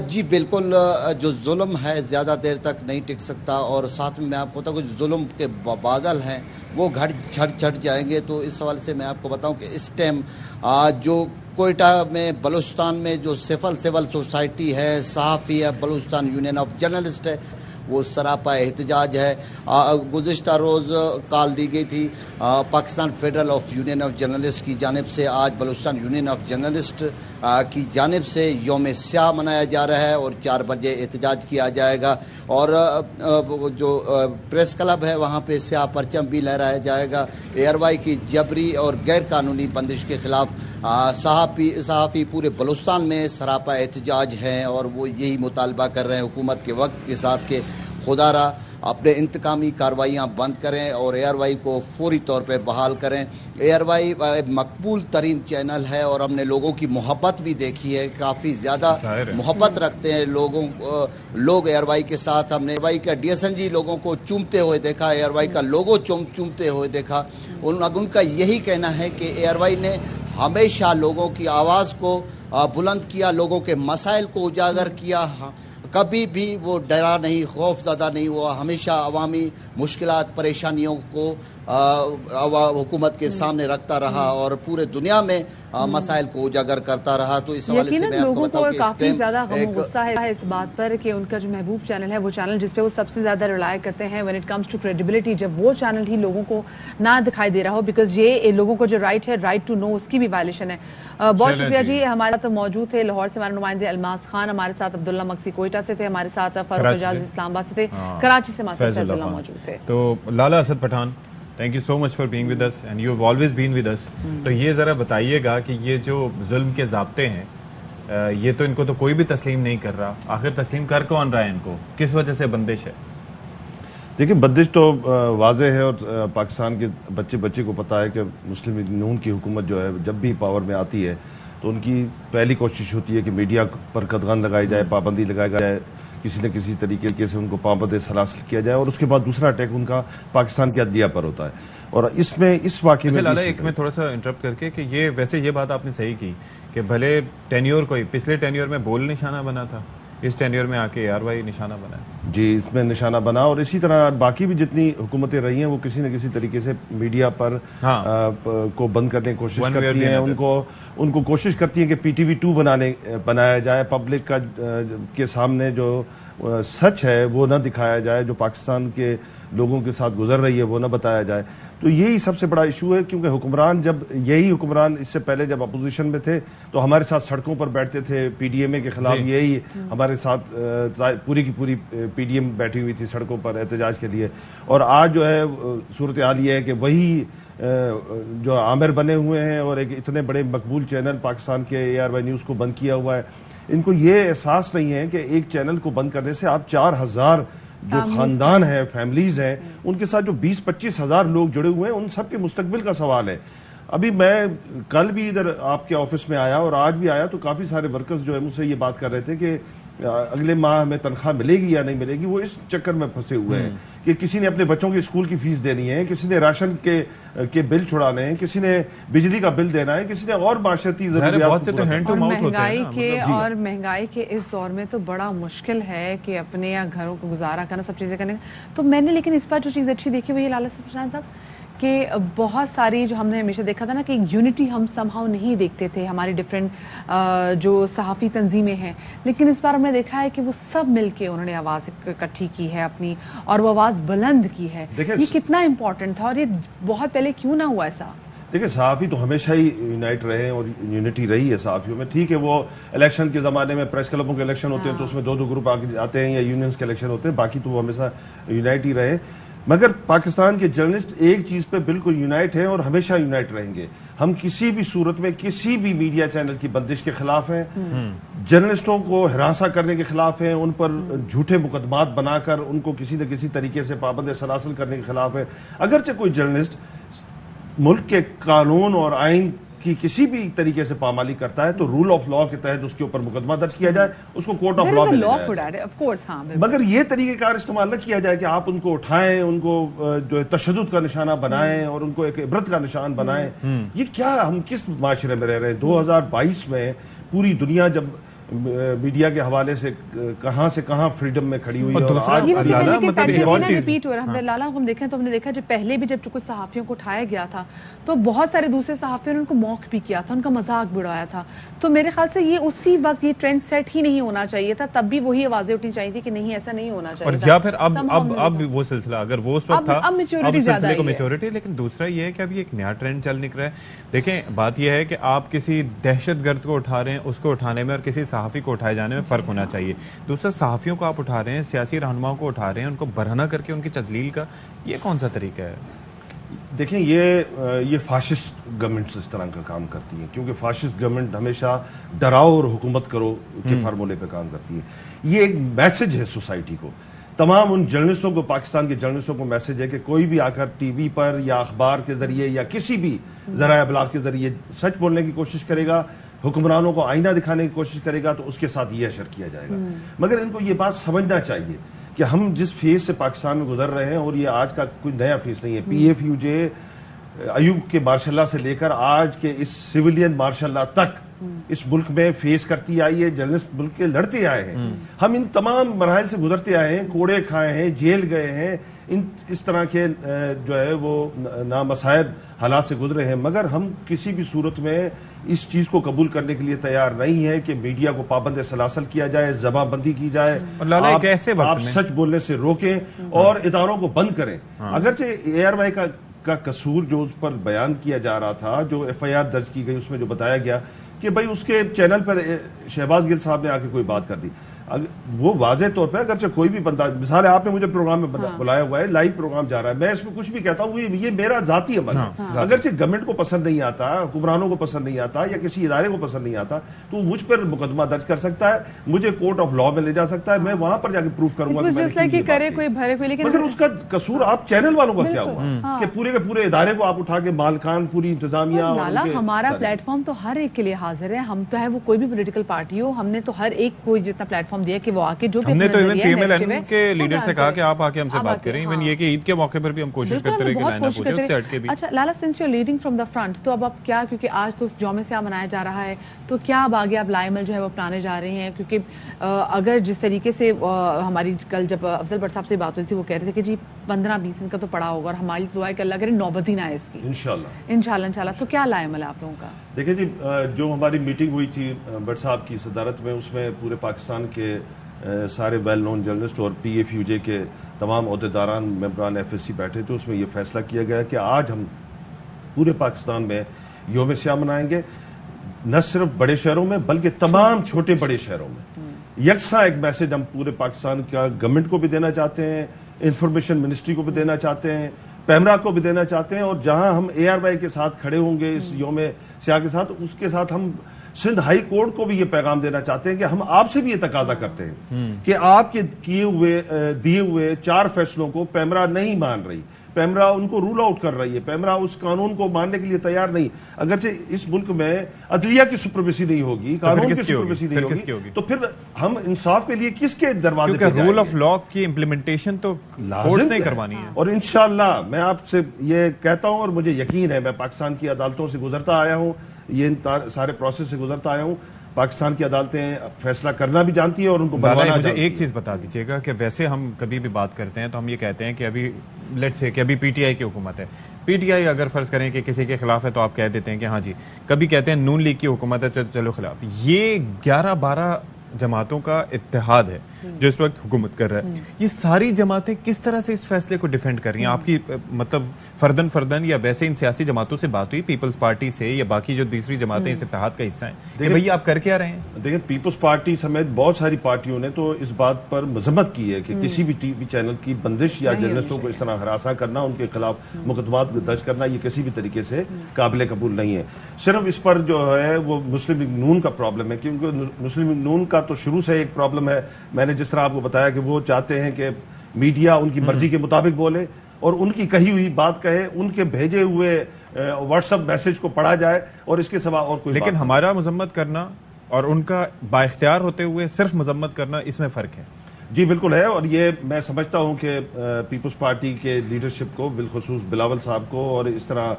جی بالکل, جو ظلم ہے زیادہ دیر تک نہیں ٹک سکتا, اور ساتھ میں آپ کو بتاؤں کہ ظلم کے بادل ہیں وہ چھٹ جائیں گے. تو اس حوالے سے میں آپ کو بتاؤں کہ اس ٹائم جو کوئٹہ میں بلوچستان میں جو سول سوسائٹی ہے, صحافی ہے, بلوچستان یونین آف جرنلسٹ ہے, وہ سراپا احتجاج ہے. گزشتہ روز کال دی گئی تھی Pakistan federal union of journalist کی جانب سے. آج بلوچستان یونین آف جرنلسٹ کی جانب سے یوم سیاہ منایا جا رہا ہے اور 4 بجے احتجاج کیا جائے گا. اور جو پریس کلب ہے وہاں پہ سیاہ پرچم بھی لہرایا جائے گا. ARY کی جبری اور غیر قانونی بندش کے خلاف صحافی پورے بلوچستان میں سراپا احتجاج ہیں اور وہ یہی مطالبہ کر رہے ہیں حکومت کے وقت کے ساتھ کہ خدا را اپنے انتقامی کارروائیاں بند کریں اور ARY کو فوری طور پہ بحال کریں. ARY مقبول ترین چینل ہے اور ہم نے لوگوں کی محبت بھی دیکھی ہے, کافی زیادہ محبت رکھتے ہیں لوگ ARY کے ساتھ. ہم نے ARY کا DSNG لوگوں کو چومتے ہوئے دیکھا, ARY کا لوگو چومتے ہوئے دیکھا. ان کا یہی کہنا ہے کہ ARY نے ہمیشہ لوگوں کی آواز کو بلند کیا, لوگوں کے مسائل کو اجاگر کیا, کبھی بھی وہ ڈرا نہیں, خوف زدہ نہیں ہوا, ہمیشہ عوامی مشکلات پریشانیوں کو حکومت کے سامنے رکھتا رہا اور پورے دنیا میں مسائل کو اجاگر کرتا رہا. تو اس حوالے سے میں آپ کو بتاؤں کہ کافی زیادہ غم و غصہ ہے اس بات پر کہ ان کا جو محبوب چینل ہے وہ چینل جس پہ وہ سب سے زیادہ ریلائی کرتے ہیں when it comes to credibility, جب وہ چینل ہی لوگوں کو نہ دکھائی دے رہا ہو, بیکاز یہ لوگوں کو جو رائٹ ہے, رائٹ ٹو نو, اس کی بھی وائلیشن ہے. بہت شکریہ جی. ہمارے ساتھ موجود تھے لاہور سے ہمارے نمائندے الماس خان, ہمارے ساتھ عبداللہ مقصد کوئٹہ سے تھے, ہمارے ساتھ فاروق اعجاز اسلام آباد سے تھے, کراچی سے ہمارے ساتھ فیض اللہ موجود تھے. تو Lala Asad Pathan, thank you so much for being with us and you have always been with us. تو یہ ذرا بتائیے گا کہ یہ جو ظلم کے ضابطے ہیں یہ تو ان کو تو کوئی بھی تسلیم نہیں کر رہا, آخر تسلیم کر کون رہا ہے ان کو, کس وجہ سے بندش ہے؟ دیکھیں بندش تو واضح ہے اور پاکستان کے بچے کو پتا ہے کہ مسلم لیگ نون کی حکومت جو ہے جب بھی پاور میں آتی ہے تو ان کی پہلی کوشش ہوتی ہے کہ میڈیا پر قدغن لگائی جائے, پابندی لگائی جائے, کسی نہ کسی طریقے سے ان کو پابند سلاسل کیا جائے, اور اس کے بعد دوسرا اٹیک ان کا پاکستان کی عدلیہ پر ہوتا ہے. اور اس واقعے میں لالا ایک میں تھوڑا سا انٹرپٹ کر کے کہ یہ ویسے یہ بات آپ نے صحیح کی کہ بھلے ٹینیور کوئی پچھلے ٹینیور میں بول نشانہ بنا تھا, اس ٹینیور میں آ کے ARY نشانہ بنا ہے. جی اس میں نشانہ بنا, اور اسی طرح باقی بھی جتنی حکومتیں رہی ہیں وہ کسی نہ کسی طریقے سے میڈیا پر کو بند کرنے کی کوشش کرتی ہیں. ان کو کوشش کرتی ہیں کہ PTV 2 بنایا جائے, پبلک کے سامنے جو سچ ہے وہ نہ دکھایا جائے, جو پاکستان کے لوگوں کے ساتھ گزر رہی ہے وہ نہ بتایا جائے. تو یہی سب سے بڑا ایشو ہے, کیونکہ یہی حکمران اس سے پہلے جب اپوزیشن میں تھے تو ہمارے ساتھ سڑکوں پر بیٹھتے تھے, PDMA کے خلاف یہی ہمارے ساتھ پوری کی پوری PDM بیٹھی ہوئی تھی سڑکوں پر احتجاج کے لیے. اور آج جو ہے صورتحال یہ ہے کہ وہی جو عامر بنے ہوئے ہیں اور ایک اتنے بڑے مقبول چینل پاکستان کے ARY نیوز کو بند کیا ہوا ہے, ان کو یہ احساس نہیں ہے کہ ایک چینل کو بند کرنے سے آپ 4000 جو خاندان ہیں, فیملیز ہیں, ان کے ساتھ جو 20-25 ہزار لوگ جڑے ہوئے ہیں, ان سب کے مستقبل کا سوال ہے. ابھی میں کل بھی ادھر آپ کے آفس میں آیا اور آج بھی آیا تو کافی سارے ورکرز جو ہے مجھ سے یہ بات کر رہے تھے کہ اگلے ماہ ہمیں تنخواہ ملے گی یا نہیں ملے گی. وہ اس چکر میں پھنسے ہوئے ہیں کہ کسی نے اپنے بچوں کے اسکول کی فیس دینی ہے, کسی نے راشن کے بل چھڑانے ہیں, کسی نے بجلی کا بل دینا ہے, کسی نے اور معاشرتی ضروریات. اور مہنگائی کے اس دور میں تو بڑا مشکل ہے کہ اپنے گھروں کو گزارا کرنا, سب چیزیں کرنے. تو میں نے لیکن اس بار جو چیز اچھی دیکھی وہ یہ لالا پٹھان صاحب کہ بہت ساری جو ہم نے ہمیشہ دیکھا تھا نا کہ یونٹی ہم سمہاؤ نہیں دیکھتے تھے ہماری ڈفرینٹ جو صحافی تنظیمیں ہیں, لیکن اس بار ہم نے دیکھا ہے کہ وہ سب مل کے انہوں نے آواز اکٹھی کی ہے اپنی, اور وہ آواز بلند کی ہے. یہ کتنا امپورٹنٹ تھا اور یہ بہت پہلے کیوں نہ ہوا ایسا؟ دیکھیں صحافی تو ہمیشہ ہی یونائٹ رہے اور یونٹی رہی ہے صحافیوں میں. ٹھیک ہے وہ الیکشن کے زمانے میں پریس کلبوں کے الیکشن ہوتے ہیں تو اس میں 2 گروپ آگے آتے ہیں یا یونینز کے الیکشن ہوتے ہیں, باقی تو وہ ہمیشہ یونائٹ ہی رہے. मगर पाकिस्तान के जर्नलिस्ट एक चीज पे बिल्कुल यूनाइट हैं और हमेशा यूनाइट रहेंगे। हम किसी भी सूरत में किसी भी मीडिया चैनल की बंदिश के खिलाफ हैं, जर्नलिस्टों को हिरासा करने के खिलाफ हैं, उन पर झूठे मुकदमात बनाकर उनको किसी न किसी तरीके से पाबंद सलासल करने के खिलाफ है। अगरचे कोई जर्नलिस्ट मुल्क के कानून और आइन की किसी भी तरीके से पामाली करता है तो रूल ऑफ लॉ के तहत उसके ऊपर मुकदमा दर्ज किया जाए, उसको कोर्ट ऑफ लॉ में ले जाए। मगर ये तरीकेकार इस्तेमाल न किया जाए कि आप उनको उठाएं, उनको जो है तशद्दुद का निशाना बनाएं और उनको एक इबरत का निशान बनाएं। ये क्या, हम किस माशरे में रह रहे हैं? 2022 में पूरी दुनिया जब मीडिया के हवाले से कहां फ्रीडम में खड़ी हुई है। लाला हम देखें तो हमने देखा जब पहले भी जब कुछ सहाफियों को उठाया गया था तो बहुत सारे दूसरे सहाफियों ने उनको मौक भी किया था, उनका मजाक भी उड़ाया था। तो मेरे ख्याल से ये उसी वक्त ये ट्रेंड सेट ही नहीं होना चाहिए था, तब भी वही आवाजें उठनी चाहिए थी कि नहीं ऐसा नहीं होना चाहिए और या फिर अब वो सिलसिला अगर वो उस वक्त था, अब मेच्योरिटी मेच्योरिटी। लेकिन दूसरा ये है कि अभी एक नया ट्रेंड चल निकला है। देखें बात यह है कि आप किसी दहशतगर्द को उठा रहे हैं, उसको उठाने में और किसी सहाफी को उठाए जाने में फर्क होना चाहिए। दूसरा सहाफियों को आप उठा रहे हैं, सियासी रहनुमाओं को उठा रहे हैं, उनको बरहना करके उनकी तजलील का, ये कौन सा तरीका है? देखें ये फाशिस्ट गवर्नमेंट्स इस तरह का काम करती है, क्योंकि फाशिस्ट गवर्नमेंट हमेशा डराओ और हुकूमत करो के फार्मूले पे काम करती है। ये एक मैसेज है सोसाइटी को, तमाम उन जर्नलिस्टों को, पाकिस्तान के जर्नलिस्टों को मैसेज है कि कोई भी आकर टीवी पर या अखबार के जरिए या किसी भी ज़राए अबलाग के जरिए सच बोलने की कोशिश करेगा, हुक्मरानों को आईना दिखाने की कोशिश करेगा तो उसके साथ ये असर किया जाएगा। मगर इनको ये बात समझना चाहिए कि हम जिस फेज से पाकिस्तान में गुजर रहे हैं, और ये आज का कोई नया फेज नहीं है। PFUJ अयूब के मार्शल से लेकर आज के इस सिविलियन मार्शल तक इस मुल्क में फेस करती आई है, जर्नलिस्ट मुल्क के लड़ते आए हैं। हम इन तमाम मराहल से गुजरते आए हैं, कोड़े खाए हैं, जेल गए हैं, इस तरह के जो है वो नामसायब हालात से गुजरे हैं। मगर हम किसी भी सूरत में इस चीज को कबूल करने के लिए तैयार नहीं है कि मीडिया को पाबंद सलासल किया जाए, जबाबंदी की जाए, आप सच बोलने से रोकें और इदारों को बंद करें। अगरचे ARY का कसूर जो उस पर बयान किया जा रहा था, जो FIR दर्ज की गई, उसमें जो बताया गया कि भाई उसके चैनल पर शहबाज गिल साहब ने आके कोई बात कर दी, वो वाज़े तौर पर अगरचे कोई भी बंदा, मिसाल है आपने मुझे प्रोग्राम में बुलाया हुआ है, लाइव प्रोग्राम जा रहा है, मैं इसमें कुछ भी कहता हूँ, ये मेरा जाती अमल है। अगरचे गवर्नमेंट को पसंद नहीं आता, हुक्मरानों को पसंद नहीं आता या किसी इदारे को पसंद नहीं आता तो मुझ पर मुकदमा दर्ज कर सकता है, मुझे कोर्ट ऑफ लॉ में ले जा सकता है, मैं वहां पर जाके प्रूफ करूंगा मगर उसका कसूर आप चैनल वालों का क्या हुआ कि पूरे के पूरे इदारे को आप उठा के मालकान, पूरी इंतजामिया। हमारा प्लेटफॉर्म तो हर एक के लिए हाजिर है, हम तो है वो कोई भी पॉलिटिकल पार्टी हो, हमने तो हर एक को जितना प्लेटफॉर्म दिया कि वो आके जो हमने तो इवन PMLN के लीडर से कहा कि आप आके हमसे बात करें। इवन ये कि ईद के मौके पर भी हम कोशिश करते रहे कि लाइन पूछे, उससे हट के भी। अच्छा Lala, since you are leading from the front, तो अब आप क्या, क्योंकि आज तो यौम स्या मनाया जा रहा है, तो क्या अब आगे आप लाइमल जो है वो अपनाने जा रहे हैं? क्योंकि अगर जिस तरीके से हमारी कल जब अफजल भट्ट साहब से बात हुई थी, वो कह रहे थे कि जी 15-20 दिन का तो पड़ा होगा और हमारी दुआ है कि अल्लाह करे नौबत ही ना आए इसकी, इंशाल्लाह। तो क्या लाइमल है आप लोगों का? देखिए जी, जो हमारी मीटिंग हुई थी भट्ट साहब की सदारत में, उसमें पूरे पाकिस्तान के सारे वेल नोन जर्नलिस्ट और PFUJ के तमाम अहदेदारान, मेंबरान FSC बैठे थे। उसमें यह फैसला किया गया कि आज हम पूरे पाकिस्तान में यौम स्या मनाएंगे, न सिर्फ बड़े शहरों में बल्कि तमाम छोटे बड़े शहरों में। यकसा एक मैसेज हम पूरे पाकिस्तान का गवर्नमेंट को भी देना चाहते हैं, इंफॉर्मेशन मिनिस्ट्री को भी देना चाहते हैं, पैमरा को भी देना चाहते हैं, और जहां हम ARY के साथ खड़े होंगे इस यौम स्या के साथ, उसके साथ हम सिंध हाई कोर्ट को भी ये पैगाम देना चाहते हैं कि हम आपसे भी ये तकाजा करते हैं कि आपके दिए हुए 4 फैसलों को पैमरा नहीं मान रही, पैमरा उनको रूल आउट कर रही है, पैमरा उस कानून को मानने के लिए तैयार नहीं। अगरचे इस मुल्क में अदलिया की सुपरविसी नहीं होगी, कानून की सुपरविसी नहीं होगी, तो फिर हम इंसाफ के लिए किसके दरवाजे पे रूल ऑफ लॉ की इम्प्लीमेंटेशन तो कोर्ट्स ने करवानी है। और इंशाअल्लाह मैं आपसे ये कहता हूं और मुझे यकीन है, मैं पाकिस्तान की अदालतों से गुजरता आया हूं, ये सारे प्रोसेस से गुजरता आया हूं, पाकिस्तान की अदालतें फैसला करना भी जानती है और उनको बनवाना। मुझे एक चीज बता दीजिएगा कि वैसे हम कभी भी बात करते हैं तो हम ये कहते हैं कि अभी लेट्स से कि अभी PTI की हुकूमत है, PTI अगर फर्ज करें कि किसी के खिलाफ है तो आप कह देते हैं कि हाँ जी, कभी कहते हैं नून लीग की हुकूमत है चलो खिलाफ। ये 11-12 जमातों का इत्तेहाद है जो इस वक्त हुकूमत कर रहा है, ये सारी जमातें किस तरह से इस फैसले को डिफेंड कर रही हैं? आपकी मतलब फर्दन या वैसे इन सियासी जमातों से बात हुई, पीपल्स पार्टी से या बाकी जो दूसरी जमातें इस इत्तेहाद का हिस्सा हैं, कि भैया आप कर क्या रहे हैं? देखिए, पीपल्स पार्टी समेत बहुत सारी पार्टियों ने तो इस बात पर मजम्मत की है कि किसी भी टीवी चैनल की बंदिश या जर्नलिस्टों को इस तरह हरासा करना, उनके खिलाफ मुकदमात दर्ज करना, ये किसी भी तरीके से काबिल कबूल नहीं है। सिर्फ इस पर जो है वो मुस्लिम लीग नून का प्रॉब्लम है, क्योंकि मुस्लिम लीग नून का तो शुरू से एक प्रॉब्लम है। मैंने जिस तरह आपको बताया कि वो चाहते हैं कि मीडिया उनकी मर्जी के मुताबिक बोले और उनकी कही हुई बात कहे, उनके भेजे हुए व्हाट्सएप मैसेज को पढ़ा जाए और इसके सिवा और कोई। लेकिन हमारा मजम्मत करना और उनका बाइख्तियार होते हुए सिर्फ मजम्मत करना, इसमें फर्क है। जी बिल्कुल है, और ये मैं समझता हूं कि पीपल्स पार्टी के लीडरशिप को, बिलखुसूस बिलावल साहब को और इस तरह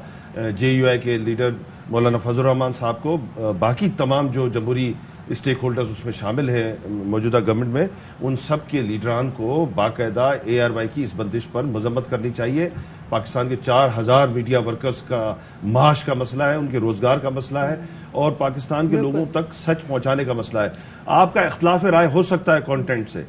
JUI के लीडर मौलाना फजल रहमान साहब को, बाकी तमाम जो जमहूरी स्टेक होल्डर्स उसमें शामिल हैं मौजूदा गवर्नमेंट में, उन सब के लीडरान को बाकायदा ARY की इस बंदिश पर मजम्मत करनी चाहिए। पाकिस्तान के 4000 मीडिया वर्कर्स का माश का मसला है, उनके रोजगार का मसला है और पाकिस्तान के लोगों तक सच पहुंचाने का मसला है। आपका इख्तिलाफ राय हो सकता है कंटेंट से,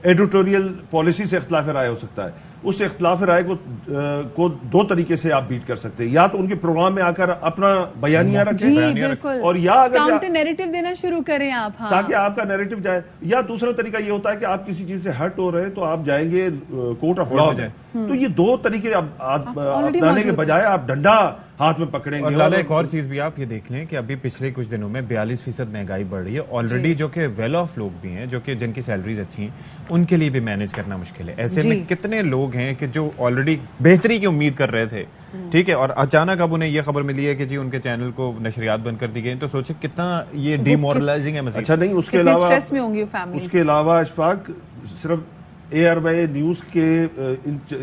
एडिटोरियल पॉलिसी से इख्तिलाफ राय हो सकता है, उस इख्तिलाफ राय को दो तरीके से आप बीट कर सकते हैं। या तो उनके प्रोग्राम में आकर अपना बयानिया रखें और या अगर काउंटर नैरेटिव देना शुरू करें आप, हाँ। ताकि आपका नैरेटिव जाए। या दूसरा तरीका ये होता है कि आप किसी चीज से हर्ट हो रहे हैं तो आप जाएंगे कोर्ट ऑफ लॉ में। तो ये दो तरीके अपनाने के बजाय आप डंडा हाथ में पकड़ेंगे। और लाला, एक और चीज भी आप ये देख लें कि अभी पिछले कुछ दिनों में 42% महंगाई बढ़ रही है ऑलरेडी, जो कि वेल ऑफ लोग भी हैं, जो कि जिनकी सैलरीज अच्छी हैं, उनके लिए भी मैनेज करना मुश्किल है। ऐसे में कितने लोग हैं कि जो ऑलरेडी बेहतरी की उम्मीद कर रहे थे, ठीक है, और अचानक अब उन्हें ये खबर मिली है कि जी उनके चैनल को नशरियात बंद कर दी गई, तो सोचे कितना ये डिमोरलाइजिंग है। अच्छा नहीं, उसके अलावा इशफाक सिर्फ ARY न्यूज के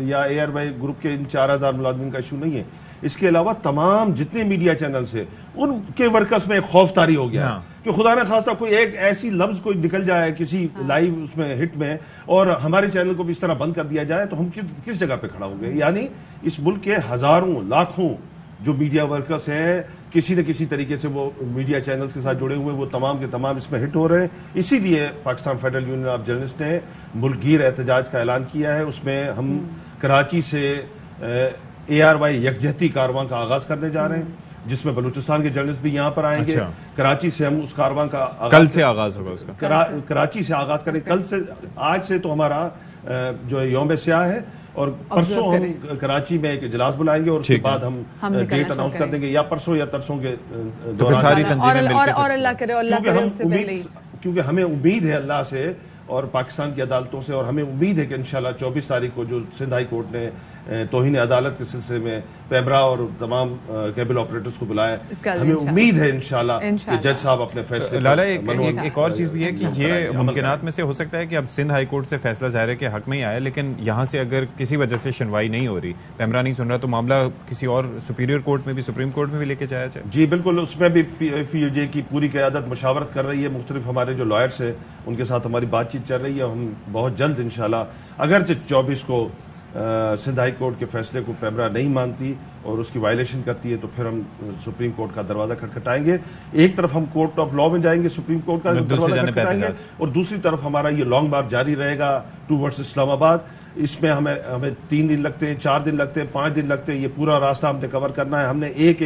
या ARY ग्रुप के इन 4000 मुलाजिमीन का इशू नहीं है। इसके अलावा तमाम जितने मीडिया चैनल्स हैं उनके वर्कर्स में खौफतारी हो गया कि खुदा न खास्ता कोई एक ऐसी लफ्ज कोई निकल जाए किसी लाइव उसमें हिट में और हमारे चैनल को भी इस तरह बंद कर दिया जाए तो हम किस जगह पे खड़ा होंगे। यानी इस मुल्क के हजारों लाखों जो मीडिया वर्कर्स हैं किसी न किसी तरीके से वो मीडिया चैनल्स के साथ जुड़े हुए, वो तमाम के तमाम इसमें हिट हो रहे हैं। इसीलिए Pakistan federal union of journalist ने मुल्कगीर एहतजाज का ऐलान किया है। उसमें हम कराची से ARY यकजहती कारवां का आगाज करने जा रहे हैं, जिसमें बलूचिस्तान के जर्नलिस्ट भी यहाँ पर आएंगे। कराची से हम उस कारवां का कल से आगाज होगा उसका, कराची से आगाज करें। कल से, आज से तो हमारा जो यौम स्याह है और परसों हम कराची में एक इजलास बुलाएंगे और उसके बाद हम डेट अनाउंस कर देंगे, या परसों या तरसों के दौरान। क्योंकि हमें उम्मीद है अल्लाह से और पाकिस्तान की अदालतों से, और हमें उम्मीद है कि इंशाल्लाह 24 तारीख को जो सिंध हाई कोर्ट ने तौहीन अदालत के सिलसिले में पेमरा और तमाम केबल ऑपरेटर्स को बुलाया, हमें उम्मीद है इंशाल्लाह कि जज साहब अपने फैसले। लाला, एक और चीज भी है कि ये मुमकिनात में से हो सकता है कि अब सिंध हाई कोर्ट से फैसला ज़ाहिर है कि हक में ही आया, लेकिन यहाँ से अगर किसी वजह से सुनवाई नहीं हो रही, पेमरा नहीं सुन रहा, तो मामला किसी और सुपीरियर कोर्ट में भी, सुप्रीम कोर्ट में भी लेके जाया जाए। जी बिल्कुल, उसमें भी PFUJ की पूरी क़यादत मशावरत कर रही है। मुख्तलिफ हमारे जो लॉयर्स है उनके साथ हमारी बातचीत चल रही है। हम बहुत जल्द इंशाल्लाह, अगरचे 24 को सिंध हाई कोर्ट के फैसले को पेमरा नहीं मानती और उसकी वायलेशन करती है तो फिर हम सुप्रीम कोर्ट का दरवाजा खटखटाएंगे। एक तरफ हम कोर्ट ऑफ लॉ में जाएंगे, सुप्रीम कोर्ट का दरवाजा खटखटाएंगे, और दूसरी तरफ हमारा ये लॉन्ग मार्च जारी रहेगा टूवर्ड्स इस्लामाबाद। इसमें हमें 3 दिन लगते हैं, 4 दिन लगते हैं, 5 दिन लगते हैं। ये पूरा रास्ता हमने कवर करना है। हमने एक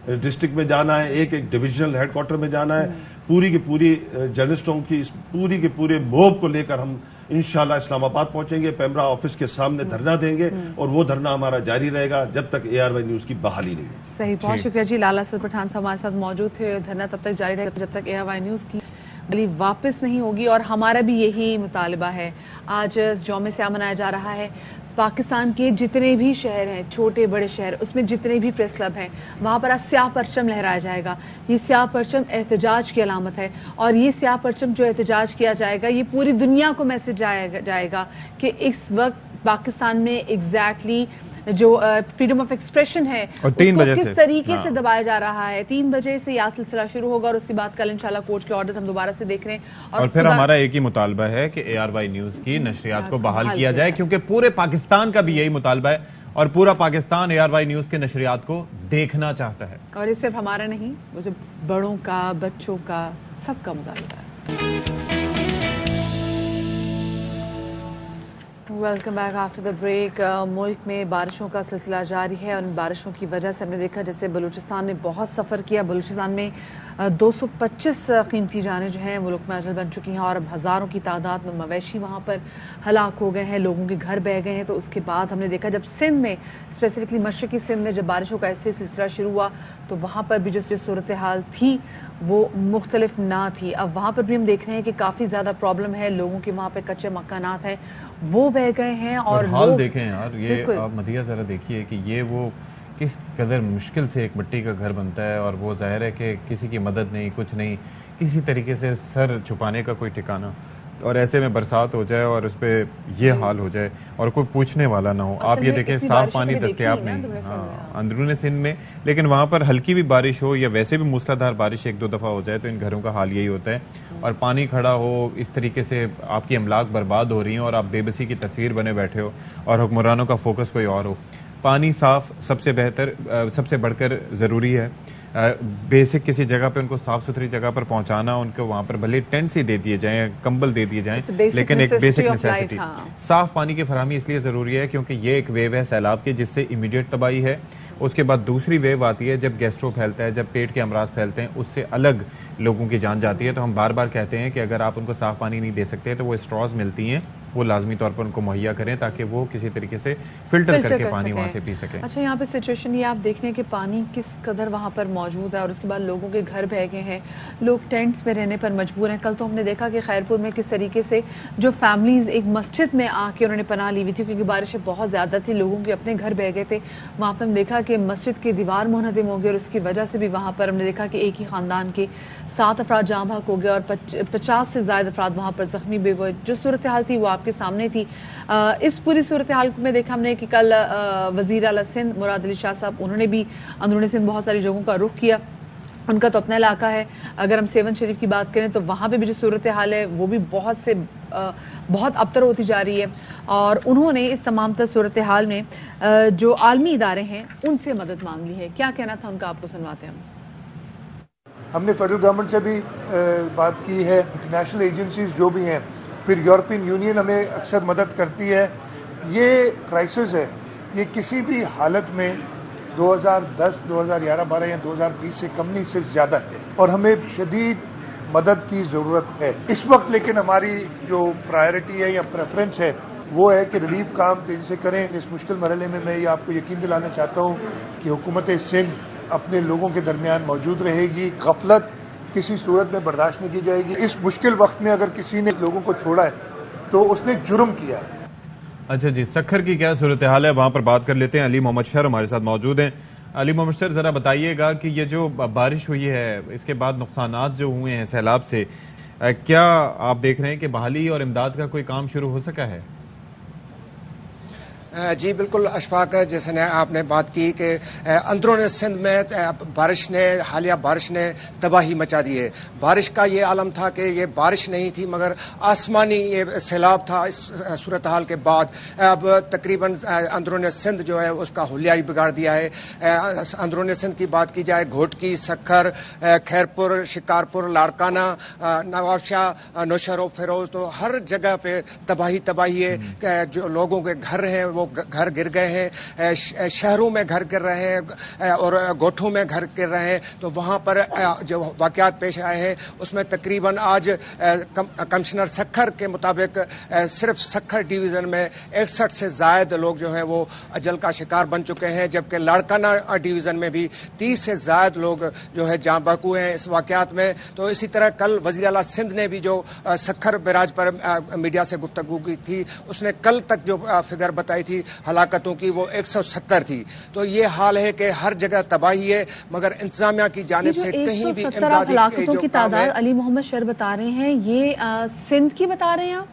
डिस्ट्रिक्ट में जाना है, एक डिविजनल हेडक्वार्टर में जाना है। पूरी की पूरी जर्नलिस्टों की इस पूरी के पूरे मोब को लेकर हम इंशाल्लाह इस्लामाबाद पहुंचेंगे, पेमरा ऑफिस के सामने धरना देंगे और वो धरना हमारा जारी रहेगा जब तक ARY न्यूज की बहाली नहीं होती। सही, बहुत शुक्रिया जी। लाला असद पठान साहब हमारे साथ मौजूद थे। धरना तब तक जारी रहेगा जब तक ARY न्यूज की बहाली वापस नहीं होगी, और हमारा भी यही मुतालिबा है। आज यौम स्याह मनाया जा रहा है। पाकिस्तान के जितने भी शहर हैं, छोटे बड़े शहर, उसमें जितने भी प्रेस क्लब हैं, वहाँ पर आज स्याह परचम लहराया जाएगा। ये स्याह परचम एहतजाज की अलामत है, और ये स्याह परचम जो एहतजाज किया जाएगा, ये पूरी दुनिया को मैसेज जाएगा कि इस वक्त पाकिस्तान में एग्जैक्टली जो फ्रीडम ऑफ एक्सप्रेशन है उसको किस तरीके से दबाया जा रहा है। 3 बजे से यह सिलसिला शुरू होगा और उसके बाद कल इंशाल्लाह कोर्ट के ऑर्डर्स हम दोबारा से देख रहे हैं। और फिर हमारा एक ही मुतालबा है कि ARY न्यूज की नशरियात को बहाल किया जाए, क्योंकि पूरे पाकिस्तान का भी यही मुतालबा है और पूरा पाकिस्तान ARY न्यूज के नशरियात को देखना चाहता है। और ये सिर्फ हमारा नहीं, वो जो बड़ों का, बच्चों का, सबका मुतालबा है। Welcome back after the break. मुल्क में बारिशों का सिलसिला जारी है और इन बारिशों की वजह से हमने देखा जैसे बलूचिस्तान ने बहुत सफ़र किया। बलूचिस्तान में 225 कीमती जानें जो हैं वो लुकमा अजल बन चुकी हैं और अब हज़ारों की तादाद में मवेशी वहाँ पर हलाक हो गए हैं, लोगों के घर बह गए हैं। तो उसके बाद हमने देखा जब सिंध में, स्पेसिफिकली मशरक़ी सिंध में जब बारिशों का ऐसे सिलसिला शुरू हुआ तो वहाँ पर भी जो सूरत हाल थी वो मुख्तलिफ ना थी। अब वहाँ पर भी हम देख रहे हैं कि काफ़ी ज़्यादा प्रॉब्लम है, लोगों के वहाँ पे कच्चे मकानात हैं वो बह गए हैं। और हाल देखें यार, ये आप मदिया ज़रा देखिए कि ये वो किस कदर मुश्किल से एक मिट्टी का घर बनता है और वो जाहिर है कि किसी की मदद नहीं, कुछ नहीं, किसी तरीके से सर छुपाने का कोई ठिकाना, और ऐसे में बरसात हो जाए और उस पर ये हाल हो जाए और कोई पूछने वाला ना हो। आप ये देखें साफ पानी दस्तयाब नहीं, हाँ अंदरून सिंध में, लेकिन वहाँ पर हल्की भी बारिश हो या वैसे भी मूसलाधार बारिश एक दो दफ़ा हो जाए तो इन घरों का हाल यही होता है। और पानी खड़ा हो, इस तरीके से आपकी अमलाक बर्बाद हो रही हैं और आप बेबसी की तस्वीर बने बैठे हो और हुक्मरानों का फोकस कोई और हो। पानी साफ सबसे बेहतर, सबसे बढ़कर ज़रूरी है। बेसिक किसी जगह पे उनको साफ सुथरी जगह पर पहुंचाना, उनको वहां पर भले टेंट से दे दिए जाएं, कंबल दे दिए जाएं, लेकिन एक बेसिक नेसेसिटी, साफ पानी की फरहमी इसलिए ज़रूरी है क्योंकि ये एक वेव है सैलाब की जिससे इमीडिएट तबाही है। उसके बाद दूसरी वेव आती है जब गैस्ट्रो फैलता है, जब पेट के अमराज फैलते हैं, उससे अलग लोगों की जान जाती है। तो हम बार बार कहते हैं कि अगर आप उनको साफ पानी नहीं दे सकते तो वो स्ट्रॉज मिलती हैं, वो लाजमी तौर पर उनको मुहैया करें ताकि वो किसी तरीके से फिल्टर करके पानी वहाँ से पी सकें। अच्छा, यहाँ पे सिचुएशन ये आप देख रहे हैं कि पानी किस कदर वहाँ पर मौजूद है और उसके बाद लोगों के घर बह गए हैं, लोग टेंट्स में रहने पर मजबूर हैं। कल तो हमने देखा कि खैरपुर में किस तरीके से जो फैमिलीज एक मस्जिद में आके उन्होंने पनाह ली हुई थी क्योंकि बारिशें बहुत ज़्यादा थी, लोगों के अपने घर बह गए थे। वहाँ पर हमने देखा कि मस्जिद की दीवार मुहदम हो गई और उसकी वजह से भी वहाँ पर हमने देखा कि एक ही ख़ानदान के 7 अफराद जाँ बहक हो गए और 50 से ज़्यादा अफराद वहाँ पर ज़ख्मी भी हुए। जो सूरत हाल थी वो आपके सामने थी। इस पूरी सूरत हाल में देखा हमने कि कल वज़ीर आला सिंध मुराद अली शाह साहब, उन्होंने भी अंदरूनी सिंध बहुत सारी जगहों का रुख किया। उनका तो अपना इलाका है, अगर हम सेवन शरीफ की बात करें तो वहाँ पे भी जो सूरत हाल है वो भी बहुत अबतर होती जा रही है। और उन्होंने इस तमाम तर सूरत हाल में जो आलमी इदारे हैं उनसे मदद मांग ली है। क्या कहना था उनका, आपको सुनवाते हैं। हमने फेडरल गवर्नमेंट से भी बात की है, इंटरनेशनल एजेंसीज जो भी हैं, फिर यूरोपियन यूनियन हमें अक्सर मदद करती है। ये क्राइसिस है, ये किसी भी हालत में 2010, 2011, 12 या 2020 से कम नहीं, इससे ज़्यादा है और हमें शदीद मदद की ज़रूरत है इस वक्त। लेकिन हमारी जो प्रायोरिटी है या प्रेफरेंस है वो है कि रिलीफ काम तेज़ी से करें। इस मुश्किल मरहले में मैं ये आपको यकीन दिलाना चाहता हूँ कि हुकूमत सिंध अपने लोगों के दरमियान मौजूद रहेगी। गफलत किसी सूरत में बर्दाश्त नहीं की जाएगी। इस मुश्किल वक्त में अगर किसी ने लोगों को छोड़ा है तो उसने जुर्म किया है। अच्छा जी, सखर की क्या सूरत हाल है वहाँ पर बात कर लेते हैं। अली मोहम्मद शर हमारे साथ मौजूद हैं। अली मोहम्मद शर, ज़रा बताइएगा कि ये जो बारिश हुई है इसके बाद नुकसानात जो हुए हैं सैलाब से, क्या आप देख रहे हैं कि बहाली और इमदाद का कोई काम शुरू हो सका है? जी बिल्कुल अशफाक, जैसे ने आपने बात की कि अंदरून सिंध में बारिश ने, हालिया बारिश ने तबाही मचा दी है। बारिश का ये आलम था कि ये बारिश नहीं थी मगर आसमानी ये सैलाब था। इस सूरत हाल के बाद अब तकरीबन अंदरून सिंध जो है उसका हुलिया ही बिगाड़ दिया है। अंदरून सिंध की बात की जाए, घोटकी, सखर, खैरपुर, शिकारपुर, लाड़काना, नवाबशाह, नौशहरो, फिरोज, तो हर जगह पे तबाही है। जो लोगों के घर हैं वो घर गिर गए हैं, शहरों में घर गिर रहे हैं और गोठों में घर गिर रहे हैं। तो वहाँ पर जो वाक़यात पेश आए हैं उसमें तकरीबन आज कमिश्नर सखर के मुताबिक सिर्फ सखर डिवीज़न में 61 से ज़ायद लोग जो हैं वो अजल का शिकार बन चुके हैं, जबकि लाड़काना डिवीज़न में भी 30 से ज़ायद लोग जो है जाँ बहक हुए हैं इस वाक़यात में। तो इसी तरह कल वज़ीर आला सिंध ने भी जो सखर बैराज पर मीडिया से गुफ्तगू की थी, उसने कल तक जो फिगर बताई थी हलाकतों की वो 170 थी। तो ये हाल है कि हर जगह तबाही है मगर इंतजामिया की जानिब से कहीं भी इमदादी हलाकतों की तादाद अली मोहम्मद शर बता रहे हैं, ये सिंध की बता रहे हैं आप?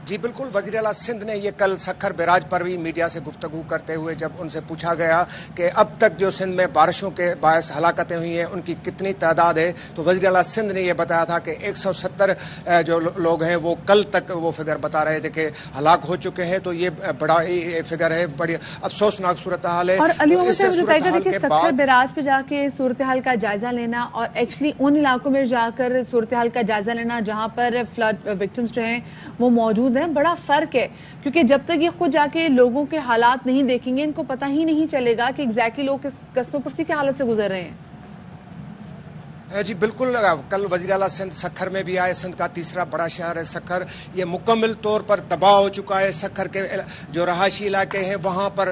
जी बिल्कुल, वज़ीर आला सिंध ने ये कल सखर बैराज पर भी मीडिया से गुफ्तगू करते हुए जब उनसे पूछा गया कि अब तक जो सिंध में बारिशों के बायस हलाकतें हुई हैं उनकी कितनी तादाद है, तो वज़ीर आला सिंध ने यह बताया था कि 170 जो लोग हैं वो कल तक वो फिगर बता रहे थे कि हलाक हो चुके हैं। तो ये बड़ा ही फिगर है, बड़ी अफसोसनाक सूरत हाल है। और अली मोहम्मद साहब बताइएगा कि सखर बैराज पे जाके सूरत हाल का जायजा लेना और एक्चुअली उन इलाकों में जाकर सूरत हाल का जायजा लेना जहाँ पर फ्लड विक्टिम्स जो हैं वो मौजूद موجود ہیں بڑا فرق ہے، کیونکہ جب تک یہ خود جا کے لوگوں کے حالات نہیں دیکھیں گے ان کو پتہ ہی نہیں چلے گا کہ ایگزیکٹلی لوگ کس قسم پرسی کی حالت سے گزر رہے ہیں۔ جی بالکل، کل وزیر اعلیٰ سندھ سکھر میں بھی آئے۔ سندھ کا تیسرا بڑا شہر ہے سکھر، یہ مکمل طور پر تباہ ہو چکا ہے۔ سکھر کے جو رہائشی علاقے ہیں وہاں پر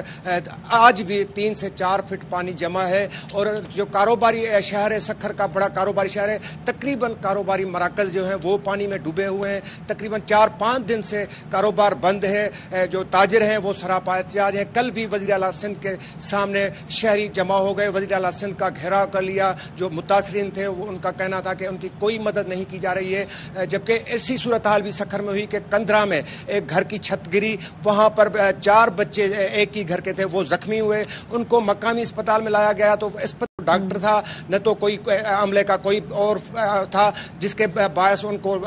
آج بھی 3 سے 4 فٹ پانی جمع ہے، اور جو کاروباری شہر ہے سکھر کا بڑا کاروباری شہر ہے، تقریباً کاروباری مراکز جو ہیں وہ پانی میں ڈوبے ہوئے ہیں۔ تقریباً 4-5 دن سے کاروبار بند ہے، جو تاجر ہیں وہ سراپا احتجاج ہیں۔ کل بھی وزیر اعلیٰ سندھ کے سامنے شہری جمع ہو گئے، وزیر اعلیٰ سندھ کا گھیراؤ کر لیا۔ جو متاثرین تھے وہ ان کا کہنا تھا کہ ان کی کوئی مدد نہیں کی جا رہی ہے، جبکہ ایسی صورتحال بھی سکھر میں ہوئی کہ کندرا میں ایک گھر کی چھت گری، وہاں پر 4 بچے ایک ہی گھر کے تھے وہ زخمی ہوئے، ان کو مقامی اسپتال میں لایا گیا تو ڈاکٹر تھا نہ تو کوئی عملے کا کوئی اور تھا، جس کے باعث ان کو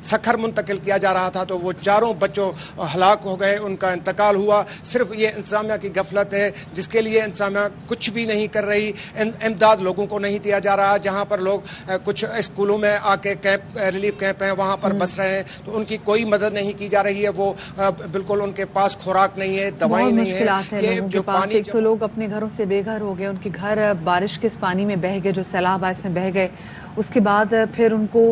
سکھر منتقل کیا جا رہا تھا، تو وہ 4 بچوں ہلاک ہو گئے، ان کا انتقال ہوا۔ صرف یہ انتظامیہ کی غفلت ہے جس کے لیے انتظامیہ کچھ بھی نہیں کر رہی، امداد لوگوں کو نہیں دیا جا رہا۔ جہاں پر لوگ کچھ اسکولوں میں آ کے ریلیف کیمپ ہیں وہاں پر بس رہے ہیں تو ان کی کوئی مدد نہیں کی جا رہی ہے، وہ بالکل ان کے پاس خوراک نہیں ہے، دوائیں نہیں ہے۔ یہ جو پانی ایک تو لوگ اپنے گھروں سے بے گھر ہو گئے، ان کے گھر بارش کے اس پانی میں بہہ گئے، جو سیلاب آئے اس میں بہہ گئے، اس کے بعد پھر ان کو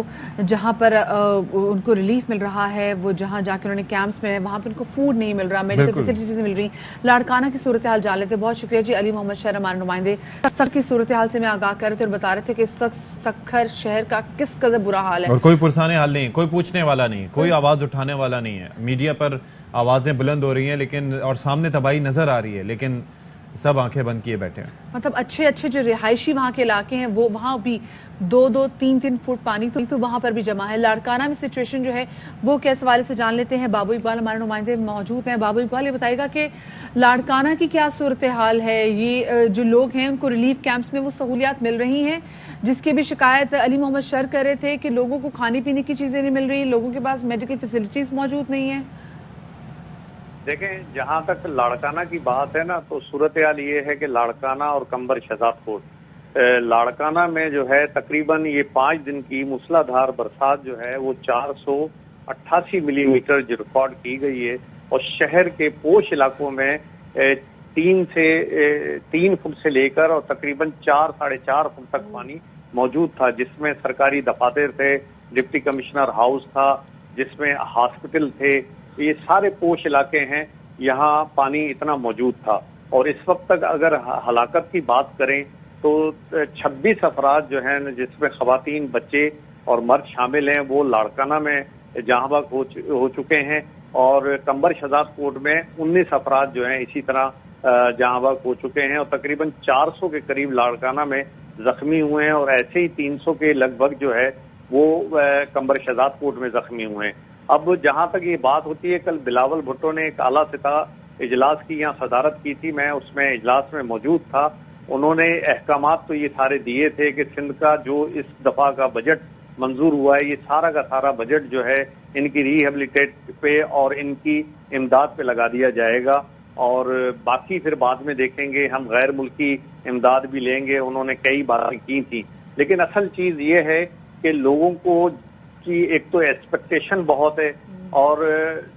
جہاں پر ان کو ریلیف مل رہا ہے، وہ جہاں جا کے انہوں نے کیمپس میں وہاں پہ ان کو فوڈ نہیں مل رہا، میڈیکل فیسلٹیز نہیں مل رہی۔ لاڑکانہ کی صورتحال جان لیتے۔ بہت شکریہ جی علی محمد شہر ہمارے نمائندے سکھر کی صورتحال سے میں آگاہ کر رہے تھے اور بتا رہے تھے کہ اس وقت سکھر شہر کا کس قدر برا حال ہے، اور کوئی پرسان حال نہیں، کوئی پوچھنے والا نہیں، کوئی آواز اٹھانے والا نہیں ہے۔ میڈیا پر آوازیں بلند ہو رہی ہیں لیکن اور سامنے تباہی نظر آ رہی ہے لیکن سب آنکھیں بند کیے بیٹھے ہیں۔ مطلب اچھے جو رہائشی وہاں کے علاقے ہیں وہ وہاں بھی 2-2, 3-3 فٹ پانی تو وہاں پر بھی جمع ہے۔ لاڑکانہ میں سچویشن جو ہے وہ کس حوالے سے جان لیتے ہیں۔ بابو اقبال ہمارے نمائندے موجود ہیں۔ بابو اقبال یہ بتائے گا کہ لاڑکانہ کی کیا صورتحال ہے، یہ جو لوگ ہیں ان کو ریلیف کیمپس میں وہ سہولیات مل رہی ہیں جس کی بھی شکایت علی محمد شر کر رہے تھے کہ لوگوں کو کھانے پینے کی چیزیں نہیں مل رہی، لوگوں کے پاس میڈیکل فیسلٹیز موجود نہیں ہیں؟ دیکھیں جہاں تک لاڑکانہ کی بات ہے نا تو صورتحال یہ ہے کہ لاڑکانہ اور کمبر شہزاد کوٹ، لاڑکانہ میں جو ہے تقریباً یہ 5 دن کی موسلا دھار برسات جو ہے وہ 488 ملی میٹر جو ریکارڈ کی گئی ہے، اور شہر کے پوش علاقوں میں 3 فٹ سے لے کر اور تقریباً 4-4.5 فٹ تک پانی موجود تھا، جس میں سرکاری دفاتر تھے، ڈپٹی کمشنر ہاؤس تھا، جس میں ہاسپٹل تھے، یہ سارے پوش علاقے ہیں، یہاں پانی اتنا موجود تھا۔ اور اس وقت تک اگر ہلاکت کی بات کریں تو 26 افراد جو ہیں جس میں خواتین، بچے اور مرد شامل ہیں وہ لاڑکانہ میں جہاں بحق ہو چکے ہیں، اور کمبر شہزاد کوٹ میں 19 افراد جو ہیں اسی طرح جہاں بحق ہو چکے ہیں، اور تقریباً 400 کے قریب لاڑکانہ میں زخمی ہوئے ہیں، اور ایسے ہی 300 کے لگ بھگ جو ہے وہ کمبر شہزاد کوٹ میں زخمی ہوئے ہیں۔ اب جہاں تک یہ بات ہوتی ہے، کل بلاول بھٹو نے ایک اعلیٰ سطح اجلاس کی یہاں صدارت کی تھی، میں اس میں اجلاس میں موجود تھا۔ انہوں نے احکامات تو یہ سارے دیے تھے کہ سندھ کا جو اس دفعہ کا بجٹ منظور ہوا ہے، یہ سارا کا سارا بجٹ جو ہے ان کی ریہیبلیٹیٹ پہ اور ان کی امداد پہ لگا دیا جائے گا، اور باقی پھر بعد میں دیکھیں گے، ہم غیر ملکی امداد بھی لیں گے۔ انہوں نے کئی باتیں کی تھیں، لیکن اصل چیز یہ ہے کہ لوگوں کو کی ایک تو ایکسپیکٹیشن بہت ہے، اور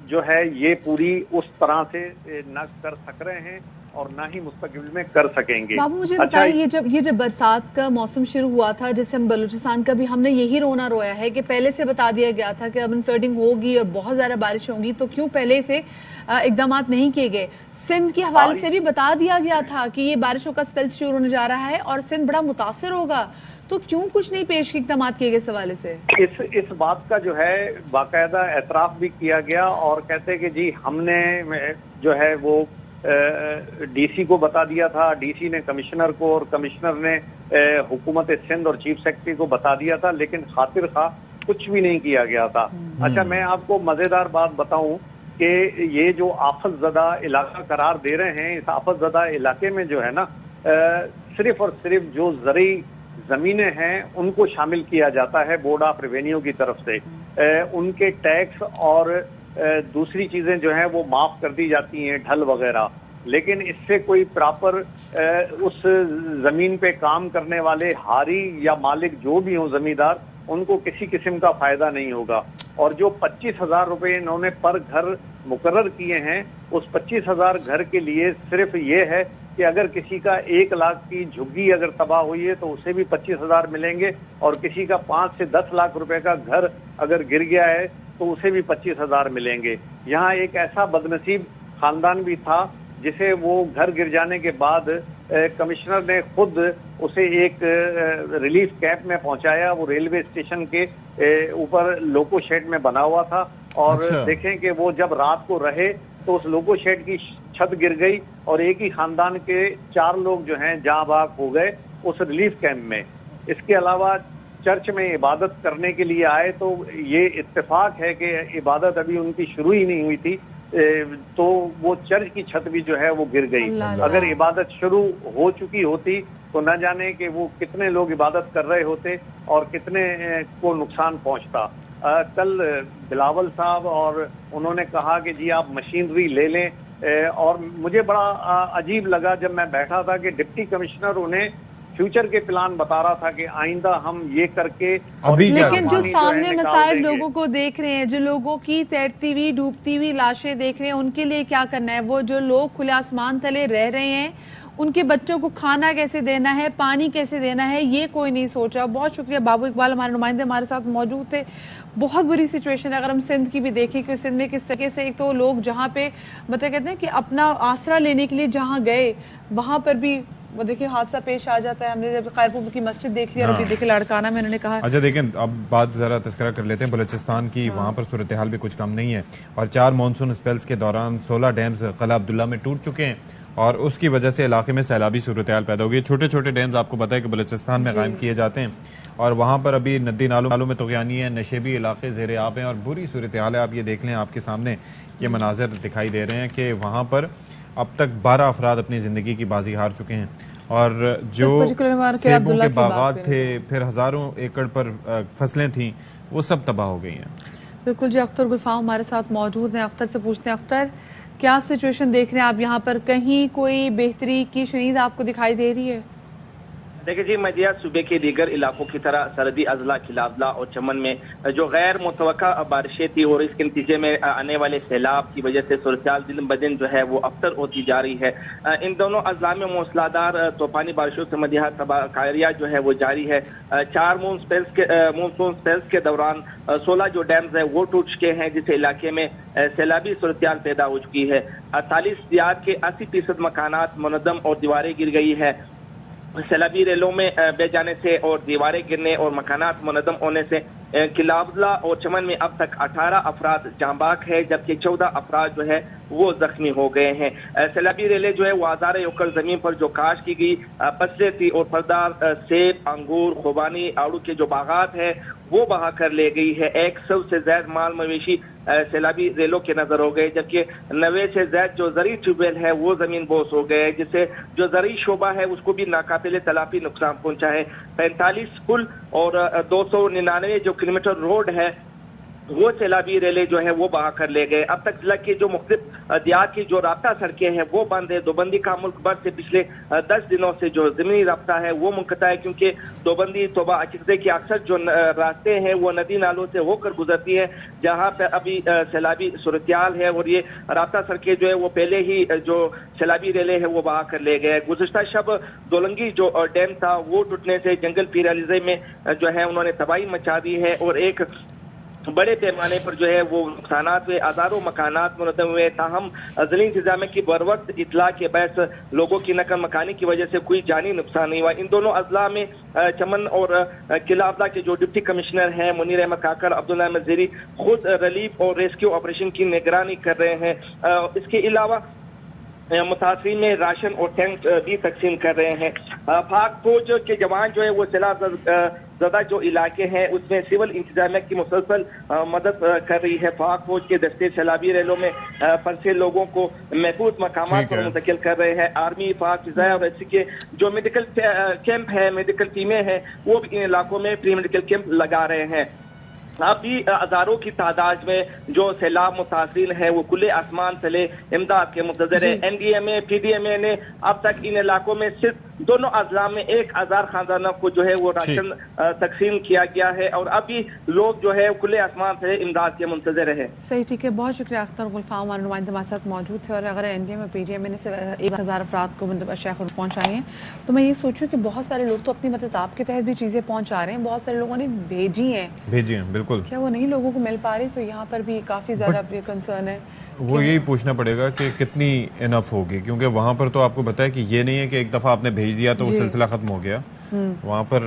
جو ہے یہ پوری اس طرح سے نہ کر سک رہے ہیں اور نہ ہی مستقبل میں کر سکیں گے۔ بابو مجھے بتائیے، یہ جب برسات کا موسم شروع ہوا تھا، جیسے ہم بلوچستان کا بھی ہم نے یہی رونا رویا ہے کہ پہلے سے بتا دیا گیا تھا کہ اب فلڈنگ ہوگی اور بہت زیادہ بارش ہوگی، تو کیوں پہلے سے اقدامات نہیں کیے گئے؟ سندھ کے حوالے سے بھی بتا دیا گیا تھا کہ یہ بارشوں کا اسپیل شروع ہونے جا رہا ہے اور سندھ بڑا متاثر ہوگا، تو کیوں کچھ نہیں پیش کے اقدامات کیے گئے اس حوالے سے؟ اس بات کا جو ہے باقاعدہ اعتراف بھی کیا گیا، اور کہتے کہ جی ہم نے جو ہے وہ ڈی سی کو بتا دیا تھا، ڈی سی نے کمشنر کو، اور کمشنر نے حکومت سندھ اور چیف سیکرٹری کو بتا دیا تھا، لیکن خاطر خواہ کچھ بھی نہیں کیا گیا تھا۔ اچھا میں آپ کو مزیدار بات بتاؤں کہ یہ جو آفت زدہ علاقہ قرار دے رہے ہیں، اس آفت زدہ علاقے میں جو ہے نا صرف اور صرف جو زرعی زمینیں ہیں ان کو شامل کیا جاتا ہے بورڈ آف ریونیو کی طرف سے، ان کے ٹیکس اور دوسری چیزیں جو ہیں وہ معاف کر دی جاتی ہیں، ڈھل وغیرہ، لیکن اس سے کوئی پراپر اس زمین پہ کام کرنے والے ہاری یا مالک جو بھی ہوں زمیندار، ان کو کسی قسم کا فائدہ نہیں ہوگا۔ اور جو 25,000 روپے انہوں نے پر گھر مقرر کیے ہیں، اس 25,000 گھر کے لیے صرف یہ ہے کہ اگر کسی کا 1 لاکھ کی جھگی اگر تباہ ہوئی ہے تو اسے بھی 25,000 ملیں گے، اور کسی کا 5 سے 10 لاکھ روپے کا گھر اگر گر گیا ہے تو اسے بھی 25,000 ملیں گے۔ یہاں ایک ایسا بدنصیب خاندان بھی تھا جسے وہ گھر گر جانے کے بعد کمشنر نے خود اسے ایک ریلیف کیمپ میں پہنچایا۔ وہ ریلوے اسٹیشن کے اوپر لوکو شیڈ میں بنا ہوا تھا، اور دیکھیں کہ وہ جب رات کو رہے تو اس لوکو شیڈ کی چھت گر گئی اور ایک ہی خاندان کے 4 لوگ جو ہیں جاں بحق ہو گئے اس ریلیف کیمپ میں۔ اس کے علاوہ چرچ میں عبادت کرنے کے لیے آئے تو یہ اتفاق ہے کہ عبادت ابھی ان کی شروع ہی نہیں ہوئی تھی، تو وہ چرچ کی چھت بھی جو ہے وہ گر گئی۔ اگر عبادت شروع ہو چکی ہوتی تو نہ جانے کہ وہ کتنے لوگ عبادت کر رہے ہوتے اور کتنے کو نقصان پہنچتا۔ کل بلاول صاحب اور انہوں نے کہا کہ جی آپ مشینری لے لیں، اور مجھے بڑا عجیب لگا جب میں بیٹھا تھا کہ ڈپٹی کمشنر انہیں فیوچر کے پلان بتا رہا تھا کہ آئندہ ہم یہ کر کے، لیکن جو سامنے مصائب لوگوں کو دیکھ رہے ہیں، جو لوگوں کی تیرتی ہوئی ڈوبتی ہوئی لاشیں دیکھ رہے ہیں، ان کے لیے کیا کرنا ہے؟ وہ جو لوگ کھلے آسمان تلے رہ رہے ہیں، ان کے بچوں کو کھانا کیسے دینا ہے، پانی کیسے دینا ہے، یہ کوئی نہیں سوچا۔ بہت شکریہ بابو اقبال، ہمارے نمائندے ہمارے ساتھ موجود تھے۔ بہت بری سچویشن ہے۔ اگر ہم سندھ کی بھی دیکھیں کہ سندھ میں کس طریقے سے ایک تو لوگ جہاں پہ مطلب کہتے ہیں کہ اپنا آسرا لینے کے لیے جہاں گئے وہاں پر بھی وہ دیکھیں حادثہ پیش آ جاتا ہے۔ ہم نے جب خیرپور کی مسجد دیکھ لیا اور ابھی دیکھیں لاڑکانہ میں انہوں نے کہا۔ اچھا دیکھیں اب بات ذرا تذکرہ کر لیتے ہیں بلوچستان کی، وہاں پر صورتحال بھی کچھ کم نہیں ہے، اور 4 مانسون اسپیلز کے دوران 16 ڈیمز قلعہ عبداللہ میں ٹوٹ چکے ہیں، اور اس کی وجہ سے علاقے میں سیلابی صورتحال پیدا ہو گئی۔ چھوٹے چھوٹے ڈیمز آپ کو پتہ ہے کہ بلوچستان میں قائم کیے جاتے ہیں، اور وہاں پر ابھی ندی نالوں میں طغیانی ہے، نشیبی علاقے زیر آب ہیں، اور بری صورتحال ہے۔ آپ یہ دیکھ لیں، آپ کے سامنے یہ مناظر دکھائی دے رہے ہیں کہ وہاں پر اب تک 12 افراد اپنی زندگی کی بازی ہار چکے ہیں، اور جو سیبوں کے باغات تھے، پھر ہزاروں ایکڑ پر فصلیں تھیں، وہ سب تباہ ہو گئی ہیں۔ بالکل جی، اختر گلفام ہمارے ساتھ موجود ہیں۔ اختر سے پوچھتے ہیں، اختر کیا سچویشن دیکھ رہے ہیں آپ یہاں پر؟ کہیں کوئی بہتری کی شنید آپ کو دکھائی دے رہی ہے؟ دیکھیں جی، مدھیہ صوبے کے دیگر علاقوں کی طرح سرحدی اضلاع کھلابلا اور چمن میں جو غیر متوقع بارشیں تھی اور اس کے نتیجے میں آنے والے سیلاب کی وجہ سے صورتحال دن بدن جو ہے وہ ابتر ہوتی جا رہی ہے۔ ان دونوں اضلاع میں موسلادھار طوفانی بارشوں سے مدھیہ تباہ کاریاں جو ہے وہ جاری ہے۔ 4 مونسون اسپیلز کے دوران 16 جو ڈیمز ہیں وہ ٹوٹ چکے ہیں، جس علاقے میں سیلابی صورتحال پیدا ہو چکی ہے۔ 48 دیہات کے 80% مکانات منہدم اور دیواریں گر گئی ہے۔ سیلابی ریلوں میں بہ جانے سے اور دیواریں گرنے اور مکانات منہدم ہونے سے کھلابلا اور چمن میں اب تک 18 افراد جاں بحق ہے، جبکہ 14 افراد جو ہے وہ زخمی ہو گئے ہیں۔ سیلابی ریلیں جو ہے وہ ہزاروں ایکڑ زمین پر جو کاشت کی گئی فصلیں تھی اور پھلدار سیب، انگور، خوبانی، آڑو کے جو باغات ہیں وہ بہا کر لے گئی ہے۔ 100 سے زائد مال مویشی سیلابی ریلوں کے نظر ہو گئے، جبکہ 90 سے زائد جو زرعی ٹیوب ویل ہے وہ زمین بوس ہو گئے، جس سے جو زرعی شعبہ ہے اس کو بھی ناقابل تلافی نقصان پہنچا ہے۔ 45 پل اور 299 جو کلومیٹر روڈ ہے وہ سیلابی ریلیں جو ہے وہ بہا کر لے گئے۔ اب تک ضلع کے جو مختلف دیہات کی جو رابطہ سڑکیں ہیں وہ بند ہے۔ دوبندی کا ملک بھر سے پچھلے 10 دنوں سے جو زمینی رابطہ ہے وہ منقطع ہے، کیونکہ دوبندی توبہ عقیقے کے اکثر جو راستے ہیں وہ ندی نالوں سے ہو کر گزرتی ہے، جہاں پہ ابھی سیلابی صورتحال ہے، اور یہ رابطہ سڑکیں جو ہے وہ پہلے ہی جو سیلابی ریلیں ہیں وہ بہا کر لے گئے۔ گزشتہ شب دولنگی جو ڈیم تھا وہ ٹوٹنے سے جنگل پیر علیزے میں جو ہے انہوں نے تباہی مچا دی ہے، اور ایک بڑے پیمانے پر جو ہے وہ نقصانات ہوئے، ہزاروں مکانات منہدم ہوئے۔ تاہم ضلعی انتظامیہ کی بروقت اطلاع کے باعث لوگوں کی نقل مکانی کی وجہ سے کوئی جانی نقصان نہیں ہوا۔ ان دونوں اضلاع میں چمن اور کھلابلا کے جو ڈپٹی کمشنر ہیں منیر احمد کاکڑ، عبداللہ احمد زیری، خود ریلیف اور ریسکیو آپریشن کی نگرانی کر رہے ہیں۔ اس کے علاوہ متاثرین میں راشن اور ٹینک بھی تقسیم کر رہے ہیں۔ پاک فوج کے جوان جو ہے وہ سیلاب زدہ جو علاقے ہیں اس میں سول انتظامیہ کی مسلسل مدد کر رہی ہے۔ پاک فوج کے دستے سیلابی ریلوں میں پھنسے لوگوں کو محفوظ مقامات پر منتقل کر رہے ہیں۔ آرمی، پاک فضائیہ اور ایسی کے جو میڈیکل کیمپ ہیں، میڈیکل ٹیمیں ہیں، وہ بھی ان علاقوں میں فری میڈیکل کیمپ لگا رہے ہیں۔ اب بھی ہزاروں کی تعداد میں جو سیلاب متاثرین ہیں وہ کھلے آسمان تلے امداد کے منتظر ہیں۔ NDMA، PDMA نے اب تک ان علاقوں میں صرف दोनों अजला में 1000 खानदानों को जो है वो राशन तकसीम किया गया है और अभी लोग जो है खुले आसमान से इमदाद के मुंतजर है। सही, ठीक है, बहुत शुक्रिया अख्तर गुलफाम, हमारे नुमाइंदे हमारे साथ मौजूद थे। और अगर एनडीए में पीडीएम ने सिर्फ 1000 अफराद को शेख पहुंचाई हैं, तो मैं ये सोचूं कि बहुत सारे लोग तो अपनी मदद आपके तहत भी चीजें पहुंचा रहे हैं, बहुत सारे लोगों ने भेजी हैं बिल्कुल, क्या वो नहीं लोगों को मिल पा रही? तो यहाँ पर भी काफी ज्यादा कंसर्न है। वो यही पूछना पड़ेगा कि कितनी इनफ होगी, क्योंकि वहां पर तो आपको बताया कि ये नहीं है कि एक दफा आपने भेज दिया तो वो सिलसिला खत्म हो गया, वहाँ पर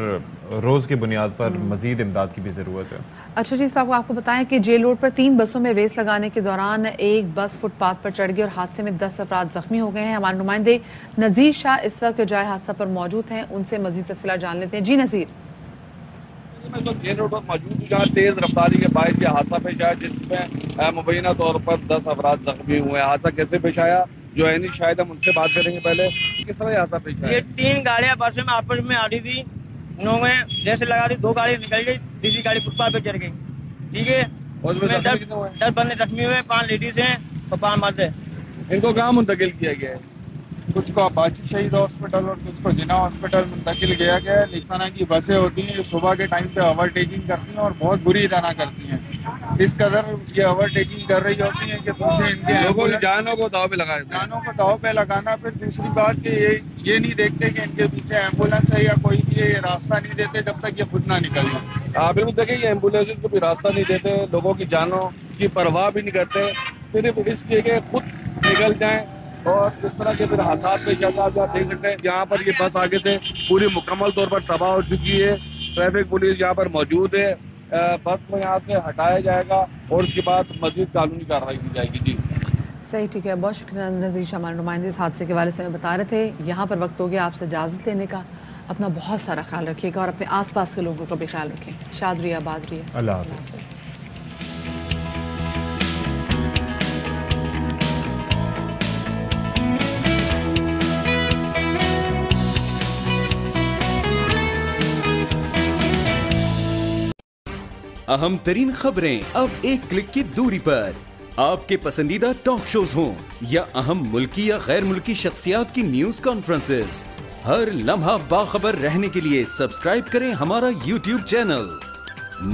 रोज की बुनियाद पर मजीद इमदाद की भी जरूरत है। अच्छा जी साहब, आपको बताएं कि जेल रोड पर 3 बसों में रेस लगाने के दौरान एक बस फुटपाथ पर चढ़ गई और हादसे में 10 अफराद जख्मी हो गए हैं। हमारे नुमाइंदे नजीर शाह इस वक्त जाए हादसा पर मौजूद हैं, उनसे मजीद तफसीलात जान लेते हैं। जी नजीर। मैं तो जेल रोड पर मौजूद हूँ जहाँ तेज रफ्तारी के बायस यह हादसा पेश आया जिसमें मुबैना तौर पर 10 अफराद जख्मी हुए। हादसा कैसे पेश आया जो है नहीं, शायद हम उनसे बात करेंगे। पहले किस तरह हादसा पेश आया? ये 3 गाड़ियां बस में आपस में आ रही थी, उन्होंने जैसे लगा दी 2 गाड़ी निकल गई, तीसरी गाड़ी फुटपाथ पे चढ़ गई। ठीक है, उसमें 10 बंदे जख्मी हुए, 5 लेडीज हैं और 5 मर्द है। इनको कहाँ मुंतकिल किया गया है? कुछ को अपाची शहीद हॉस्पिटल और कुछ को जिना हॉस्पिटल मुंतकिल किया गया है। इस तरह की बसें होती हैं जो सुबह के टाइम पे ओवरटेकिंग करती हैं और बहुत बुरी तरह करती हैं। इस कदर ये ओवरटेकिंग कर रही होती हैं कि दूसरे इनके लोगों की जानों को दाव पे लगाए, जानों को दाव पे लगाना। फिर दूसरी बात कि ये नहीं देखते कि इनके पीछे एम्बुलेंस है या कोई भी ये रास्ता नहीं देते जब तक ये खुद ना निकल जाए। आप बिल्कुल देखिए, ये एम्बुलेंस को भी रास्ता नहीं देते, लोगों की जानों की परवाह भी नहीं करते, सिर्फ इसलिए कि खुद निकल जाएं। और इस तरह के फिर हादसा पेश आता है। आप देख सकते हैं यहाँ पर ये बस आगे से पूरी मुकम्मल तौर पर तबाह हो चुकी है। ट्रैफिक पुलिस यहाँ पर मौजूद है, बस को यहाँ से हटाया जाएगा और उसके बाद मजीद कानूनी कार्रवाई की जाएगी। जी सही, ठीक है, बहुत शुक्रिया नजीर शाह, हमारे नुमाइंदे इस हादसे के बारे में बता रहे थे। यहाँ पर वक्त हो गया आपसे इजाजत लेने का। अपना बहुत सारा ख्याल रखिएगा और अपने आस पास के लोगों का भी ख्याल रखें। शाद रहिए, आबाद रहिए, अल्लाह हाफ़िज़। अहम तरीन खबरें अब एक क्लिक की दूरी पर। आपके पसंदीदा टॉक शोज हों या अहम मुल्की या गैर मुल्की शख्सियात की न्यूज कॉन्फ्रेंसेस, हर लम्हा बाखबर रहने के लिए सब्सक्राइब करें हमारा YouTube चैनल।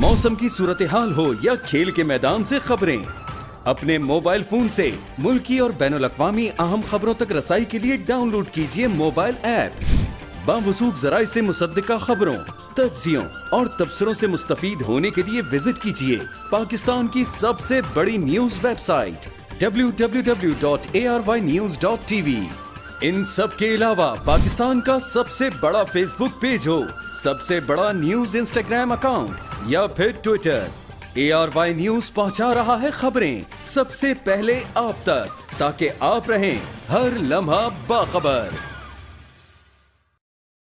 मौसम की सूरत हाल हो या खेल के मैदान से खबरें, अपने मोबाइल फोन से मुल्की और बैनुल अक़वामी अहम खबरों तक रसाई के लिए डाउनलोड कीजिए मोबाइल ऐप। बावसूख ज़राए से मुसद्दिका खबरों, तज्ज़ियों और तबसरों से मुस्तफीद होने के लिए विजिट कीजिए पाकिस्तान की सबसे बड़ी न्यूज वेबसाइट www.arYnews.tv। इन सब के अलावा पाकिस्तान का सबसे बड़ा फेसबुक पेज हो, सबसे बड़ा न्यूज इंस्टाग्राम अकाउंट या फिर ट्विटर, ARY न्यूज पहुंचा रहा है खबरें सबसे पहले आप तक, ताकि आप रहें हर लम्हा बाखबर।